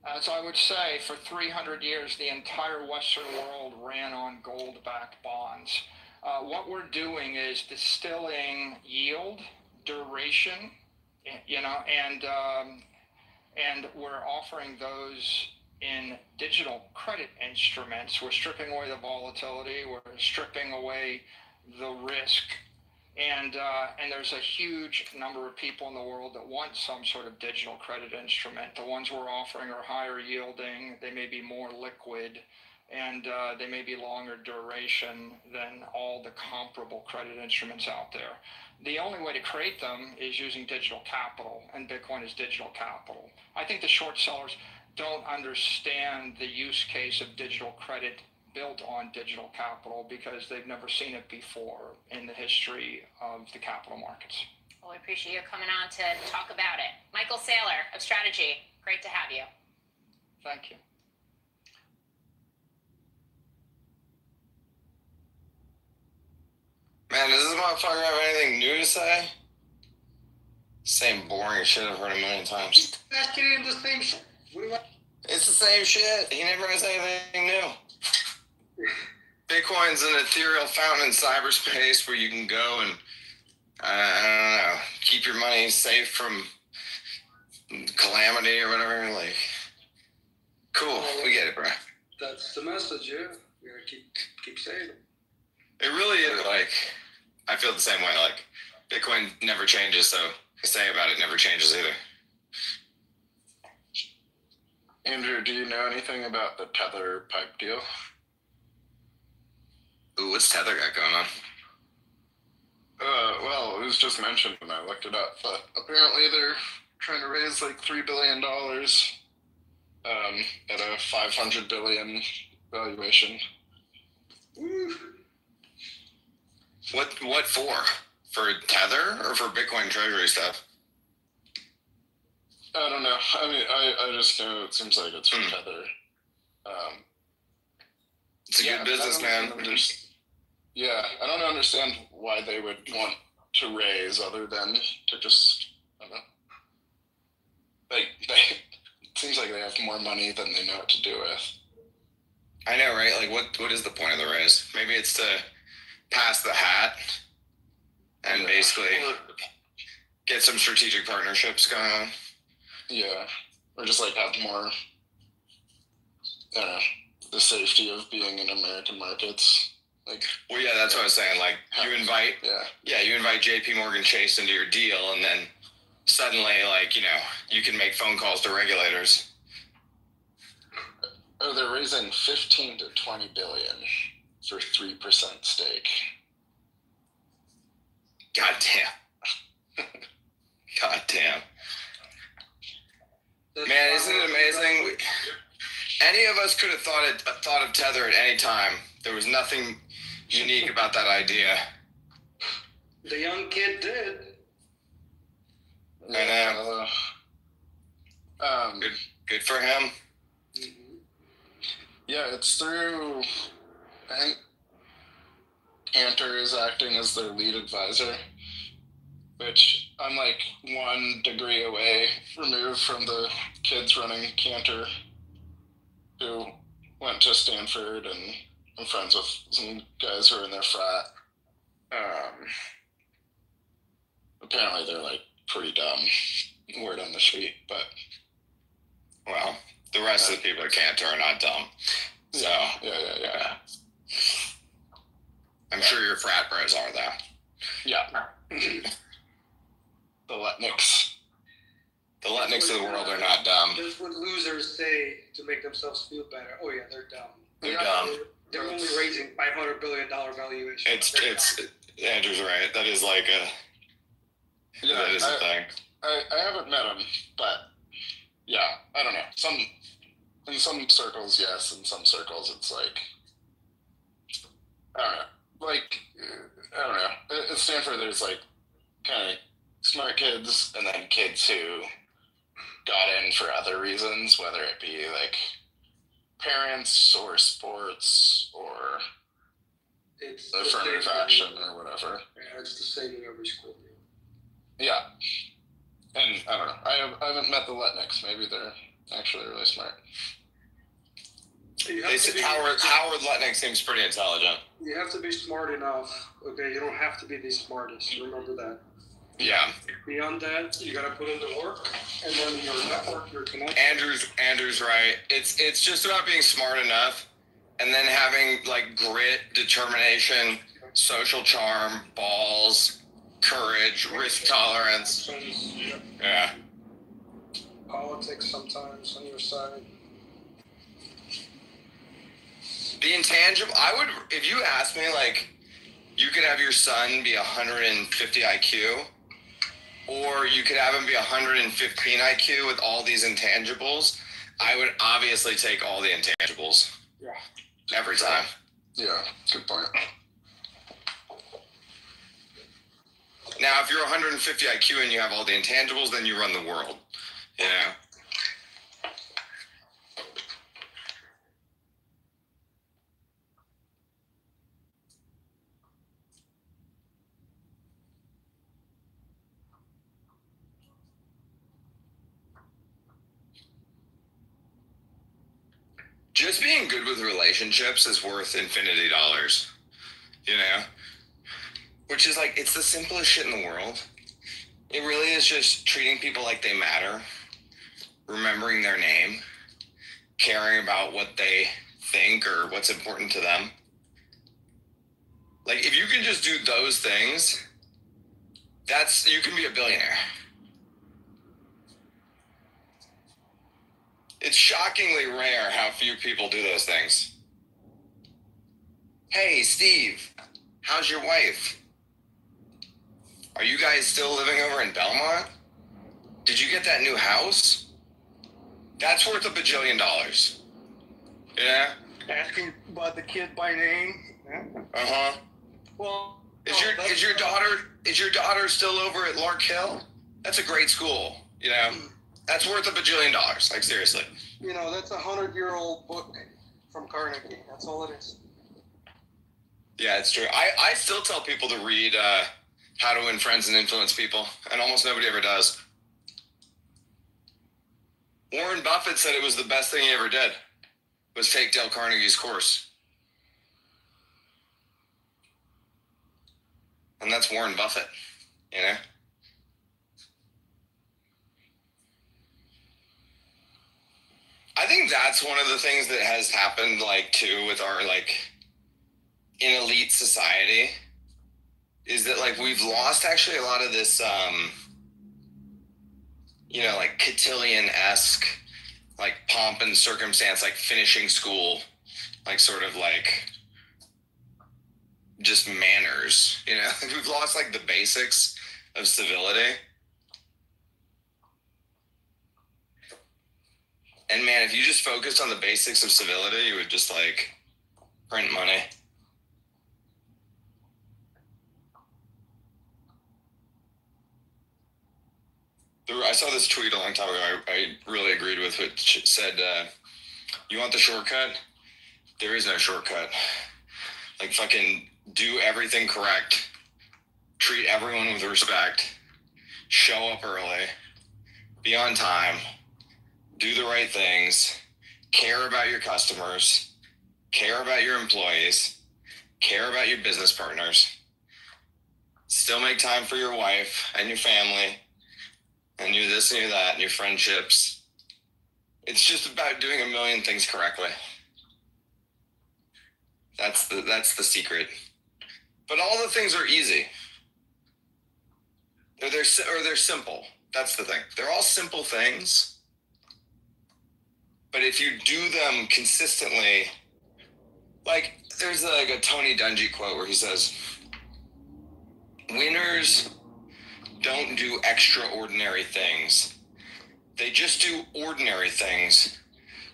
As I would say, for 300 years, the entire Western world ran on gold-backed bonds. What we're doing is distilling yield, duration, and we're offering those in digital credit instruments. We're stripping away the volatility. We're stripping away the risk. And there's a huge number of people in the world that want some sort of digital credit instrument. The ones we're offering are higher yielding. They may be more liquid. And they may be longer duration than all the comparable credit instruments out there. The only way to create them is using digital capital, and Bitcoin is digital capital. I think the short sellers don't understand the use case of digital credit built on digital capital because they've never seen it before in the history of the capital markets. Well, we appreciate you coming on to talk about it. Michael Saylor of Strategy, great to have you. Thank you. Man, does this motherfucker have anything new to say? Same boring shit I've heard a million times. Asking him the same shit. It's the same shit. He never has anything new. Bitcoin's an ethereal fountain in cyberspace where you can go and, I don't know, keep your money safe from calamity or whatever. Like, cool. We get it, bro. That's the message, yeah. We gotta keep saying it. It really is, like, I feel the same way. Like, Bitcoin never changes, so I say about it never changes either. Andrew, do you know anything about the Tether pipe deal? Ooh, what's Tether got going on? Well, it was just mentioned when I looked it up, but apparently they're trying to raise like $3 billion at a $500 billion valuation. What for? For Tether or for Bitcoin treasury stuff? I don't know. I mean, I just know it seems like it's for Tether. It's a good business, man. Yeah, I don't understand why they would want to raise other than to just, I don't know. It seems like they have more money than they know what to do with. I know, right? Like, what is the point of the raise? Maybe it's to pass the hat and basically get some strategic partnerships going on. Yeah, or just like have more, the safety of being in American markets. Like, well, yeah, that's what I was saying. Like, you invite J.P. Morgan Chase into your deal, and then suddenly, like, you can make phone calls to regulators. Oh, they're raising 15 to 20 billion for 3% stake. God damn. God damn. Man, isn't it amazing? Any of us could have thought of Tether at any time. There was nothing unique about that idea. The young kid did. I know. Good for him. Yeah, it's through, I think Cantor is acting as their lead advisor, which I'm like 1 degree away removed from the kids running Cantor who went to Stanford, and I'm friends with some guys who are in their frat. Apparently they're like pretty dumb, word on the street, but well, the rest of the people at Cantor are not dumb. So yeah. I'm sure your frat bros are though. Yeah. The Letnicks. The Letnicks of the world are not dumb. That's what losers say to make themselves feel better. Oh yeah, they're dumb. They're dumb. They're only raising $500 billion valuation. It's Andrew's right. That is like that is a thing. I haven't met him, but yeah, I don't know. In some circles, yes. In some circles, it's like, I don't know. Like, I don't know. At Stanford, there's like kind of smart kids, and then kids who got in for other reasons, whether it be like parents or sports or it's affirmative action or whatever. Yeah, it's the same in every school. Yeah. And I don't know. I haven't met the Letnicks. Maybe they're actually really smart. They said Howard Letnick seems pretty intelligent. You have to be smart enough. Okay, you don't have to be the smartest. Remember that. Yeah. Beyond that, you gotta put in the work, and then your network, your connection. Andrew's right. It's just about being smart enough, and then having like grit, determination, social charm, balls, courage, risk tolerance. Yeah. Politics sometimes on your side. The intangible. If you asked me, like, you could have your son be 150 IQ, or you could have him be 115 IQ with all these intangibles, I would obviously take all the intangibles. Yeah. Every time. Yeah, good point. Now, if you're 150 IQ and you have all the intangibles, then you run the world. You know? Just being good with relationships is worth infinity dollars, you know? Which is like, it's the simplest shit in the world. It really is just treating people like they matter, remembering their name, caring about what they think or what's important to them. Like, if you can just do those things, you can be a billionaire. It's shockingly rare how few people do those things. Hey, Steve, how's your wife? Are you guys still living over in Belmont? Did you get that new house? That's worth $1 bajillion. Yeah? Asking about the kid by name. Uh-huh. Well, is your daughter still over at Lark Hill? That's a great school, you know? That's worth $1 bajillion, like seriously. You know, that's a 100-year-old book from Carnegie. That's all it is. Yeah, it's true. I still tell people to read How to Win Friends and Influence People, and almost nobody ever does. Warren Buffett said it was the best thing he ever did, was take Dale Carnegie's course. And that's Warren Buffett, you know? I think that's one of the things that has happened, like, too, with our, like, in elite society, is that, like, we've lost actually a lot of this, you know, like, cotillion-esque, like, pomp and circumstance, like, finishing school, like, sort of, like, just manners, you know? We've lost, like, the basics of civility. And man, if you just focused on the basics of civility, you would just like print money. I saw this tweet a long time ago. I really agreed with what said, you want the shortcut? There is no shortcut. Like fucking do everything correct. Treat everyone with respect. Show up early. Be on time. Do the right things, care about your customers, care about your employees, care about your business partners, still make time for your wife and your family, and your this and your that, and your friendships. It's just about doing a million things correctly. That's the secret. But all the things are easy. They're simple. That's the thing. They're all simple things. But if you do them consistently, like there's like a Tony Dungy quote where he says, winners don't do extraordinary things. They just do ordinary things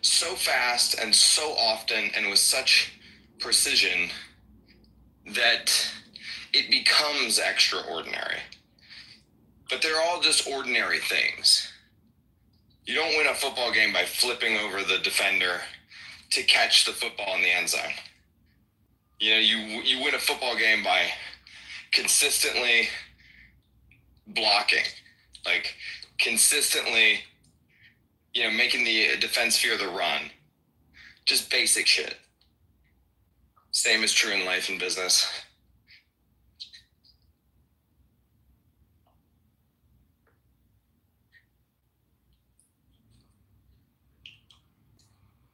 so fast and so often and with such precision that it becomes extraordinary. But they're all just ordinary things. You don't win a football game by flipping over the defender to catch the football in the end zone. You know, you win a football game by consistently blocking, like consistently, you know, making the defense fear the run. Just basic shit. Same is true in life and business.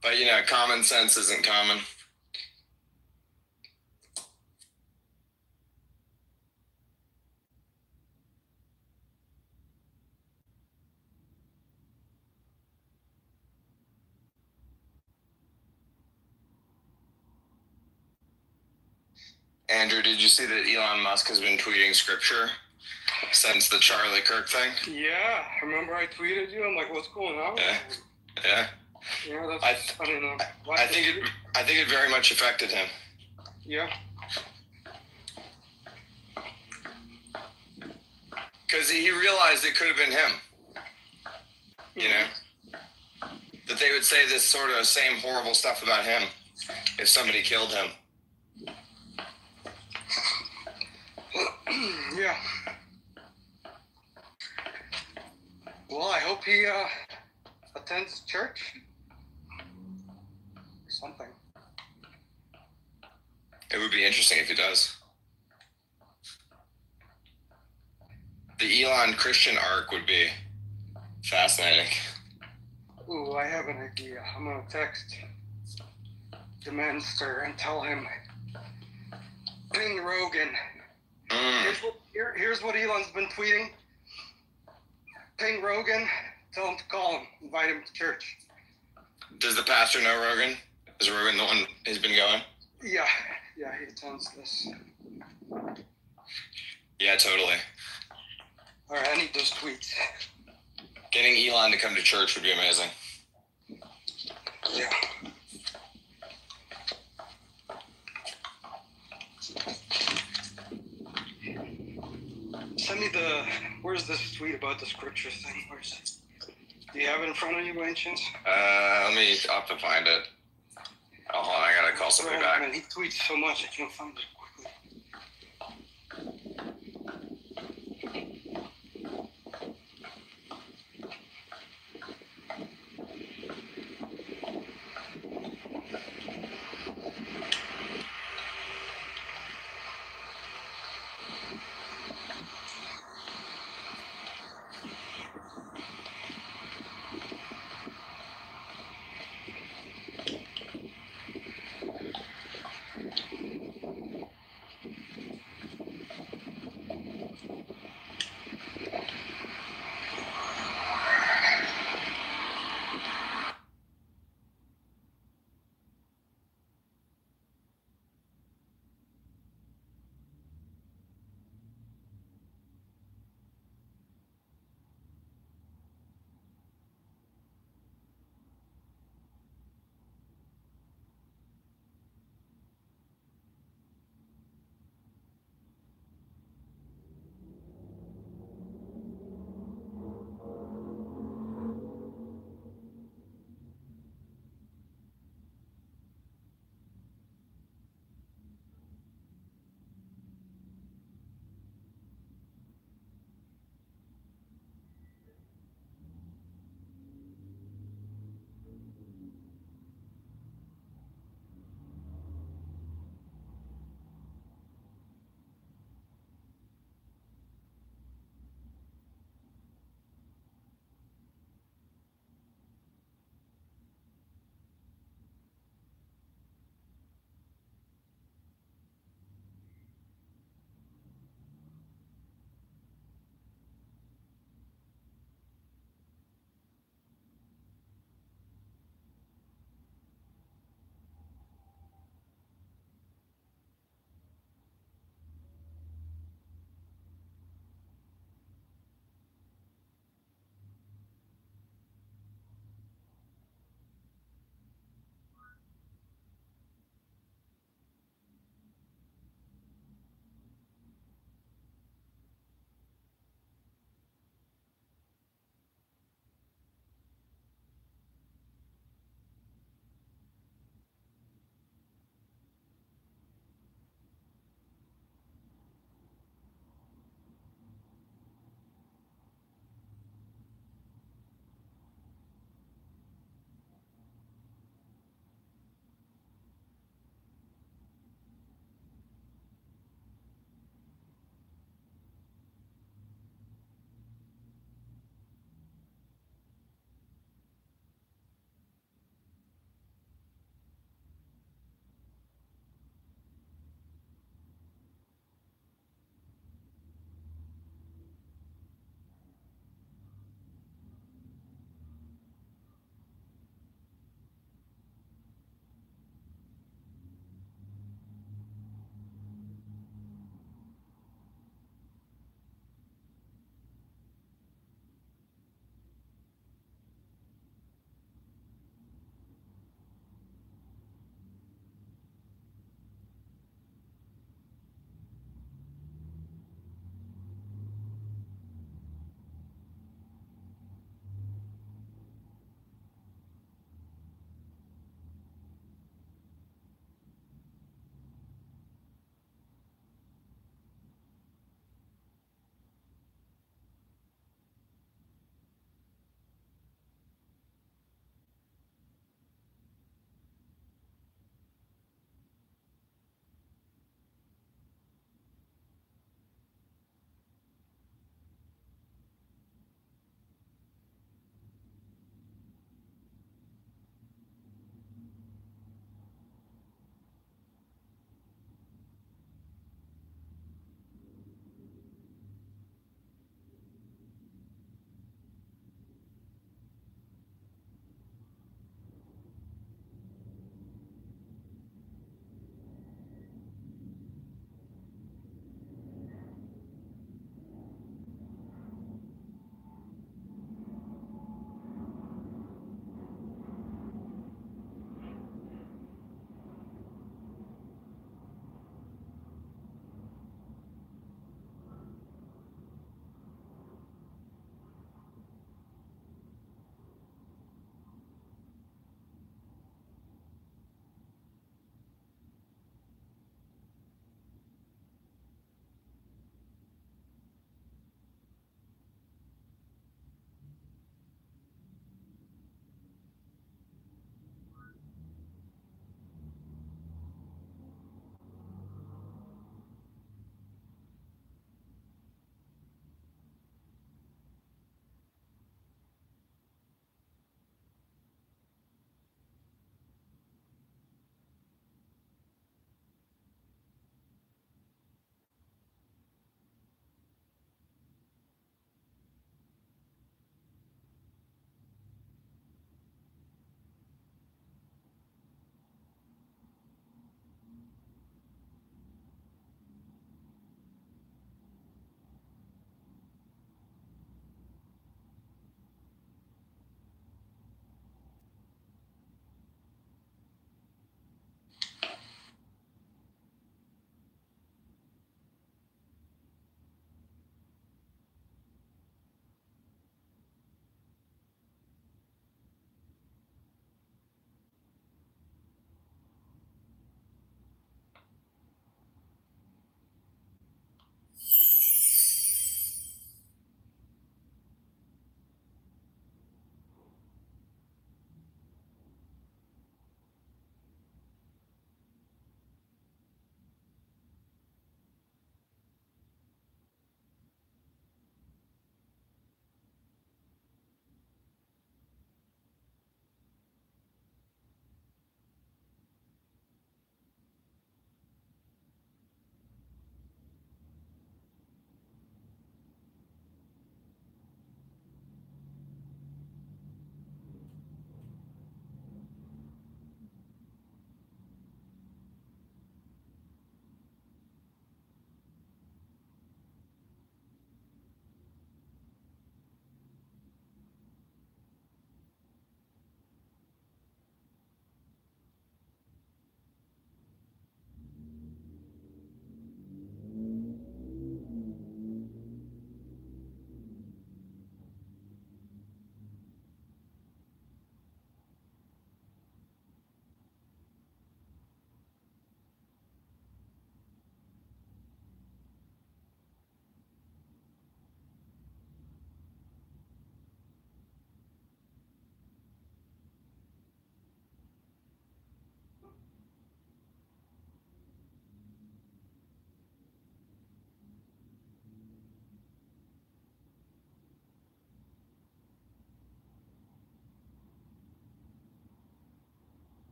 But, you know, common sense isn't common. Andrew, did you see that Elon Musk has been tweeting scripture since the Charlie Kirk thing? Yeah, remember I tweeted you? I'm like, what's going on? Yeah. Yeah, that's, I don't know. I think it very much affected him. Yeah. Because he realized it could have been him. You know? That they would say this sort of same horrible stuff about him if somebody killed him. Yeah. Well, I hope he attends church. Something. It would be interesting if he does. The Elon Christian arc would be fascinating. Ooh, I have an idea. I'm gonna text the Minister and tell him, ping Rogan. Here's what Elon's been tweeting. Ping Rogan, tell him to call him, invite him to church. Does the pastor know Rogan? Is Rogan the one who's been going? Yeah, he attends this. Yeah, totally. All right, I need those tweets. Getting Elon to come to church would be amazing. Yeah. Send me where's this tweet about the scripture thing? Where's it? Do you have it in front of you by any chance? I'll have to find it. Oh, hold on, I gotta call somebody back. Man, he tweets so much I can't find it quickly.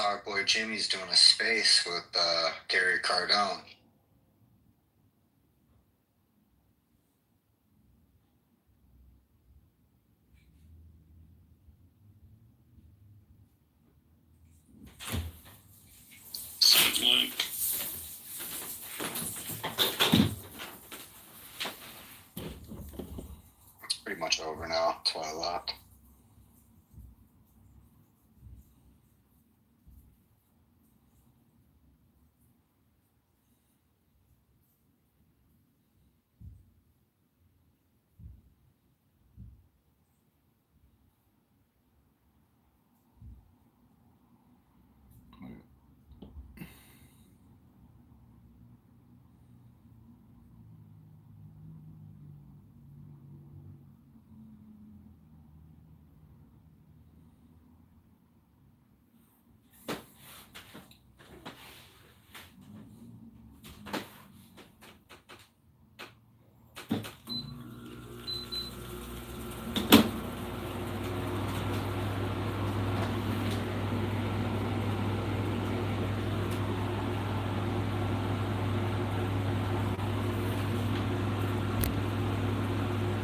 our boy Jimmy's doing a space with Gary Cardone. It's pretty much over now. That's why I left.